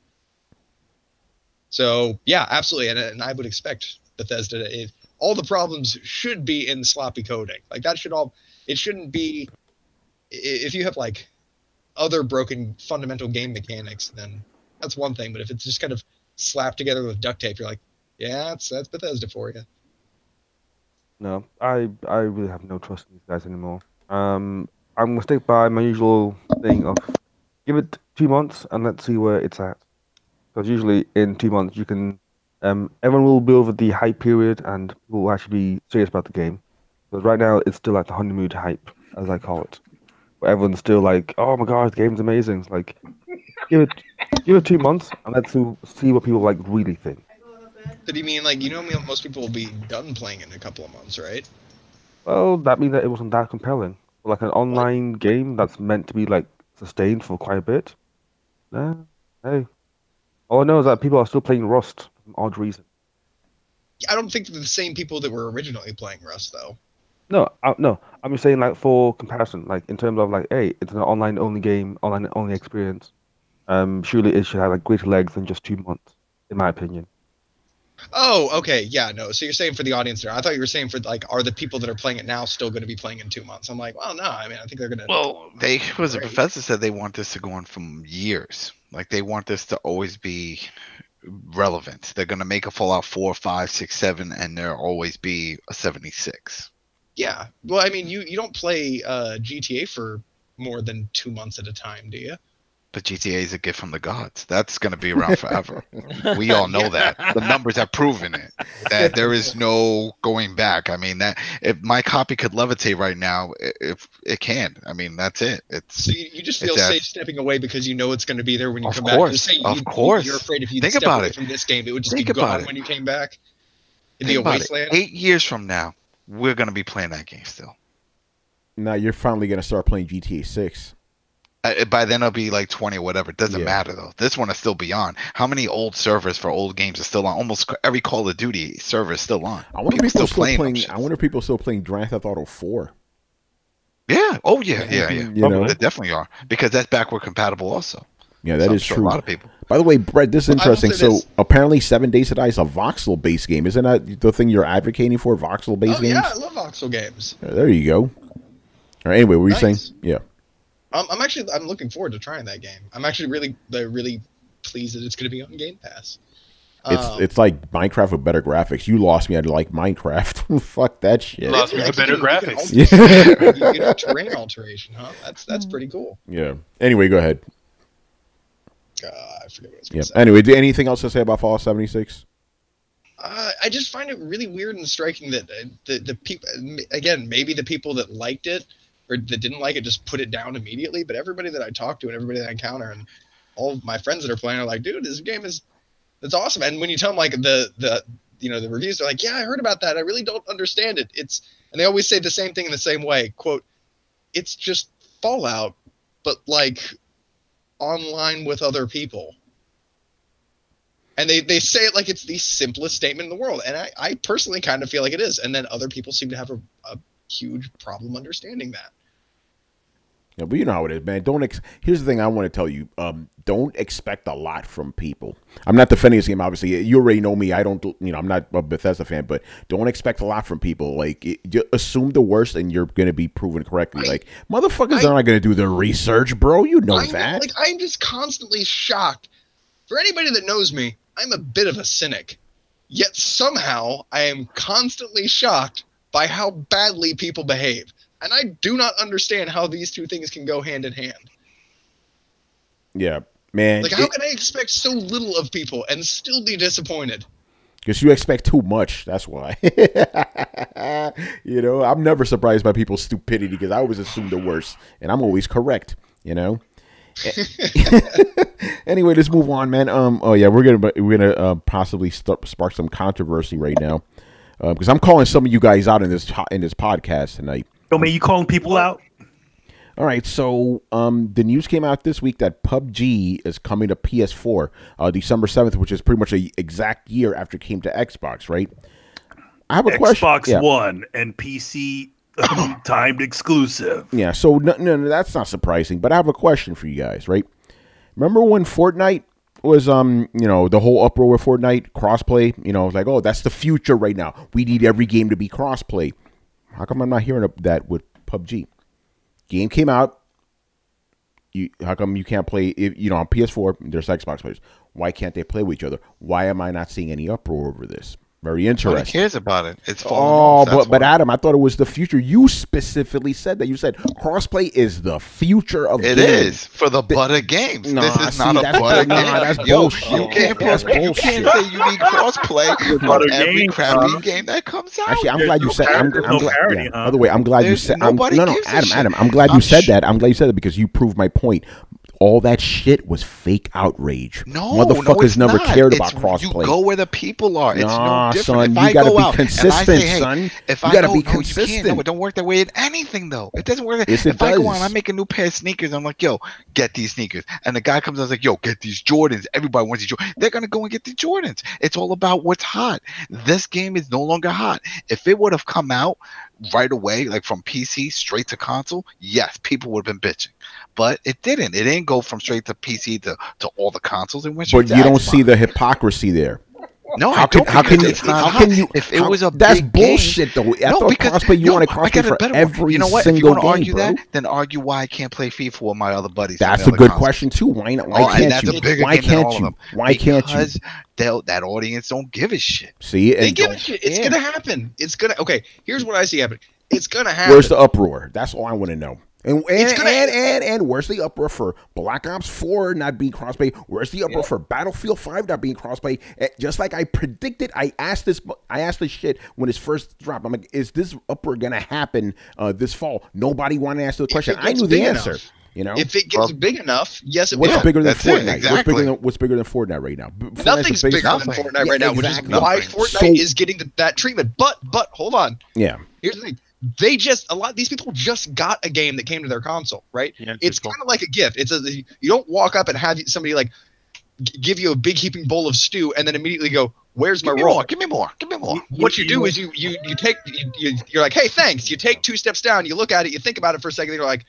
So yeah, absolutely, and I would expect Bethesda to. All the problems should be in sloppy coding. Like that should all. It shouldn't be. If you have like other broken fundamental game mechanics, then that's one thing. But if it's just kind of slapped together with duct tape, you're like, yeah, that's Bethesda for you. No, I really have no trust in these guys anymore. I'm gonna stick by my usual thing of give it 2 months and let's see where it's at. Because usually in 2 months you can Everyone will be over the hype period and will actually be serious about the game. But right now, it's still like the honeymoon hype, as I call it. Where everyone's still like, "Oh my god, the game's amazing!" It's like, give it 2 months and let's see what people like really think. But you mean like most people will be done playing in a couple of months, right? Well, that means that it wasn't that compelling. Like an online game that's meant to be like sustained for quite a bit. Hey, all I know is that people are still playing Rust for some odd reason. I don't think they're the same people that were originally playing Rust, though. No, I'm just saying like for comparison, like in terms of like, hey, it's an online only game, online only experience. Surely it should have like greater legs than just 2 months, in my opinion. Oh, okay, yeah, no. So you're saying for the audience there? I thought you were saying for like, are the people that are playing it now still going to be playing in 2 months? I'm like, well, no. I mean, I think they're going to. Well, Professor said they want this to go on for years. Like they want this to always be relevant. They're going to make a Fallout 4, 5, 6, 7, and there'll always be a 76. Yeah. Well, I mean, you don't play GTA for more than 2 months at a time, do you? But GTA is a gift from the gods. That's going to be around forever. We all know that. The numbers have proven it. That there is no going back. I mean, that if my copy could levitate right now, if it can. I mean, that's it. It's so you just feel safe stepping away because you know it's going to be there when you come back. Of course. You're afraid if you think step about away it from this game, it would just be gone when you came back. It'd be a wasteland. 8 years from now, we're going to be playing that game still. Now you're finally going to start playing GTA 6. By then it'll be like 20 or whatever. It doesn't matter though. This one is still beyond. How many old servers for old games are still on? Almost every Call of Duty server is still on. I wonder if people still playing. I wonder if people still playing Grand Theft Auto 4. Yeah. Oh yeah. They definitely are because that's backward compatible also. Yeah, that is true. A lot of people. By the way, Brett, this is interesting. So apparently 7 Days to Die is a voxel-based game. Isn't that the thing you're advocating for, voxel-based games? Yeah, I love voxel games. There you go. All right, anyway, what were you saying? Yeah. I'm looking forward to trying that game. I'm actually really pleased that it's going to be on Game Pass. It's like Minecraft with better graphics. You lost me. I like Minecraft. Fuck that shit. You lost me with better graphics. You can do terrain alteration, huh? That's pretty cool. Yeah. Anyway, go ahead. I forget what I was going to say. Anyway, anything else to say about Fallout 76? I just find it really weird and striking that the people, again, maybe the people that liked it or that didn't like it just put it down immediately. But everybody that I talk to and everybody that I encounter and all of my friends that are playing are like, dude, this game it's awesome. And when you tell them like the reviews, they're like, yeah, I heard about that. I really don't understand it. And they always say the same thing in the same way. Quote, it's just Fallout, but like online with other people. And they say it like it's the simplest statement in the world. And I personally kind of feel like it is. And then other people seem to have a huge problem understanding that. Yeah, but you know how it is, man. Here's the thing I want to tell you. Don't expect a lot from people. I'm not defending this game, obviously. You already know me. I'm not a Bethesda fan, but don't expect a lot from people. Like, assume the worst and you're going to be proven correctly. Like, motherfuckers are not going to do their research, bro. You know that. Like, I'm just constantly shocked. For anybody that knows me, I'm a bit of a cynic. Yet somehow I am constantly shocked by how badly people behave. And I do not understand how these two things can go hand in hand. Yeah, man. Like, how can I expect so little of people and still be disappointed? Because you expect too much. That's why. I'm never surprised by people's stupidity because I always assume the worst. And I'm always correct, Anyway, let's move on, man. We're gonna possibly spark some controversy right now because I'm calling some of you guys out in this podcast tonight. Oh, man, you calling people out? All right, so the news came out this week that PUBG is coming to PS4 December 7th, which is pretty much an exact year after it came to Xbox, right? I have a question. Xbox One and PC timed exclusive. Yeah, so no, that's not surprising, but I have a question for you guys, right? Remember when Fortnite was, the whole uproar with Fortnite, crossplay, like, oh, that's the future right now. We need every game to be crossplay. How come I'm not hearing that with PUBG? Game came out. How come you can't play, on PS4, there's Xbox players. Why can't they play with each other? Why am I not seeing any uproar over this? Very Nobody interesting. cares about it. It's falling off. But Adam, I thought it was the future. You specifically said that. You said crossplay is the future of it gaming. is for the butter games. Nah, this is not a that's butter nah, game. that's Yo, bullshit. you can't That's say you bullshit. need crossplay Butter on every game, crappy game that comes out. Actually, I'm glad you said. I'm glad. parity, Yeah. huh? By the way, I'm glad you There's said. nobody No, gives a Adam, shit. Adam. I'm glad you I'm said sh- that. I'm glad you said that because you proved my point. All that shit was fake outrage. No, motherfuckers it's never not. cared It's- about crossplay. You go where the people are. It's Nah, no different. son, If you I gotta go be out and I consistent, say, hey, son. If You I gotta go, be no, you can't. consistent. No, it don't work that way in anything, though. It doesn't work. Yes, it if I go does. out, I make a new pair of sneakers. I'm like, yo, get these sneakers. And the guy comes out and like, yo, get these Jordans. Everybody wants these Jordans. They're gonna go and get the Jordans. It's all about what's hot. This game is no longer hot. If it would have come out right away, like from PC straight to console, yes, people would have been bitching. But it didn't. It didn't go from straight to PC to all the consoles. It went straight But to you don't Xbox. see the hypocrisy there. No, How I can don't. how can because you it's not how hot. can you If it how- was a that's big game- bullshit though. I No, thought because crossplay you wanted I crossplay got a for better one. every You know what? If you single want to game, argue bro. that, then argue why I can't play FIFA with my other buddies. That's on a the good other consoles. question too. Why not? Oh, Why and can't that's a you? bigger Why game than all can't of you? them. Why can't you? Because that audience don't give a shit. See, They and give a shit. It's Yeah. gonna happen. It's gonna. Okay, here's what I see happening. It's gonna happen. where's the uproar? That's all I want to know. And It's gonna- and where's the uproar for Black Ops 4 not being crossplay? Where's the uproar for Battlefield 5 not being crossplay? Just like I predicted, I asked this shit when it's first dropped. I'm like, is this uproar gonna happen this fall? Nobody wanted to answer the question. it I gets knew the big answer. enough. You know, If it gets big enough, yes, it what's will. bigger than That's it, Fortnite? exactly. What's bigger than Fortnite right now? Fortnite's the Nothing's biggest- bigger than nothing. Fortnite Yeah, right now, exactly. which is why Nothing. Fortnite So- is getting that treatment. But hold on. Yeah. Here's the thing. These people just got a game that came to their console, right? Yeah, It's kind of like a gift. You don't walk up and have somebody like give you a big heaping bowl of stew and then immediately go, "Where's my Give me roll?" more. Give me more. Give me more. What you do is you're like, "Hey, thanks." You take 2 steps down, you look at it, you think about it for a second, you're like,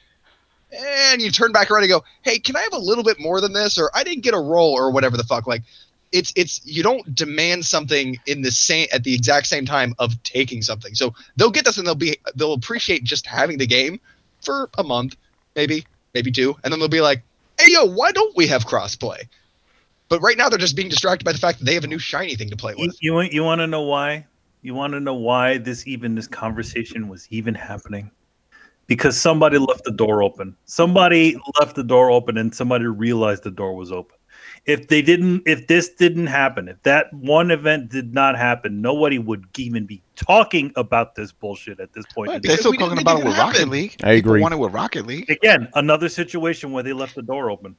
and you turn back around and go, "Hey, can I have a little bit more than this?" Or I didn't get a roll or whatever the fuck. Like, it's you don't demand something at the exact same time of taking something. So they'll get this and they'll appreciate just having the game for a month, maybe 2, and then they'll be like, "Hey, yo, why don't we have crossplay?" But right now they're just being distracted by the fact that they have a new shiny thing to play with. You want to know why? You want to know why this conversation was even happening? Because somebody left the door open. Somebody left the door open, and somebody realized the door was open. If this didn't happen, if that one event did not happen, nobody would even be talking about this bullshit at this point. They're still we didn't talking think about it it with would Rocket happen. League. I agree. People want it with Rocket League. Again, another situation where they left the door open.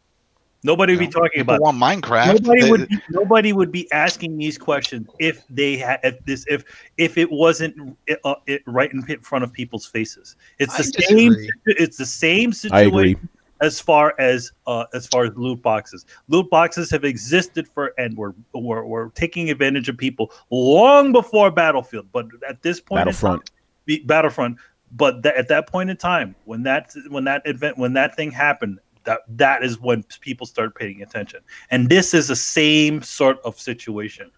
Nobody would be talking People about want Minecraft. nobody would be asking these questions if it wasn't right in front of people's faces. It's the I same. disagree. It's the same I agree. situation as far as loot boxes. Loot boxes have existed and were taking advantage of people long before Battlefield. But at this point, Battlefront. But at that point in time, when that thing happened, that is when people start paying attention. And this is the same sort of situation.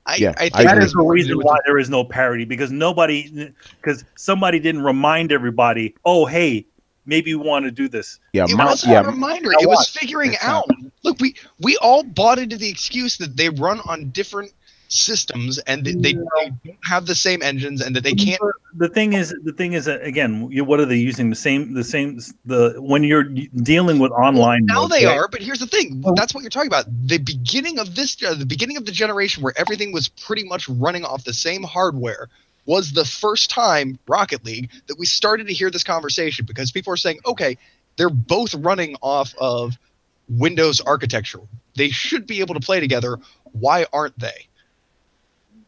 I Yeah, think I That agree. is the reason why there is no parity, because somebody didn't remind everybody, oh, hey, maybe we want to do this. Yeah, It wasn't a reminder. Now It was what? figuring It's out. Look, we all bought into the excuse that they run on different systems and they don't have the same engines and that they can't. The thing is that, again, what are they using? When you're dealing with online. Now mode, they right? are, but here's the thing. That's what you're talking about. The beginning of the generation where everything was pretty much running off the same hardware was the first time Rocket League that we started to hear this conversation, because people are saying, okay, they're both running off of Windows architecture. They should be able to play together. Why aren't they?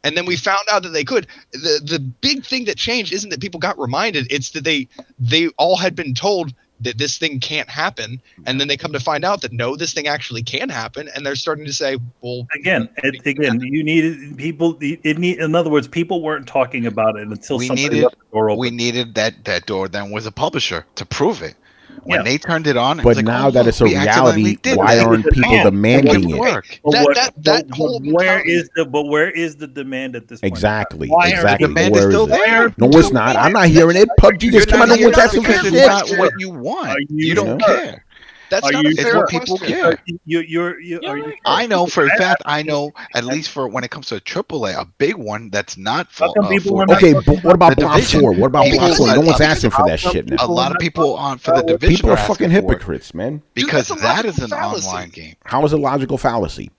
And then we found out that they could. The big thing that changed isn't that people got reminded. It's that they all had been told that this thing can't happen. And then they come to find out that, no, this thing actually can happen. And they're starting to say, well, Again, you needed people. In other words, people weren't talking about it until somebody left the door open. We needed that door then was a publisher to prove it. When Yeah. they turned it on, it But was like, now oh, that look, it's a we accidentally reality, did why that. aren't people Yeah. demanding it? Work. that whole where mentality- is the demand at this point? Exactly. Why aren't Exactly. The demand Where is is still it? there. No, it's not. I'm not hearing it. PUBG You're just came out. not No one's hearing it asking for because shit. it's not what you want. Are You don't you- care. That's Are not you a fair sure? question. People care. Are I know for a fact. I know at least for when it comes to a AAA, a big one that's not for. How come people are Fortnite. not Okay, but what about The Block Division. 4? What about People- Block 4? No one's a- asking for that shit now. A lot of people on for the Division People are fucking asking for it hypocrites, man. because Dude, that's a that is logical an fallacy. online game. How is it logical fallacy?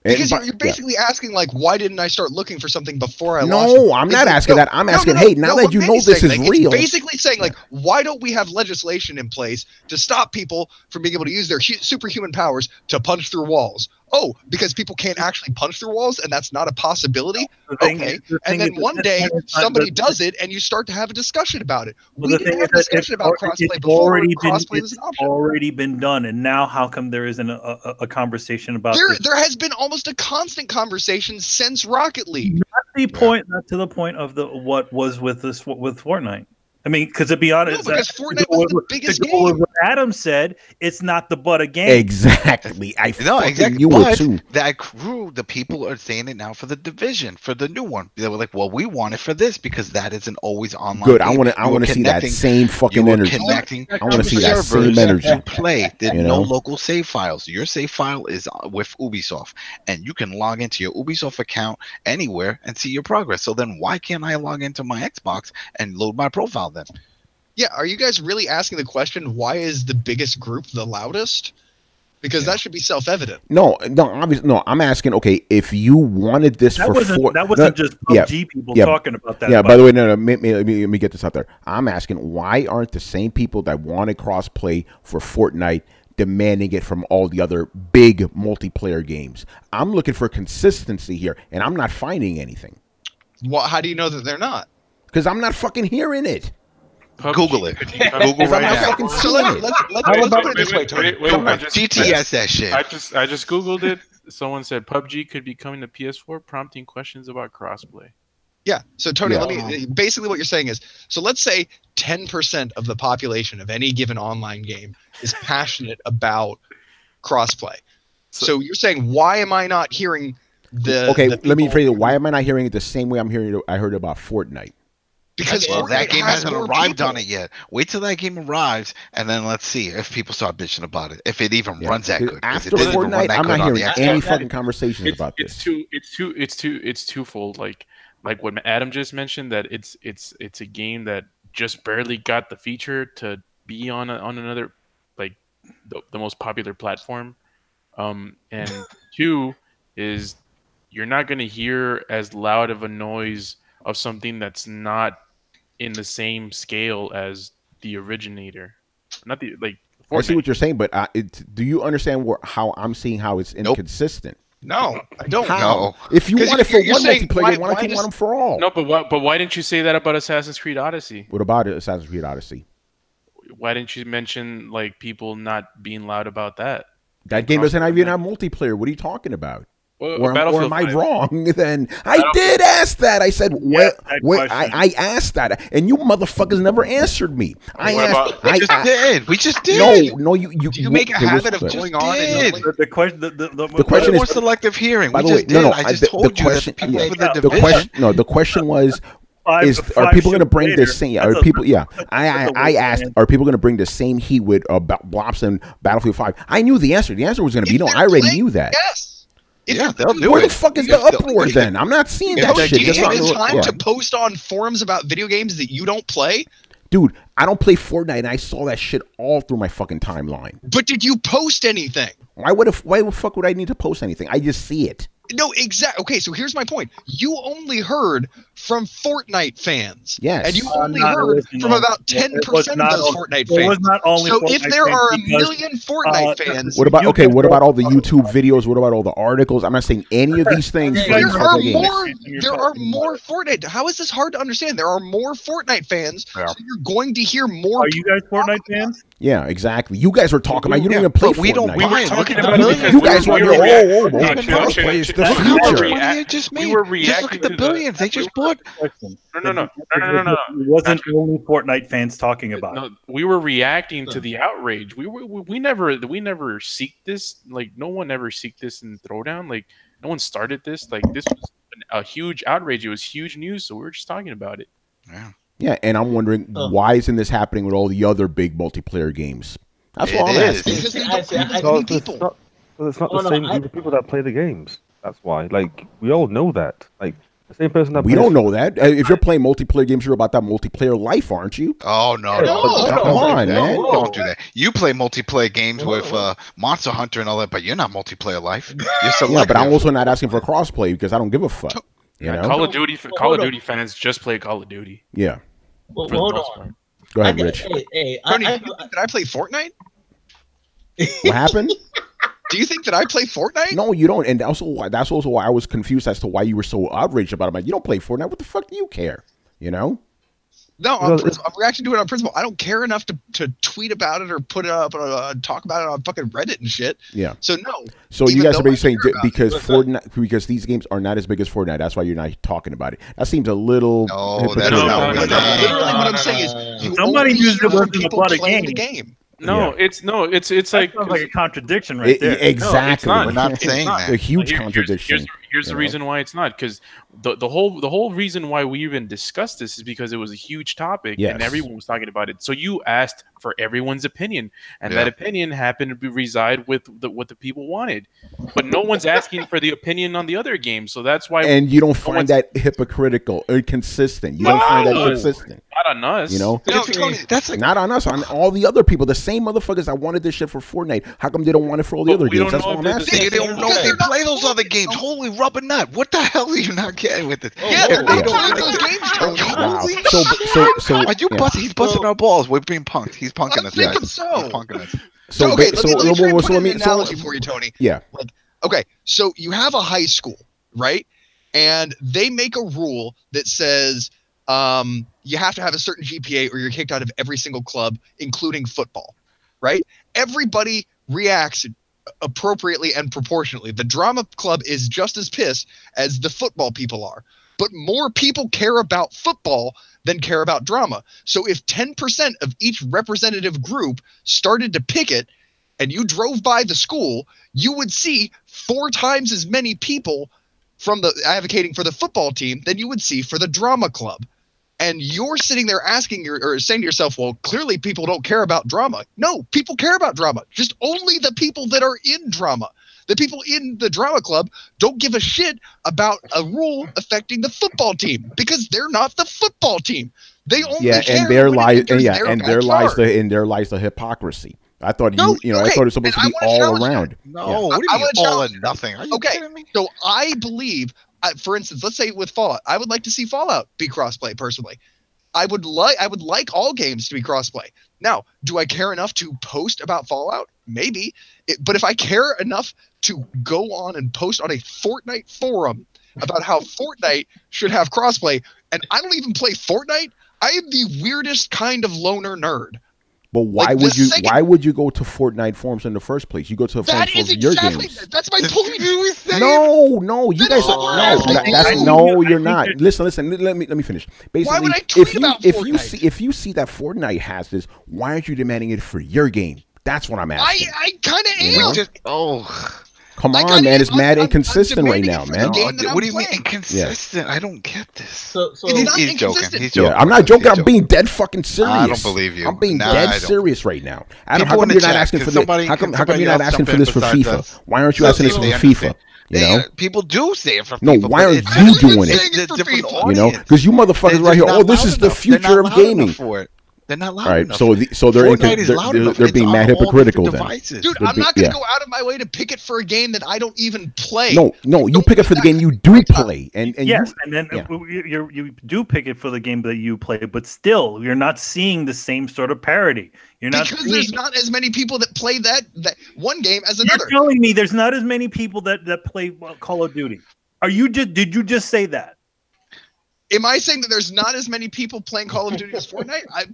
And Because but- you're basically asking, like, why didn't I start looking for something before I launched No, it? I'm It's not like, asking no, that. I'm no, asking, no, hey, no, now what that you know Manny's this saying, is like, real. It's basically saying, like, why don't we have legislation in place to stop people from being able to use their superhuman powers to punch through walls? Oh, because people can't actually punch through walls, and that's not a possibility? Okay. And then one day, somebody does it, and you start to have a discussion about it. We didn't have a discussion about crossplay before. Crossplay was an option. already been done, and now how come there isn't a conversation about this? There has been almost a constant conversation since Rocket League. Not to the point of what was with Fortnite. I mean, because to be honest, No, because Fortnite was the biggest to go with game. what Adam said, it's not the butt of game. Exactly. I No, fucking exactly. knew But it too. that crew, the people are saying it now for the Division, for the new one. They were like, "Well, we want it for this because that is an always online." Good. game. I want You were to see that connecting- same You fucking were energy. connecting. I want to see that servers same energy. to play. There's You no know? local save files. Your save file is with Ubisoft, and you can log into your Ubisoft account anywhere and see your progress. So then, why can't I log into my Xbox and load my profile then? Yeah, are you guys really asking the question, why is the biggest group the loudest? Because that should be self-evident. No, obviously, no. I'm asking. Okay, if you wanted this That for wasn't just PUBG people talking about that. Yeah. By the way, no. Let me get this out there. I'm asking, why aren't the same people that wanted crossplay for Fortnite demanding it from all the other big multiplayer games? I'm looking for consistency here, and I'm not finding anything. Well, how do you know that they're not? Because I'm not fucking hearing it. Google it. Google I'm right not now. fucking So seeing let's, it. let's put it this way, Tony. GTS that shit. I just googled it. Someone said PUBG could be coming to PS4, prompting questions about crossplay. Yeah. So Tony, Yeah. let me basically what you're saying is, so let's say 10% of the population of any given online game is passionate about crossplay. So you're saying, why am I not hearing the Okay, the let me people- phrase it. Why am I not hearing it the same way I heard about Fortnite? Because Well, that Fortnite game has hasn't more arrived people. on it yet. Wait till that game arrives, and then let's see if people start bitching about it. If it even runs that good. 'Cause After it didn't even run Fortnite, that I'm good not on the hearing Xbox. any fucking conversations about this. It's twofold. Like what Adam just mentioned, that it's a game that just barely got the feature to be on another, like the most popular platform. And two is you're not going to hear as loud of a noise of something that's not in the same scale as the originator. Not the like. I see Fortnite. what you're saying, but do you understand how I'm seeing how it's Nope. inconsistent? No, I don't How? know. If you 'Cause want it for you're one saying, multiplayer, why why don't you does- want them for all? No, but why didn't you say that about Assassin's Creed Odyssey? What about it, Assassin's Creed Odyssey? Why didn't you mention like people not being loud about that? That game doesn't even have multiplayer. What are you talking about? Well, Or Battlefield am I 5. wrong? Then I did ask that. I said, that question. I asked that, and you motherfuckers never answered me. I What asked. about- We just did. We just did. No, you. Do you make a there was- habit of going on did. and The question, The question More is- selective hearing. By We the way, just did. no, I just the told you question, that people yeah, for the the division. question, no, the question was, are people going to bring the same? Are people? Yeah, I asked. Are people going to bring the same heat with Blops and Battlefield 5? I knew the answer. The answer was going to be If no. they're I already playing, knew that. Yes. If Yeah, you're they'll do Where it. the fuck is the They'll- uproar then? I'm not seeing that Tony, shit. do That's you not have the time yeah. to post on forums about video games that you don't play? Dude, I don't play Fortnite, and I saw that shit all through my fucking timeline. But did you post anything? Why the fuck would I need to post anything? I just see it. No, exactly. Okay, so here's my point. You only heard from Fortnite fans. Yes. And you only Not heard listening from on- about it was 10% of not those on- Fortnite It was fans. not only So if Fortnite there fans, are a because, million Fortnite fans, What about You okay? can What go- about all the YouTube videos? What about all the articles? I'm not saying any of these things. You for guys these there are are fucking games. more. You're There are talking more about Fortnite. How is this hard to understand? There are more Fortnite fans, Yeah. so you're going to hear more. Are you guys Fortnite fans? Yeah, exactly. You guys were talking about. You don't Yeah, even play but we don't Fortnite. buy were it. talking Look at about the it because You billions. guys we want were your react- oh, Chill, crossplay chill, is chill. the We were How much future. react- money they just we made? were Just look reacting at the to billions they just bought. No. It wasn't only Fortnite fans talking about. No, we were reacting to the outrage. We never seek this. Like no one ever seek this in Throwdown. Like no one started this. Like this was a huge outrage. It was huge news. So we were just talking about it. Yeah. Yeah, and I'm wondering why isn't this happening with all the other big multiplayer games? That's what I'm It is. asking. Because they I don't see, have I as see. So many it's people. not, so it's not Oh, the no, same group of people that play the games. That's why. Like, we all know that. Like, the same person that We plays don't know that. If you're playing multiplayer games, you're about that multiplayer life, aren't you? Oh no, Yeah, no, but no, come don't on, do that. man. Don't do that. You play multiplayer games Whoa, with whoa. Monster Hunter and all that, but you're not multiplayer life. You're Yeah, selective. but I'm also not asking for crossplay because I don't give a fuck. You Yeah, know? Call of Duty. Well, Call hold of on. Duty fans just play Call of Duty. Yeah. Well, For the hold most on. part. Go ahead, Rich. Hey, Tony, do you think that I play Fortnite? What happened? Do you think that I play Fortnite? No, you don't. And that's also why I was confused as to why you were so outraged about it. Like, you don't play Fortnite. What the fuck do you care? You know? No, Well, I'm reacting to it on principle. I don't care enough to tweet about it or put it up, talk about it on fucking Reddit and shit. Yeah. So no. So you Even guys though are basically I saying care about because What's up? Fortnite, because these games are not as big as Fortnite, that's why you're not talking about it. That seems a little. No, hypocritical. that's not No, what no, it no, is. Literally, what I'm saying is, you Somebody only used hear the from word people about a playing game. the game. No, it's That like, sounds like a contradiction right there. Exactly. not. We're not It's saying not. that. A huge Here's contradiction. Here's the you know? reason why it's not, because the whole reason why we even discussed this is because it was a huge topic Yes. and everyone was talking about it. So you asked for everyone's opinion, and Yeah. that opinion happened to reside with what the people wanted. But no one's asking for the opinion on the other game, so that's why. And you don't no find one's- that hypocritical or consistent. You don't find that No. consistent. not on us. You know? No, It's- Tony, that's like Not on us, on all the other people. The same motherfuckers that wanted this shit for Fortnite. How come they don't want it for all the But other we games? don't That's know what I'm if asking. they don't know if they They're not play those other fooling. games. Holy rubber nut! What the hell are you not getting with it? Yeah, they're Yeah. not playing those games, Tony. Wow. Holy So Are you yeah. busting? He's busting our balls. We're being punked. He's punking I'm us. thinking guys. so. He's punking us. So, okay, let me try and put so in an analogy for you, Tony. Yeah. Okay, so you have a high school, right? And they make a rule that says you have to have a certain GPA or you're kicked out of every single club, including football, right? Everybody reacts appropriately and proportionately. The drama club is just as pissed as the football people are, but more people care about football than care about drama. So if 10% of each representative group started to picket and you drove by the school, you would see 4 times as many people from the advocating for the football team than you would see for the drama club. And you're sitting there asking or saying to yourself, well, clearly people don't care about drama. No, people care about drama. Just only the people that are in drama. The people in the drama club don't give a shit about a rule affecting the football team because they're not the football team. They only care and there when it lies enters their backyard. there lies the hypocrisy. I thought No, I okay, thought it was supposed and to be I wanna all challenge around. No, Yeah. what do I you mean wanna all challenge or nothing? Are you Okay, kidding me? so I believe, for instance, let's say with Fallout, I would like to see Fallout be crossplay personally. I would like all games to be crossplay. Now, do I care enough to post about Fallout? Maybe. But if I care enough to go on and post on a Fortnite forum about how Fortnite should have crossplay, and I don't even play Fortnite, I am the weirdest kind of loner nerd. But why Like, would the you? second- Why would you go to Fortnite forums in the first place? You go to the That forums is for your exactly games. that's my point. No, you That's guys what we're asking. you're not. Listen, let me finish. Basically, Why would I tweet if you about if you Fortnite? if you see that Fortnite has this, why aren't you demanding it for your game? That's what I'm asking. I kind of You am. know? Come on, man, it's mad inconsistent right now, man. game that I'm What do you mean playing. inconsistent? I don't get this. So It's not He's joking. inconsistent. He's joking. Yeah, I'm not joking. He's I'm being dead fucking serious. I don't believe you. I'm being Nah, I dead don't. serious right now. How People come in the you're not chat, asking can for somebody- this? How come can somebody you're not else asking jump for in this for besides FIFA? us? Why aren't you So asking this they for understand. FIFA? You know? People do say it for No, FIFA. why but are it's you just- doing it? It's a For different FIFA. You know, audience. because you motherfuckers They're right here. not Oh, this loud is the enough. They're future not of loud gaming. enough for it. They're not loud All right, enough. so they're Fortnite is loud enough. they're It's being on mad all hypocritical different then. devices. Dude, They're I'm be- not going to yeah. go out of my way to picket for a game that I don't even play. No, you pick it for the game you do play, and yes, you, and then yeah. you do pick it for the game that you play, but still, you're not seeing the same sort of parity. You're not Because seeing, there's not as many people that play that one game as you're another. telling me there's not as many people that play Call of Duty. Did you just say that? Am I saying that there's not as many people playing Call of Duty as Fortnite? I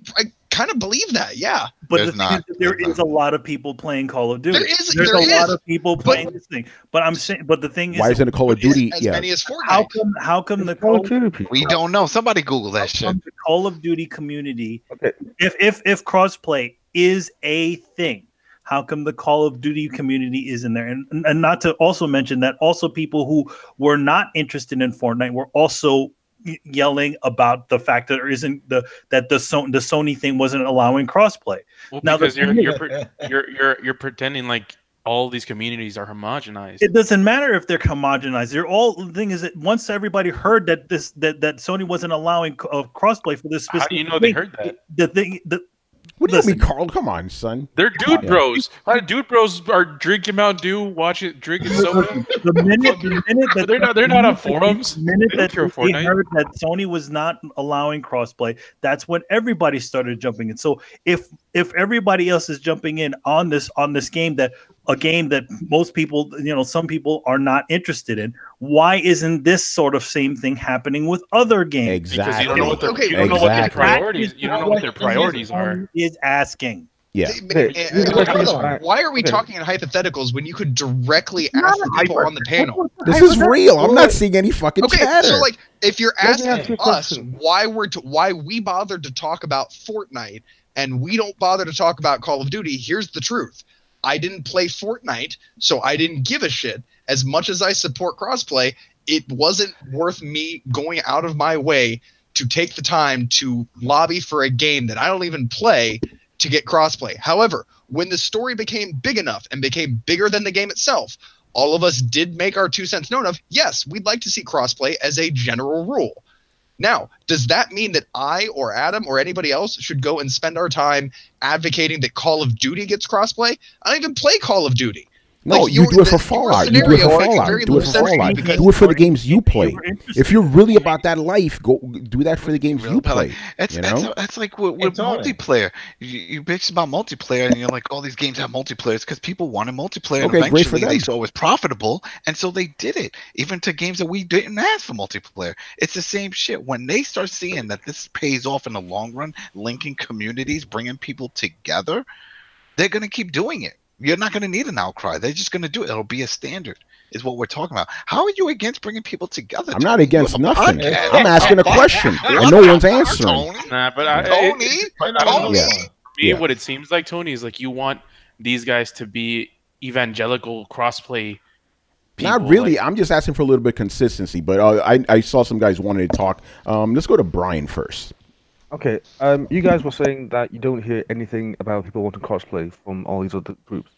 kind of believe that, yeah. But There's the thing not. is that there There's is a lot of people playing Call of Duty. There's there a is. lot of people But- playing this thing. But I'm saying, but the thing is, why isn't it Call of Duty? As Yeah, many as Fortnite. how come the Call Call, of Duty people. We don't know. Somebody Google that shit. the Call of Duty community, Okay. if crossplay is a thing, how come the Call of Duty community is in there? And not to also mention that also people who were not interested in Fortnite were also yelling about the fact that there isn't the Sony thing wasn't allowing crossplay. Well, Now, because you're pretending like all these communities are homogenized. It doesn't matter if they're homogenized. The thing is that once everybody heard that that Sony wasn't allowing crossplay for this specific, how do you know they heard that? What do you mean, Carl? Come on, son. They're dude bros. Dude bros are drinking Mountain Dew, watching, drinking soda. The minute that they're not on forums. The minute that they heard that Sony was not allowing crossplay, that's when everybody started jumping in. So if everybody else is jumping in on this game that most people, some people are not interested in, why isn't this sort of same thing happening with other games? Exactly. Because you don't know what their priorities. You don't know what their priorities are. Is asking. Yeah. Why are we talking in hypotheticals when you could directly ask the people on the panel? This is real. I'm not seeing any fucking chatter. So like, if you're asking us why we bothered to talk about Fortnite and we don't bother to talk about Call of Duty, here's the truth. I didn't play Fortnite, so I didn't give a shit. As much as I support crossplay, it wasn't worth me going out of my way to take the time to lobby for a game that I don't even play to get crossplay. However, when the story became big enough and became bigger than the game itself, all of us did make our 2 cents known of, yes, we'd like to see crossplay as a general rule. Now, does that mean that I or Adam or anybody else should go and spend our time advocating that Call of Duty gets crossplay? I don't even play Call of Duty. No, like, you do it for Fallout. You do it for Fallout. Do it for Fallout. Do it for the games you play. If you're really about that life, go do that for the games you play. That's like with multiplayer. You bitch about multiplayer, and you're like, all these games have multiplayers because people wanted multiplayer. Okay, and eventually great for them. They saw it was profitable, and so they did it. Even to games that we didn't ask for multiplayer. It's the same shit. When they start seeing that this pays off in the long run, linking communities, bringing people together, they're gonna keep doing it. You're not going to need an outcry. They're just going to do it. It'll be a standard, is what we're talking about. How are you against bringing people together? I'm not against nothing. I'm asking a question, and no one's answering. Nah, but Tony. What it seems like, Tony, is like you want these guys to be evangelical crossplay people. Not really. I'm just asking for a little bit of consistency. But I saw some guys wanted to talk. Let's go to Brian first. Okay, you guys were saying that you don't hear anything about people wanting crossplay from all these other groups.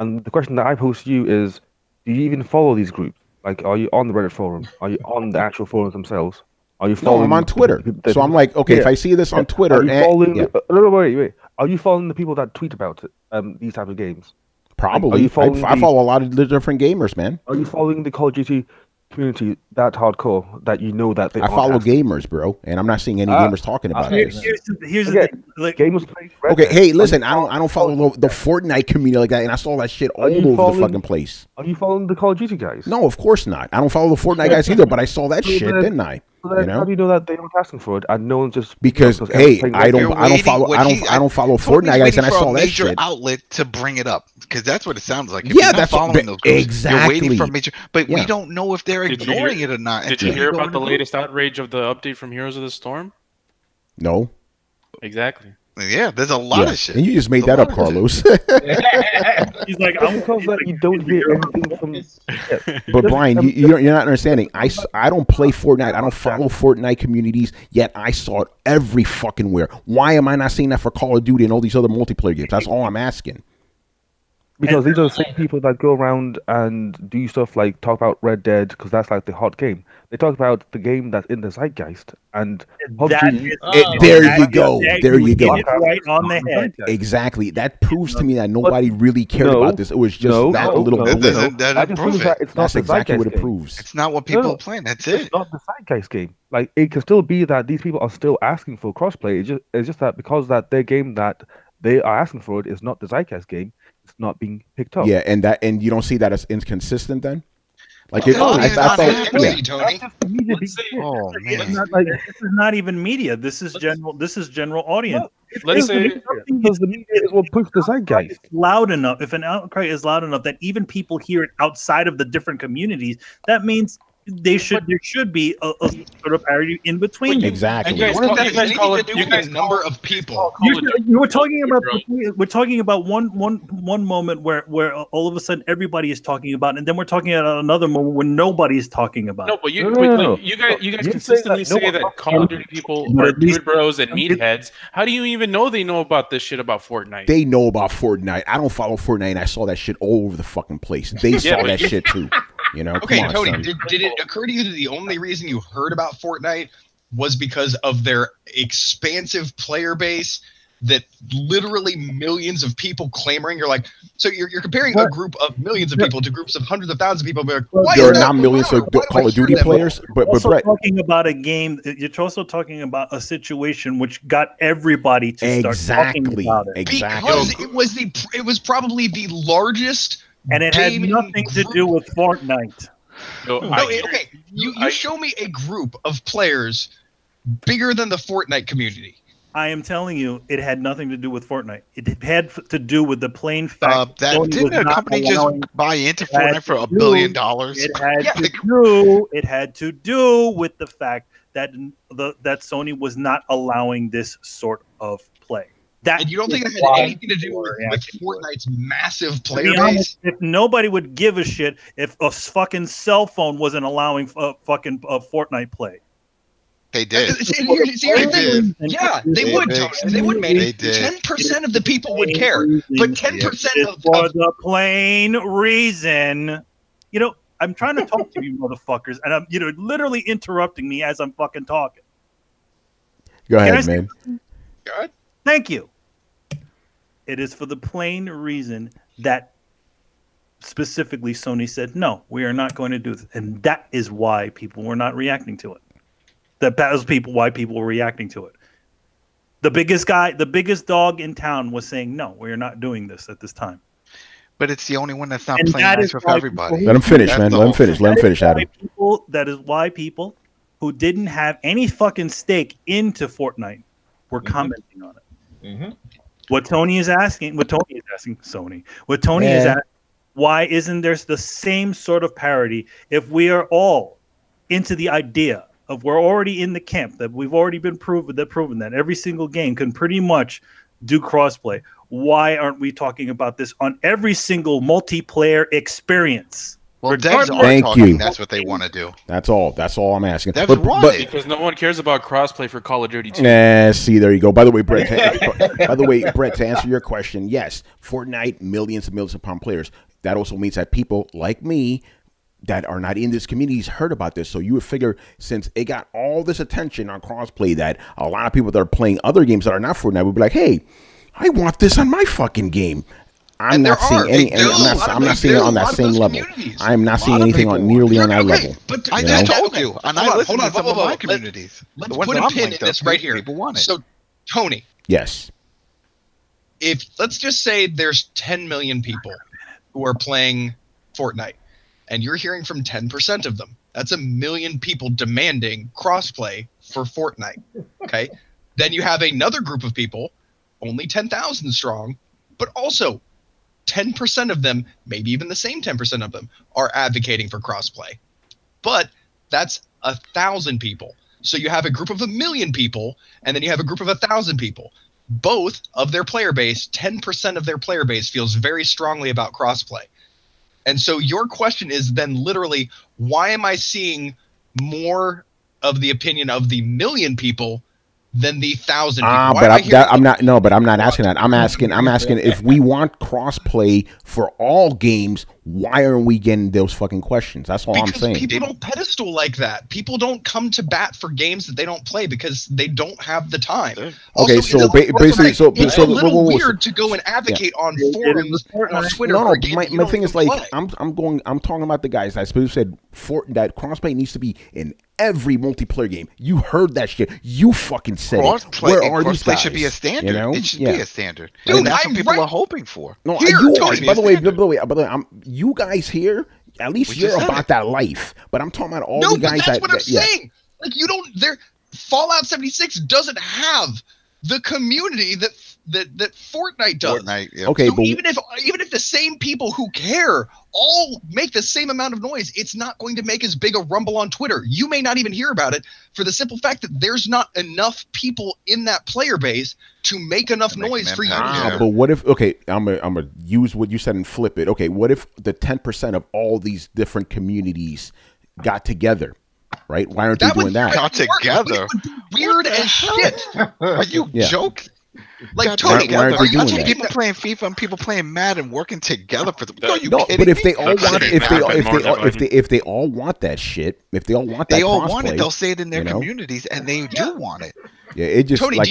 And the question that I pose to you is, do you even follow these groups? Like, are you on the Reddit forum? Are you on the actual forums themselves? Are you following? No, I'm on Twitter. So I'm like, okay, if I see this on Twitter... Are you following... No, wait. Are you following the people that tweet about it, these type of games? Probably. I follow a lot of the different gamers, man. Are you following the Call of Duty community that hardcore that you know that they follow gamers, bro, and I'm not seeing any gamers talking about this. Here's the thing. Like, gamers play okay, hey, listen, I don't follow the Fortnite community like that, and I saw that shit all over the fucking place. Are you following the Call of Duty guys? No, of course not. I don't follow the Fortnite guys either, but I saw that shit, didn't I? How do you know that they aren't asking for it and no one's just because hey, I don't follow Fortnite guys, and I saw that shit. Outlet to bring it up because that's what it sounds like. Yeah, that's following those groups, exactly. You're waiting for a major, but we don't know if they're ignoring it or not. Did you hear about the latest outrage of the update from Heroes of the Storm? No. Exactly. Yeah, there's a lot of shit. And you just made that up, Carlos. He's like, you don't hear anything from. But Brian, you're not understanding. I don't play Fortnite. I don't follow Fortnite communities. Yet I saw it every fucking where. Why am I not seeing that for Call of Duty and all these other multiplayer games? That's all I'm asking. Because these are the same people that go around and do stuff like talk about Red Dead because that's like the hot game. They talk about the game that's in the zeitgeist and PUBG. There you go. There you go. Right on the head. Exactly. That proves to me that nobody really cared about this. It was just that little. That's exactly what it proves. It's not what people are playing. That's it. It's not the zeitgeist game. Like it can still be that these people are still asking for crossplay. It's just that because that their game that they are asking for it is not the zeitgeist game. It's not being picked up. Yeah, and you don't see that as inconsistent then? Like Tony. Oh man! This is not even media. This is general. This is general audience. Let's say because the media is what pushes the zeitgeist. Loud enough. If an outcry is loud enough that even people hear it outside of the different communities, that means there should be a sort of parity in between. Exactly. And what if that has anything to do with the number of people? We're talking about one moment where all of a sudden everybody is talking about, and then we're talking about another moment when nobody is talking about. No, but you guys consistently say that Call of Duty people are dude bros and meatheads. How do you even know they know about this shit about Fortnite? They know about Fortnite. I don't follow Fortnite, and I saw that shit all over the fucking place. They saw that shit too. You know. Okay, come on, Tony, son. did it occur to you that the only reason you heard about Fortnite was because of their expansive player base? That literally millions of people clamoring. You're like, so you're comparing a group of millions of people to groups of hundreds of thousands of people. Like, there are not millions of Call of Duty players, but Brett, talking about a game. You're also talking about a situation which got everybody to start talking about it. Because it was probably the largest, and it had nothing to do with Fortnite. Okay, you show me a group of players bigger than the Fortnite community. I am telling you, it had nothing to do with Fortnite. It had to do with the plain fact that didn't a company just buy into Fortnite for $1 billion? It had to do with the fact that that Sony was not allowing this sort of play. And you don't think it had anything to do with Fortnite's massive player base? If nobody would give a shit if a fucking cell phone wasn't allowing fucking Fortnite play. They did. Yeah, they would. They would make it. 10% of the people would care, but 10% of for the plain reason, I'm trying to talk to you motherfuckers, and I'm literally interrupting me as I'm fucking talking. Go ahead, man. God. Thank you. It is for the plain reason that specifically Sony said no, we are not going to do this, and that is why people were not reacting to it. That was why people were reacting to it. The biggest dog in town was saying, no, we're not doing this at this time. But it's the only one that's not playing nice with everybody. Let him finish, man. Let him finish. Let him finish, Adam. That is why people who didn't have any fucking stake into Fortnite were commenting on it. Mm-hmm. What Tony is asking, Sony, why isn't there the same sort of parity if we are all into the idea of we're already in the camp that we've already been proven that every single game can pretty much do crossplay. Why aren't we talking about this on every single multiplayer experience? Well, devs are talking. That's what they want to do. That's all. That's all I'm asking. But because no one cares about crossplay for Call of Duty 2. See, there you go. By the way, Brett. Brett, to answer your question, yes, Fortnite, millions and millions upon players. That also means that people like me that are not in this community heard about this. So you would figure, since it got all this attention on crossplay, that a lot of people that are playing other games that are not Fortnite would be like, hey, I want this on my fucking game. I'm not seeing any. I'm not seeing it on that same level. I'm not seeing anything on nearly on that level. But I just told you. And I listen to some of my communities. Let's put a pin in this right here. So, Tony. Yes. If let's just say there's 10 million people who are playing Fortnite, and you're hearing from 10% of them. That's 1 million people demanding crossplay for Fortnite. Okay? Then you have another group of people, only 10,000 strong, but also 10% of them, maybe even the same 10% of them, are advocating for crossplay. But that's 1,000 people. So you have a group of 1 million people, and then you have a group of 1,000 people. Both of their player base, 10% of their player base feels very strongly about crossplay. And so your question is then literally, why am I seeing more of the opinion of the 1 million people than the 1,000 people? But I'm not asking that. I'm asking if we want crossplay for all games, why aren't we getting those fucking questions? That's all I'm saying. Because people don't pedestal like that. People don't come to bat for games that they don't play because they don't have the time. Okay, so basically, it's a little weird to go and advocate on forums on Twitter. No, my thing is like I'm talking about the guys that said that crossplay needs to be in every multiplayer game. You heard that shit. You fucking said it. Where are these guys? Should be a standard. It should be a standard. Dude, that's what people are hoping for. No, by the way, you guys here, at least you're about that life. But I'm talking about all the guys that's what I'm saying. Like Fallout 76 doesn't have the community that that Fortnite does. Fortnite, yep. Okay, So but even if the same people who care all make the same amount of noise, it's not going to make as big a rumble on Twitter. You may not even hear about it for the simple fact that there's not enough people in that player base to make enough noise for you to hear. But what if? Okay, I'm gonna use what you said and flip it. Okay, what if the 10% of all these different communities got together? Right? Why aren't they doing that? Got together. Weird as shit. Are you joking? Like Tony, why aren't they doing that? People playing FIFA and people playing Madden working together for the. Are you No, kidding but if me? they all want, if they all want that shit, if they all want that, they all crossplay, want it. They'll say it in their communities, and they do want it. Yeah, it just Tony, like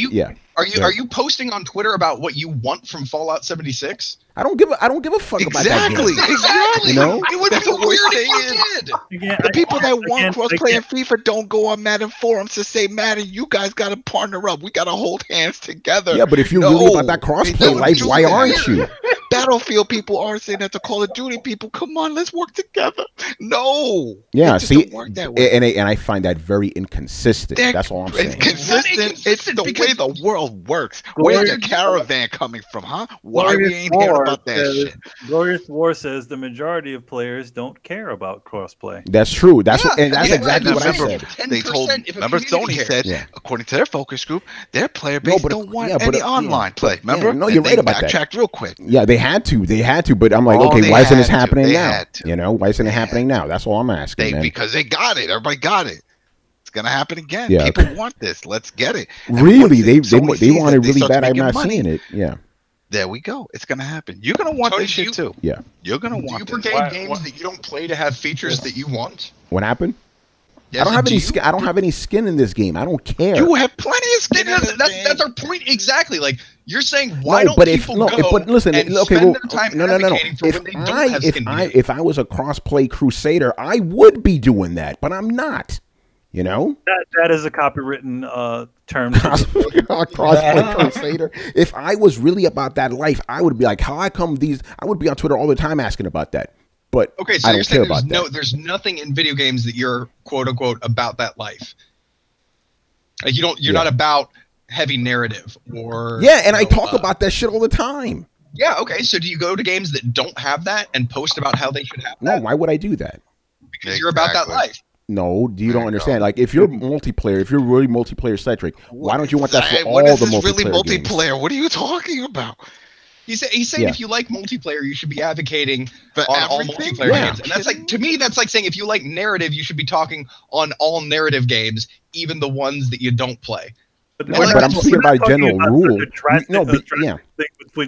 are you posting on Twitter about what you want from Fallout 76? I don't give a fuck about that game. Exactly. You know? It would be weird if you did. The people that want crossplay in FIFA don't go on Madden forums to say, Madden, you guys got to partner up. We got to hold hands together. Yeah, but if you're really about that crossplay life, why aren't you? Battlefield people are saying that to Call of Duty people. Come on, let's work together. No. Yeah, see, and I find that very inconsistent. That's all I'm saying. Inconsistent. It's the way the world works. Where's the caravan coming from, huh? Why we ain't hearing about that shit? Glorious War says the majority of players don't care about crossplay. That's true. That's exactly what I said. They told. Remember, Sony said, according to their focus group, their player base don't want any online play. Remember? No, you're right about that. Backtracked real quick. Yeah, they had to, but I'm like, okay, why isn't this happening now? You know, why isn't it happening now? That's all I'm asking, man. Because they got it. Everybody got it. It's gonna happen again. Yeah. People want this. Let's get it. Really, they want it really bad. I'm not seeing it. Yeah. There we go. It's gonna happen. You're gonna want this shit too. Yeah. You're gonna want. Do you brigade games that you don't play to have features that you want? What happened? Yes, I don't have any skin. I don't have any skin in this game. I don't care. You have plenty of skin. That's our point exactly. Like you're saying, why don't people go but listen, and okay, spend their time advocating for when they don't have skin in the game? If I was a cross-play crusader, I would be doing that, but I'm not. You know, that is a copywritten term. Crossplay crusader. If I was really about that life, I would be like, how come these? I would be on Twitter all the time asking about that. But okay, so I you're don't care saying about that. there's nothing in video games that you're quote unquote about that life. Like you're not about heavy narrative or and I talk about that shit all the time. Yeah, okay. So do you go to games that don't have that and post about how they should have that? No, why would I do that? Because you're about that life. No, you don't understand. Like, if you're multiplayer, if you're really multiplayer centric, why don't you want that for all the multiplayer games? What are you talking about? He's saying if you like multiplayer, you should be advocating on all multiplayer games. And that's like, to me, that's like saying if you like narrative, you should be talking on all narrative games, even the ones that you don't play. But I'm speaking about a general rule.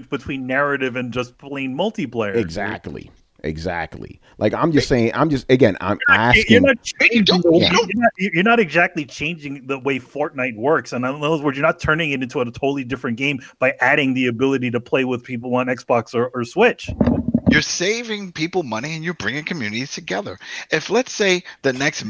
Between narrative and just plain multiplayer. Exactly. Like I'm asking. You're not exactly changing the way Fortnite works, and in other words, you're not turning it into a totally different game by adding the ability to play with people on Xbox or Switch. You're saving people money and you're bringing communities together. If let's say the next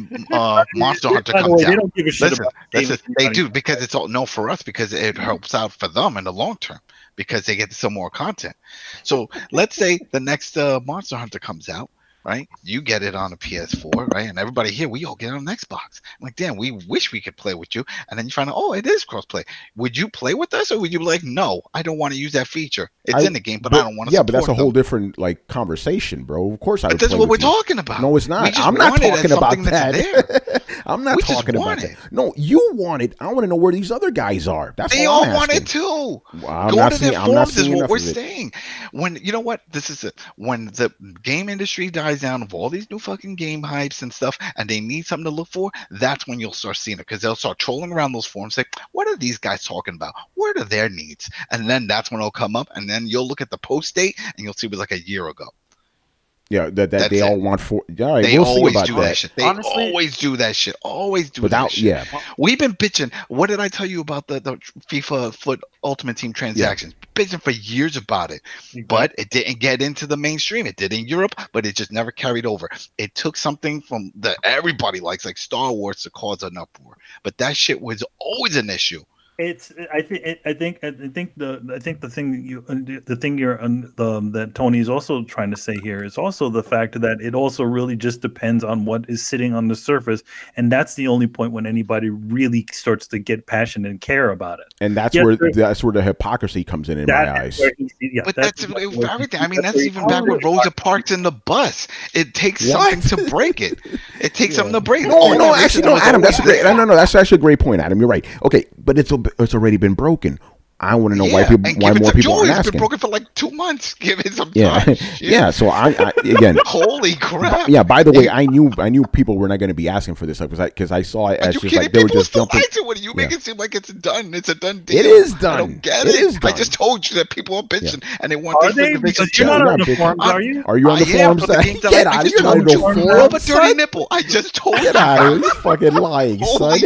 Monster Hunter comes out, they don't give a shit about they do because it's all for us because it helps out for them in the long term because they get some more content. So let's say the next Monster Hunter comes out, right? You get it on a PS4, right? And everybody here, we all get it on Xbox. I'm like, damn, we wish we could play with you. And then you find out, oh, it is crossplay. Would you play with us, or would you be like, no, I don't want to use that feature. It's in the game, but I don't want to. Yeah, but that's a whole different like conversation, bro. Of course, I. But that's what we're talking about. No, it's not. I'm not talking about that. I'm not talking about that. No, you want it. I want to know where these other guys are. That's they all all want it too. Go to their forums is what we're saying. When you know what this is, when the game industry dies down of all these new fucking game hypes and stuff, and they need something to look for, that's when you'll start seeing it because they'll start trolling around those forums, say, what are these guys talking about? What are their needs? And then that's when it'll come up, and then you'll look at the post date and you'll see it was like a year ago. Yeah, that they all want for. Yeah, they we'll always see about do that shit. They always do that shit. Always do that shit. Yeah, we've been bitching. What did I tell you about the FIFA Foot Ultimate Team transactions? Yeah. Bitching for years about it, but it didn't get into the mainstream. It did in Europe, but it just never carried over. It took something from that everybody likes, like Star Wars, to cause an uproar. But that shit was always an issue. I think the thing that Tony is also trying to say here is also the fact that it also really just depends on what is sitting on the surface, and that's the only point when anybody really starts to get passionate and care about it. And that's where the hypocrisy comes in my eyes. But that's everything. I mean, that's even back with Rosa Parks in the bus. It takes something to break it. It takes something to break it. No, actually, no, Adam. That's great. No, that's actually a great point, Adam. You're right. Okay, but it's already been broken. I want to know why more people aren't asking. It's been broken for like 2 months. Give it some time. Yeah. So I again. Holy crap. Yeah. By the way, I knew people were not going to be asking for this because I saw it as just like they were just jumping. What do you make it seem like it's done? It's a done deal. It is done. I don't get it. I just told you that people are bitching and they want. Are they? Because you're not on the forums, are you? Are you on the forums? Get out of here! You're on the forums. Rub a dirty nipple. I just told you. Get out of here! You fucking lying, son.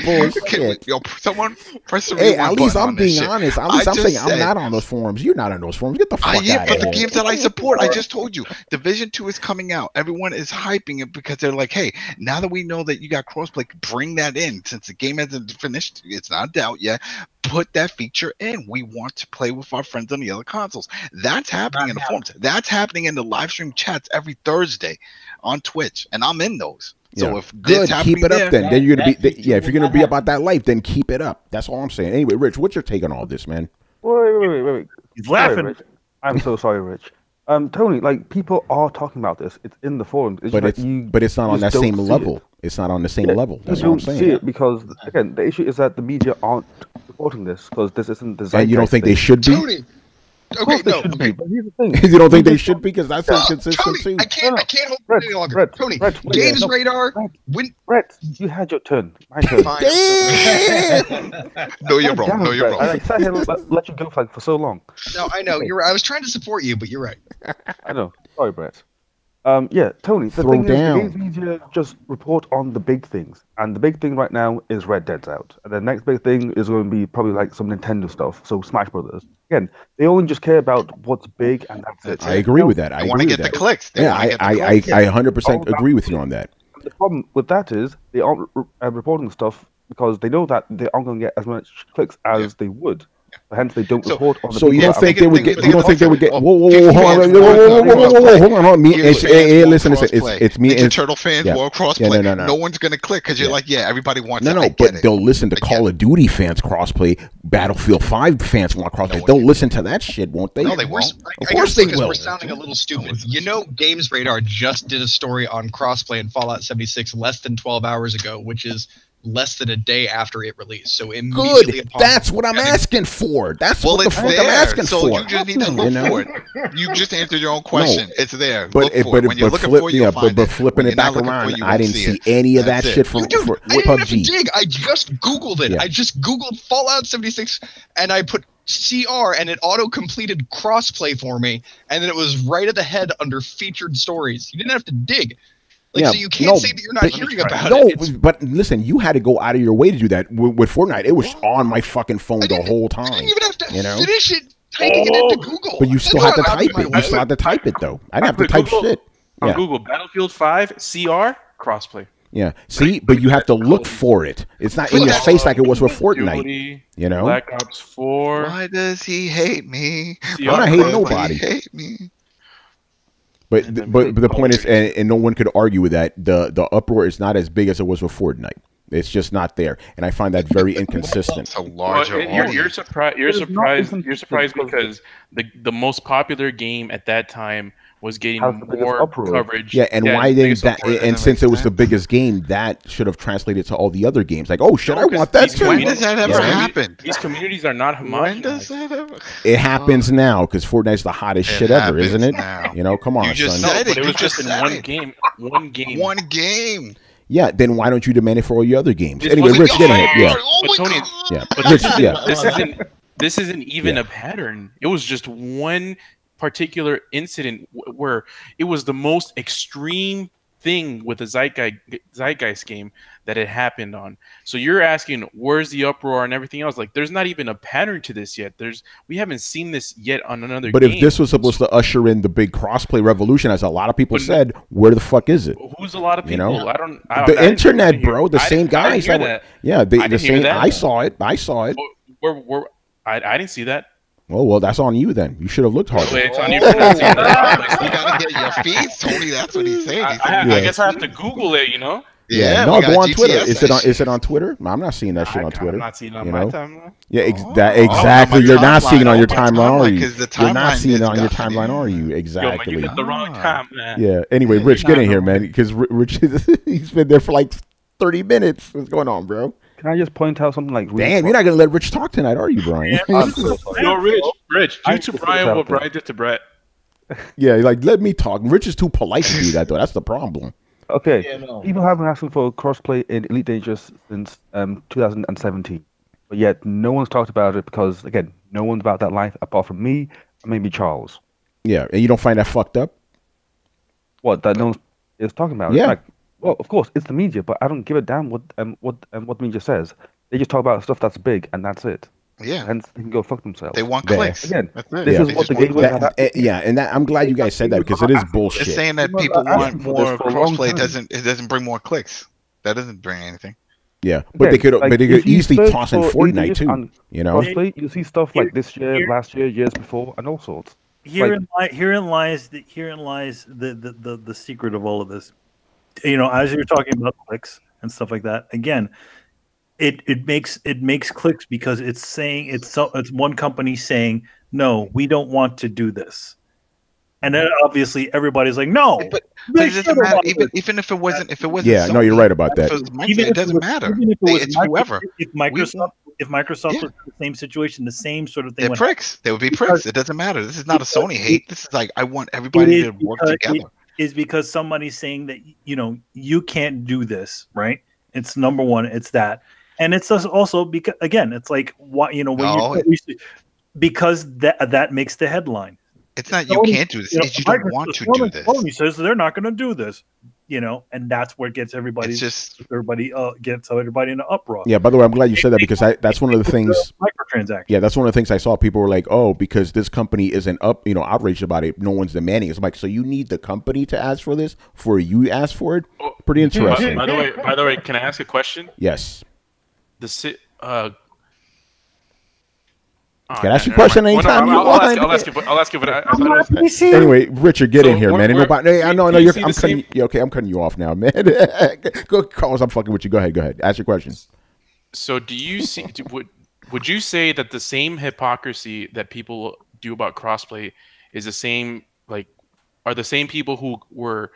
Bullshit. Yo, someone press the Hey, at least I'm being honest. At least I'm saying I'm not on those forums. You're not on those forums. Get the fuck out of here. But the games that I support, I just told you, Division 2 is coming out. Everyone is hyping it because they're like, hey, now that we know that you got crossplay, bring that in. Since the game hasn't finished, it's not out yet. Put that feature in. We want to play with our friends on the other consoles. That's happening in the forums. That's happening in the live stream chats every Thursday on Twitch, and I'm in those. So if good, keep it up then. Then you're gonna be if you're gonna be about that life, then keep it up. That's all I'm saying. Anyway, Rich, what's your take on all this, man? Wait. He's laughing. Sorry, I'm so sorry, Rich. Tony, like people are talking about this. It's in the forums. But it's not on that same level. It's not on the same level. That's what I'm saying. See it because again, the issue is that the media aren't reporting this because this isn't the. And you don't think they should be? Tony. Okay, no. Okay. But here's the thing. You don't think they should be because that's inconsistent too. I can't hold it any longer. Tony, Games Radar. Brett, you had your turn. My turn. No, you're wrong. No, you're wrong. I sat here and let you go for so long. No, I know. You're. I was trying to support you, but you're right. I know. Sorry, Brett. Yeah, Tony. The thing is, the games media just report on the big things, and the big thing right now is Red Dead's out, and the next big thing is going to be probably like some Nintendo stuff. So Smash Brothers. Again, they only just care about what's big, and that's it. I agree with that. I want to get the clicks. Yeah, I 100% agree with you on that. The problem with that is they aren't reporting stuff because they know that they aren't going to get as much clicks as they would. Hence, they don't report on the. So you don't think they would get? You don't think they would get? Whoa! Hold on! Listen. It's me. Ninja Turtle fans will crossplay. No one's gonna click because you're like, everybody wants. No, but they'll listen to Call of Duty fans crossplay. Battlefield 5 fans want crossplay. They'll listen to that shit, won't they? No, they won't. Of course they will. We're sounding a little stupid. You know, Games Radar just did a story on crossplay in Fallout 76 less than 12 hours ago, which is less than a day after it released. So immediately good. That's what I'm asking for. That's what the fuck I'm asking for. So you just need to look for it. You just answered your own question. It's there. But when you're looking for it, you'll find it. But flipping it back around, I didn't see any of that shit from PUBG. I didn't have to dig. I just Googled it. I just Googled Fallout 76 and I put CR and it auto-completed crossplay for me, and then it was right at the head under featured stories. You didn't have to dig. So you can't say that you're not hearing about it. No, but listen, you had to go out of your way to do that. With Fortnite, it was on my fucking phone the whole time. I didn't even have to finish it, typing it into Google. But you still had to type it. You still had to type it, though. I didn't have to type shit. On Google, Battlefield 5, CR, crossplay. Yeah, see, but you have to look for it. It's not in your face like it was with Fortnite. You know, Black Ops 4. Why does he hate me? I'm not hating nobody. He hate me. But the point is, and no one could argue with that. The uproar is not as big as it was with Fortnite. It's just not there, and I find that very inconsistent. It's a larger you're surprised. You're surprised because the most popular game at that time was getting more coverage. Yeah, and why didn't that? And since it was the biggest game, that should have translated to all the other games. Like, oh shit, I want that too. When does that ever happen? These communities are not homogenous. When does that ever? It happens now because Fortnite's the hottest shit ever, isn't it? Now. You know, come on, son. But it was just in one game. One game. Yeah, then why don't you demand it for all your other games? Anyway, Rich, get ahead. Yeah. But Tony, Rich, this isn't even a pattern. It was just one particular incident where it was the most extreme thing with the Zeitgeist game that it happened on. So you're asking, where's the uproar and everything else? Like, there's not even a pattern to this yet. We haven't seen this yet on another game. But if this was supposed to usher in the big crossplay revolution, as a lot of people said, where the fuck is it? Who's a lot of people? You know? The internet, bro. The same guys. Yeah, the same. I saw it. I didn't see that. Well, that's on you then. You should have looked harder. It's on you for not seeing that. You gotta get your feed, Tony. That's what he's saying. I guess I have to Google it. Yeah, no, go on Twitter. Is it on Twitter? I'm not seeing that shit on Twitter. I'm not seeing it on my timeline. Yeah, exactly. You're not seeing it on your timeline, are you? You're not seeing it on your timeline, are you? Exactly. Yo, man, you got the wrong time, man. Yeah. Anyway, Rich, get in here, man, because Rich he's been there for like 30 minutes. What's going on, bro? Can I just point out something like? Damn, you're not gonna let Rich talk tonight, are you, Brian? Yo, Rich, you to Brian, what Brian did to Brett. Yeah, like let me talk. Rich is too polite to do that, though. That's the problem. Okay, people have been asking for crossplay in Elite Dangerous since 2017, but yet no one's talked about it because, again, no one's about that life apart from me and maybe Charles. Yeah, and you don't find that fucked up? What, that no one is talking about? Yeah. Like, well, of course, it's the media, but I don't give a damn what the media says. They just talk about stuff that's big, and that's it. Yeah. Hence, they can go fuck themselves. They want clicks. Again, this is what the game was. Yeah, and I'm glad you guys said that because it is bullshit. It's saying that people want more crossplay doesn't bring more clicks. That doesn't bring anything. Yeah, but they could easily toss in Fortnite too. Crossplay, you see stuff like this year, last year, years before, and all sorts. Herein lies the secret of all of this. As you're talking about clicks and stuff like that, again, it makes clicks because it's one company saying, no, we don't want to do this, and then obviously everybody's like, no. But it doesn't matter. Even if it wasn't. Yeah, Sony, no, you're right about that. It doesn't matter. It's whoever. If Microsoft was in the same situation, the same sort of thing. They're pricks. They would be pricks. It doesn't matter. This is not a Sony hate. This is like I want everybody to work together. Is because somebody's saying that you can't do this, right? It's number one. It's that. And it's also because, again, it's like what because that makes the headline. It's not you can't do this. It's you don't want to do this. Sony says they're not going to do this, and that's where it gets everybody. It's just everybody gets everybody in an uproar. Yeah. By the way, I'm glad you said that because that's one of the things. Microtransaction. Yeah, that's one of the things I saw. People were like, "Oh, because this company isn't outraged about it. No one's demanding." It's like, so you need the company to ask for this before you ask for it. Pretty interesting. By the way, can I ask a question? Yes. Can I ask you a question anytime you want? I'll ask you, but anyway, Richard, get in here, man. I know. I'm cutting you off now, man. Go, Carlos. I'm fucking with you. Go ahead. Ask your question. So, do you see? Would you say that the same hypocrisy that people do about crossplay is the same? Like, are the same people who were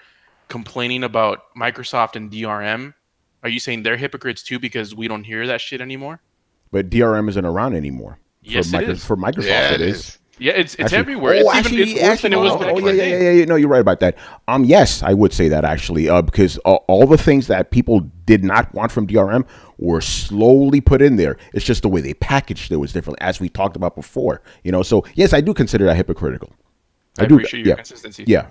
complaining about Microsoft and DRM? Are you saying they're hypocrites too because we don't hear that shit anymore? But DRM isn't around anymore. Yes, it is. For Microsoft, it is. Yeah, it's everywhere. It's worse than it was back then. Yeah. No, you're right about that. Yes, I would say that actually, because all the things that people did not want from DRM were slowly put in there. It's just the way they packaged it was different, as we talked about before. So yes, I do consider that hypocritical. I appreciate your consistency. Yeah,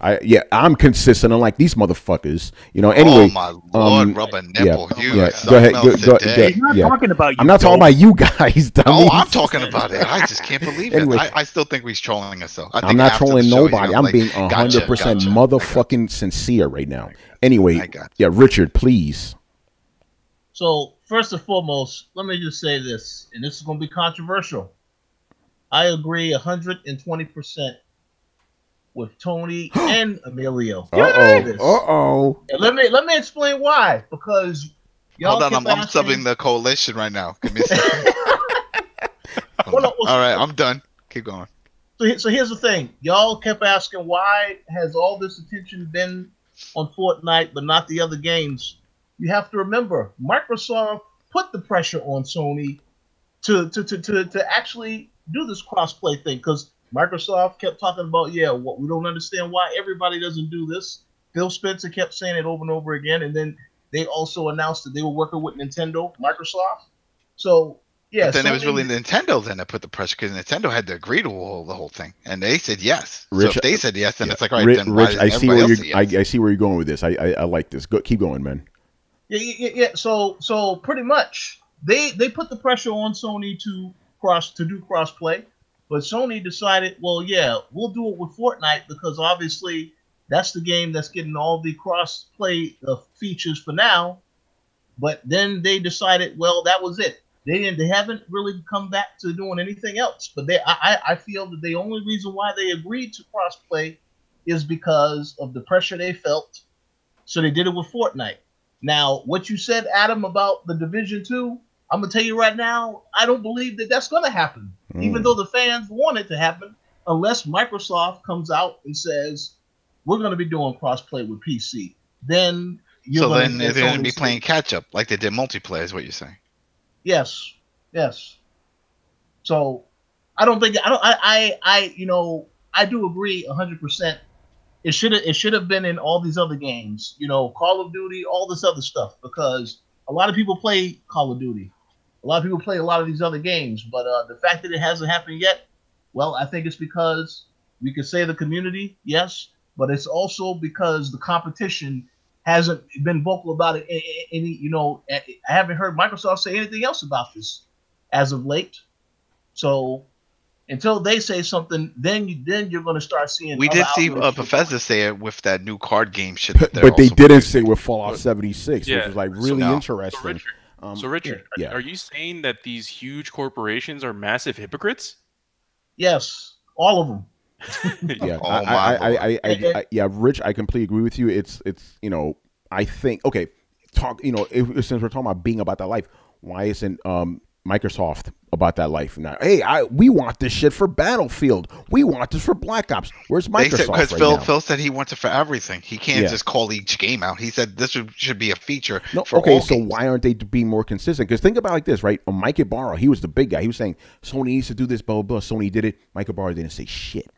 I'm consistent, unlike these motherfuckers. Anyway. Oh my lord, rubber nipple. Go ahead. He's not talking about you. I'm not talking about you guys. No, I'm talking about it. I just can't believe it. I still think he's trolling us though. I'm not trolling nobody. I'm being 100% motherfucking sincere right now. Anyway, Richard, please. So first and foremost, let me just say this, and this is going to be controversial. I agree 120%. With Tony and Emilio. Uh-oh. And let me explain why. Because y'all hold on, I'm subbing the coalition right now. Give me a second. All right, I'm done. Keep going. So here's the thing. Y'all kept asking why has all this attention been on Fortnite but not the other games. You have to remember, Microsoft put the pressure on Sony to actually do this crossplay thing because Microsoft kept talking about, what we don't understand why everybody doesn't do this. Phil Spencer kept saying it over and over again, and then they also announced that they were working with Nintendo, Microsoft. So, but then it was really Nintendo then that put the pressure because Nintendo had to agree to the whole thing, and they said yes. Rich, so if they said yes, then it's like, all right, then Rich, I see where you're going with this. I like this. Keep going, man. Yeah. So pretty much they put the pressure on Sony to do crossplay. But Sony decided, we'll do it with Fortnite because obviously that's the game that's getting all the cross-play features for now. But then they decided, that was it. They haven't really come back to doing anything else. But I feel that the only reason why they agreed to crossplay is because of the pressure they felt. So they did it with Fortnite. Now, what you said, Adam, about the Division 2, I'm gonna tell you right now, I don't believe that that's gonna happen. Even though the fans want it to happen, unless Microsoft comes out and says we're gonna be doing crossplay with PC. Then they're gonna be playing catch up like they did multiplayer. Is what you're saying? Yes. So I don't think I do agree 100%. It should have been in all these other games, Call of Duty, all this other stuff, because a lot of people play Call of Duty. A lot of people play a lot of these other games, but the fact that it hasn't happened yet, well, I think it's because we could say the community, yes, but it's also because the competition hasn't been vocal about it. I haven't heard Microsoft say anything else about this as of late. So until they say something, then you're going to start seeing. We did see Bethesda say it with that new card game shit. But they didn't say with Fallout 76, which is like really interesting. So Richard, are you saying that these huge corporations are massive hypocrites? Yes, all of them. Rich, I completely agree with you. It's I think since we're talking about being about that life, why isn't Microsoft about that life now? Hey, we want this shit for Battlefield. We want this for Black Ops. Where's Microsoft? Because Phil said he wants it for everything. He can't just call each game out. He said this should be a feature. For all games. Why aren't they being more consistent? Because think about it like this, right? Mike Ibarra, he was the big guy. He was saying Sony needs to do this, blah blah blah. Sony did it. Mike Ibarra didn't say shit.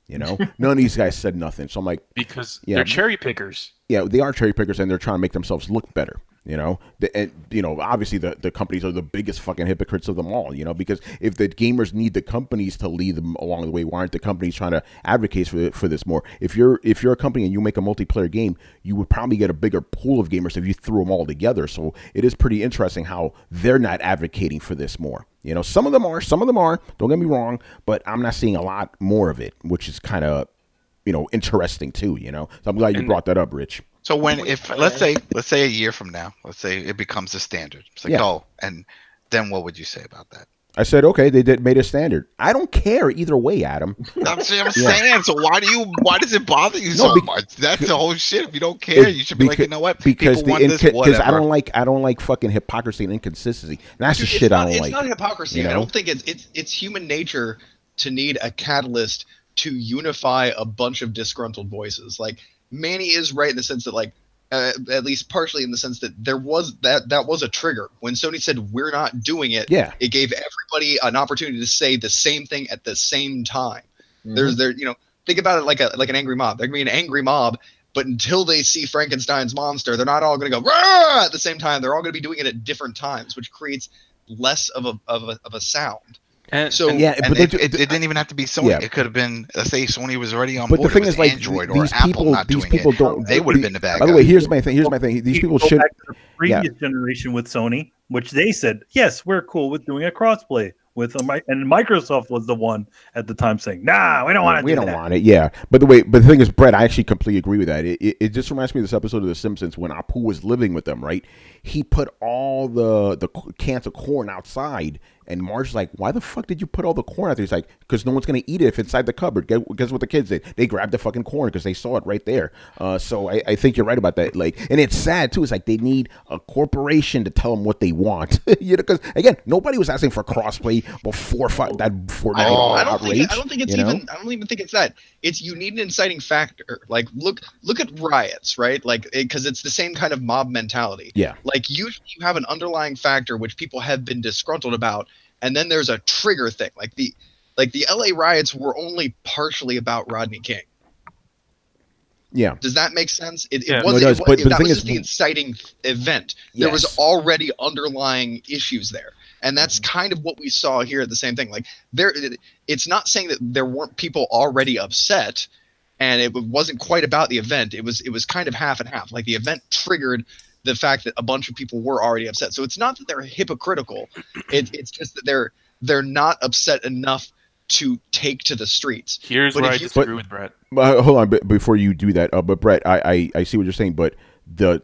None of these guys said nothing. So I'm like, because they're cherry pickers. Yeah, they are cherry pickers, and they're trying to make themselves look better. Obviously the companies are the biggest fucking hypocrites of them all. Because if the gamers need the companies to lead them along the way, why aren't the companies trying to advocate for this more? If you're a company and you make a multiplayer game, you would probably get a bigger pool of gamers if you threw them all together. So it is pretty interesting how they're not advocating for this more. Some of them are. Don't get me wrong, but I'm not seeing a lot more of it, which is kind of interesting too. So I'm glad you brought that up, Rich. So let's say a year from now, let's say it becomes a standard. It's like, and then what would you say about that? I said, okay, they made a standard. I don't care either way, Adam. That's what I'm saying. So why does it bother you so much? That's the whole shit. If you don't care, you should be like, you know what? Because I don't like fucking hypocrisy and inconsistency. That's the shit I don't like. It's not hypocrisy. I don't think it's human nature to need a catalyst to unify a bunch of disgruntled voices. Like, Manny is right in the sense that, like, at least partially in the sense that there was that was a trigger when Sony said we're not doing it. Yeah, it gave everybody an opportunity to say the same thing at the same time. Mm-hmm. Think about it like an angry mob. They're gonna be an angry mob, but until they see Frankenstein's monster, they're not all gonna go rah! At the same time. They're all gonna be doing it at different times, which creates less of a sound. But it didn't even have to be Sony. It could have been, let's say Sony was already on board. But the thing is, like, Android or Apple not doing it. They would have been the bad guys. By the way, here's my thing. These people should go back to the previous generation with Sony, which they said, yes, we're cool with doing a crossplay with and Microsoft was the one at the time saying, nah, we don't want it. We don't want it. Yeah. But the thing is, Brett, I actually completely agree with that. It just reminds me of this episode of The Simpsons when Apu was living with them, right? He put all the cans of corn outside. And Marge's like, why the fuck did you put all the corn out there? He's like, because no one's going to eat it if it's inside the cupboard. Guess what the kids did? They grabbed the fucking corn because they saw it right there. So I think you're right about that. Like, and it's sad, too. It's like they need a corporation to tell them what they want. Because, again, nobody was asking for crossplay before that Fortnite outrage. I don't even think it's that. It's you need an inciting factor. Like, look at riots, right? Like, because it's the same kind of mob mentality. Yeah. Like, usually you have an underlying factor which people have been disgruntled about. And then there's a trigger thing, like the LA riots were only partially about Rodney King. Yeah. Does that make sense? It does. But the thing is, the inciting event. Yes. There was already underlying issues there, and that's kind of what we saw here. The same thing. Like it's not saying that there weren't people already upset, and it wasn't quite about the event. It was kind of half and half. Like the event triggered the fact that a bunch of people were already upset. So it's not that they're hypocritical. It's just that they're not upset enough to take to the streets. Here's where I disagree with Brett. Hold on, before you do that. But Brett, I see what you're saying, but the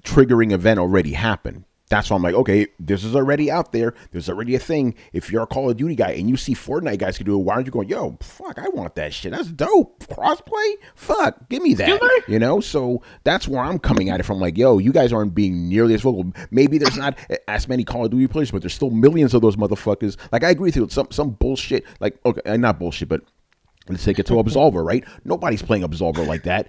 triggering event already happened. That's why I'm like, okay, this is already out there. There's already a thing. If you're a Call of Duty guy and you see Fortnite guys can do it, why aren't you going, yo, fuck, I want that shit. That's dope. Crossplay? Fuck, give me that. You know? So that's where I'm coming at it from. Like, yo, you guys aren't being nearly as vocal. Maybe there's not as many Call of Duty players, but there's still millions of those motherfuckers. Like, I agree with you. Some bullshit, like, okay, not bullshit, but let's take it to Absolver, right? Nobody's playing Absolver like that.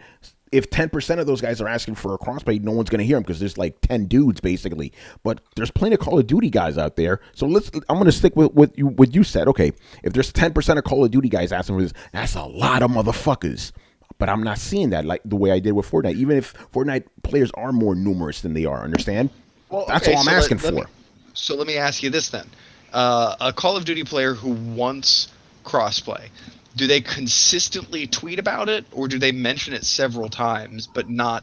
If 10% of those guys are asking for a crossplay, no one's going to hear them because there's like 10 dudes basically. But there's plenty of Call of Duty guys out there. So I'm going to stick with what you said. Okay, if there's 10% of Call of Duty guys asking for this, that's a lot of motherfuckers. But I'm not seeing that like the way I did with Fortnite. Even if Fortnite players are more numerous than they are, understand? Well, that's all I'm asking for. So let me ask you this then: a Call of Duty player who wants crossplay. Do they consistently tweet about it, or do they mention it several times, but not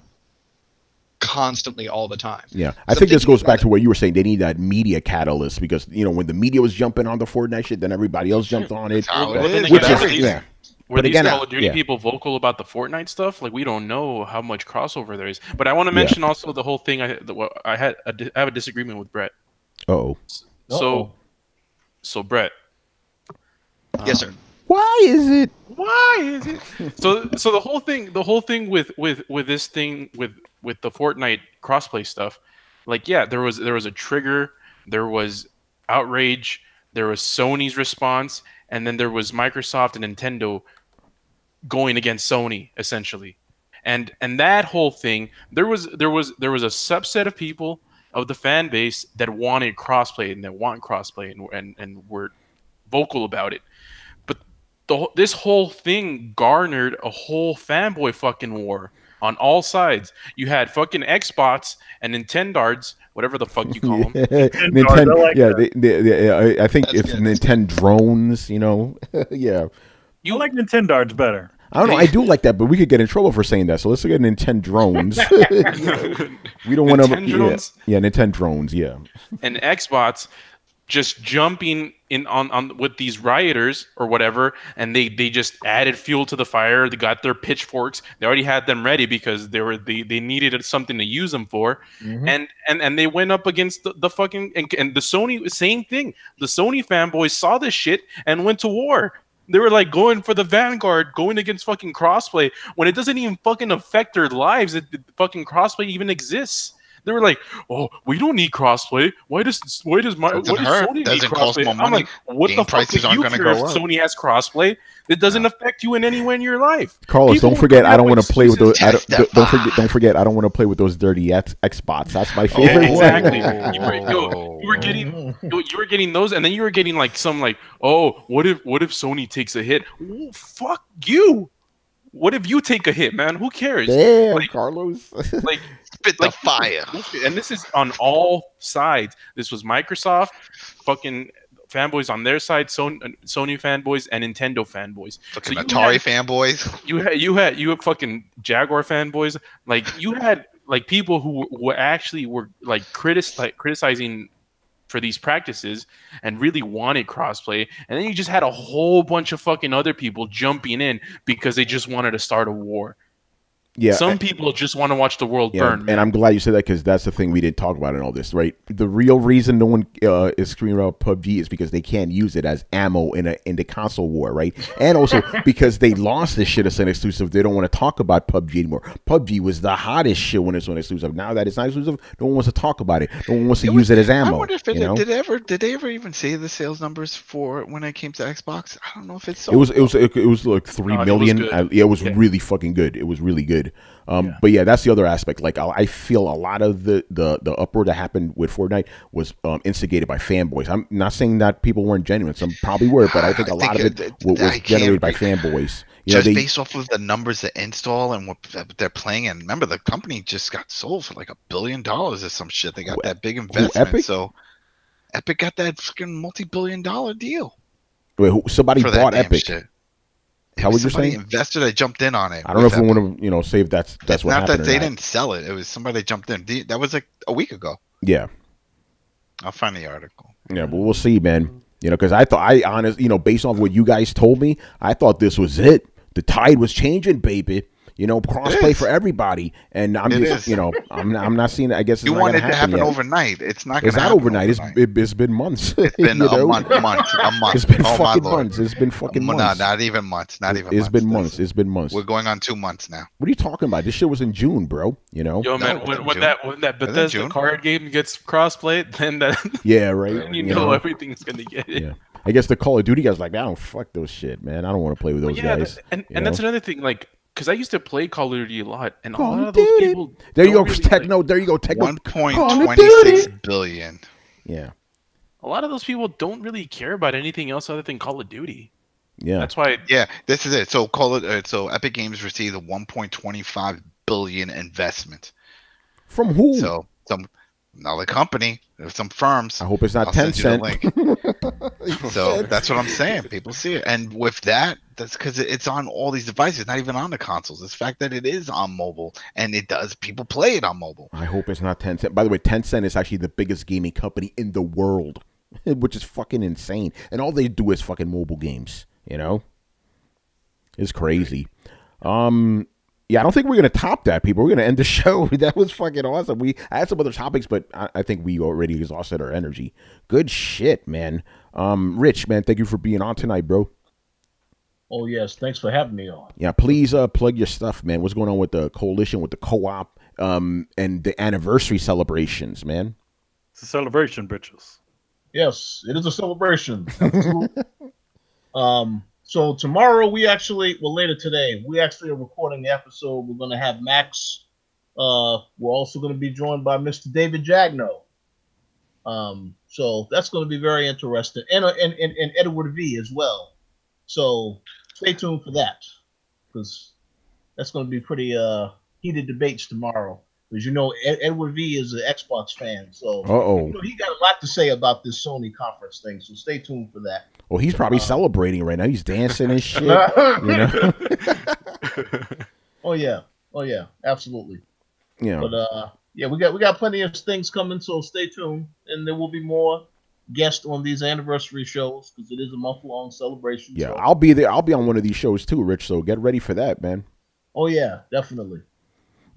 constantly all the time? Yeah, I think this goes back to what you were saying. They need that media catalyst because, you know, when the media was jumping on the Fortnite shit, then everybody else jumped on it. Were these Call of Duty people vocal about the Fortnite stuff? Like, we don't know how much crossover there is. But I want to mention also the whole thing. I have a disagreement with Brett. So Brett. Yes, sir. Why is it? So the whole thing with this thing with the Fortnite crossplay stuff, like, yeah, there was a trigger, there was outrage, there was Sony's response, and then there was Microsoft and Nintendo going against Sony essentially, and that whole thing, there was a subset of people of the fan base that wanted crossplay and that want crossplay and were vocal about it. This whole thing garnered a whole fanboy fucking war on all sides. You had fucking Xbots and Nintendards, whatever the fuck you call them. I think it's Nintendrones, you know. Yeah. You like Nintendards better. I don't know. I do like that, but we could get in trouble for saying that. So let's look at Nintendrones. We don't want to. Yeah, Nintendrones. Yeah. And Xbots just jumping in on with these rioters or whatever, and they just added fuel to the fire. They got their pitchforks. They already had them ready because they needed something to use them for. And they went up against the fucking and the Sony, same thing. The Sony fanboys saw this shit and went to war. They were like going for the vanguard, going against fucking crossplay when it doesn't even fucking affect their lives. Fucking crossplay even exists. They were like, "Oh, we don't need crossplay. Why does Sony need crossplay?" I'm like, "What the fuck do you care if Sony has crossplay? It doesn't affect you in any way in your life." Carlos, don't forget, I don't want to play with those. Don't forget, I don't want to play with those dirty Xbots. That's my favorite. Exactly. You were getting those, and then you were getting like some like, "Oh, what if Sony takes a hit?" Ooh, fuck you. What if you take a hit, man? Who cares? Damn, Carlos. Spit the fire. And this is on all sides. This was Microsoft, fucking fanboys on their side, Sony fanboys, and Nintendo fanboys. Fucking Atari fanboys. You had fucking Jaguar fanboys. Like, you had like people who were like criticizing for these practices and really wanted crossplay, and then you just had a whole bunch of fucking other people jumping in because they just wanted to start a war. Yeah, some people just want to watch the world burn. And I'm glad you said that because that's the thing we didn't talk about in all this, right? The real reason no one is screaming about PUBG is because they can't use it as ammo in the console war, right? And also because they lost this shit as an exclusive, they don't want to talk about PUBG anymore. PUBG was the hottest shit when it's an exclusive. Now that it's not exclusive, no one wants to talk about it. No one wants to use it as ammo. I wonder if did they ever even say the sales numbers for when it came to Xbox? I don't know if it's sold. It was like 3 million. It was really fucking good. It was really good. But yeah, that's the other aspect. Like, I feel a lot of the uproar that happened with Fortnite was instigated by fanboys. I'm not saying that people weren't genuine. Some probably were, but I think a lot of it was generated by fanboys. Based off of the numbers that install and what they're playing. And remember, the company just got sold for like $1 billion or some shit. They got that big investment. Epic? So Epic got that fucking multi-billion-dollar deal. Wait, somebody bought Epic? Shit. How would you say? Investor that jumped in on it. I don't know if we want to, say if that's what happened. Not that they didn't sell it. It was somebody that jumped in. That was like a week ago. Yeah. I'll find the article. Yeah, but we'll see, man. Because I honestly, based on what you guys told me, I thought this was it. The tide was changing, baby. crossplay for everybody, and I'm just, I'm not seeing it. I guess it's you not want it to happen yet. overnight. It's not. It's not overnight. It's been months. It's been a month. It's been fucking months. It's been fucking months. No, not even months. Not even. It's been months. It's been months. We're going on 2 months now. What are you talking about? This shit was in June, bro. Yo, man, when that Bethesda card game gets crossplayed, then that right. you know everything's gonna get it. Yeah. I guess the Call of Duty guys like, I don't fuck those shit, man. I don't want to play with those guys. And that's another thing, like, because I used to play Call of Duty a lot, and a lot of those people. There you go, Techno. There you go, Techno. 1.26 billion. Yeah. A lot of those people don't really care about anything else other than Call of Duty. Yeah. That's why. Yeah, this is it. So so Epic Games received a 1.25 billion investment. From who? So another company, some firms. I hope it's not Tencent. So that's what I'm saying. People see it, and with that's because it's on all these devices, not even on the consoles. It's the fact that it is on mobile, and people play it on mobile. I hope it's not Tencent. By the way, Tencent is actually the biggest gaming company in the world, which is fucking insane. And all they do is fucking mobile games. It's crazy. Yeah, I don't think we're going to top that, people. We're going to end the show. That was fucking awesome. I had some other topics, but I think we already exhausted our energy. Good shit, man. Rich, man, thank you for being on tonight, bro. Oh, yes. Thanks for having me on. Yeah, please plug your stuff, man. What's going on with the coalition, with the co-op, and the anniversary celebrations, man? It's a celebration, bitches. Yes, it is a celebration. So tomorrow later today, we actually are recording the episode. We're going to have Max. We're also going to be joined by Mr. David Jagno. So that's going to be very interesting. And Edward V as well. So stay tuned for that, because that's going to be pretty heated debates tomorrow. Because Edward V is an Xbox fan, so he got a lot to say about this Sony conference thing. So stay tuned for that. Well, he's probably celebrating right now. He's dancing and shit. Oh yeah, absolutely. Yeah. But we got plenty of things coming, so stay tuned, and there will be more guests on these anniversary shows because it is a month-long celebration. Yeah, so. I'll be there. I'll be on one of these shows too, Rich. So get ready for that, man. Oh yeah, definitely.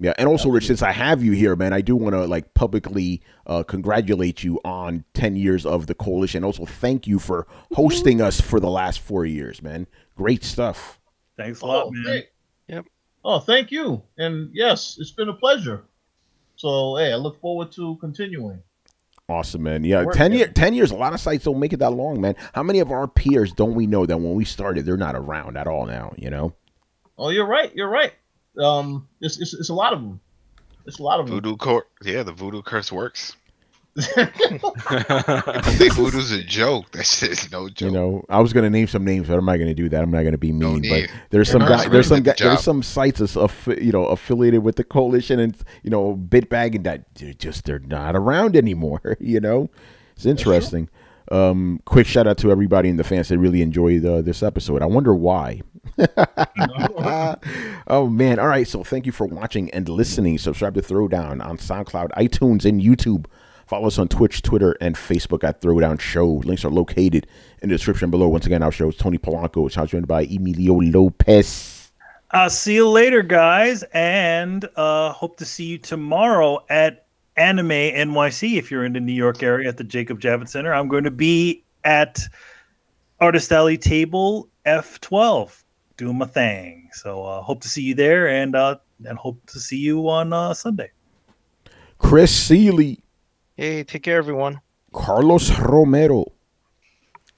Yeah, and also, Rich, since I have you here, man, I do want to publicly congratulate you on 10 years of the coalition. Also, thank you for hosting us for the last 4 years, man. Great stuff. Thanks a lot, man. Yep. Oh, thank you. And yes, it's been a pleasure. So, hey, I look forward to continuing. Awesome, man. Yeah, 10 years. A lot of sites don't make it that long, man. How many of our peers don't we know that when we started, they're not around at all now? Oh, you're right. It's a lot of them. It's a lot of them. The voodoo curse works. I think voodoo's a joke. That shit is no joke. I was gonna name some names, but I'm not gonna do that. I'm not gonna be mean. But there's some some sites affiliated with the coalition and bitbagging that they're not around anymore. It's interesting. Quick shout out to everybody in the fans that really enjoyed this episode. I wonder why. Oh man. All right, so thank you for watching and listening. Subscribe to Throwdown on SoundCloud, iTunes, and YouTube. Follow us on Twitch, Twitter, and Facebook at Throwdown Show. Links are located in the description below. Once again, our show is Tony Polanco. It's joined by Emilio Lopez. I'll see you later, guys, and hope to see you tomorrow at Anime NYC if you're in the New York area at the Jacob Javits Center. I'm going to be at Artist Alley Table F12 doing my thing. So hope to see you there, and hope to see you on Sunday. Chris Seeley. Hey, take care, everyone. Carlos Romero.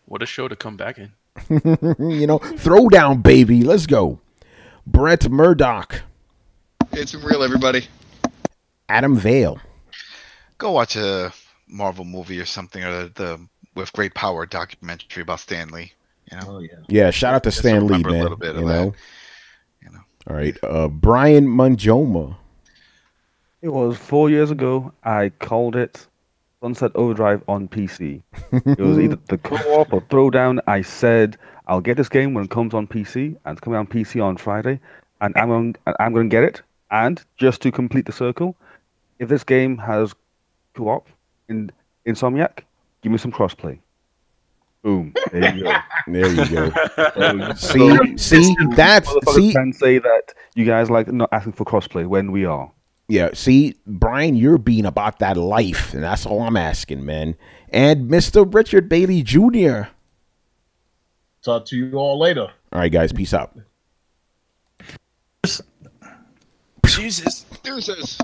What a show to come back in. Throwdown, baby. Let's go. Brett Murdoch. It's real, everybody. Adam Vale. Go watch a Marvel movie or something, or the With Great Power documentary about Stan Lee. Oh yeah. Yeah, shout out to Stan Lee, man. A little bit of that. All right, Brian Manjoma. It was 4 years ago. I called it Sunset Overdrive on PC. It was either the co-op or Throwdown. I said I'll get this game when it comes on PC, and it's coming on PC on Friday, and I'm going to get it. And just to complete the circle, if this game has co-op in Insomniac, give me some crossplay. Boom. There you go. There you go. See, that's can say that You guys like not asking for crossplay when we are. Yeah, see, Brian, you're being about that life, and that's all I'm asking, man. And Mr. Richard Bailey Jr. Talk to you all later. All right, guys, peace out. Jesus. Deuces.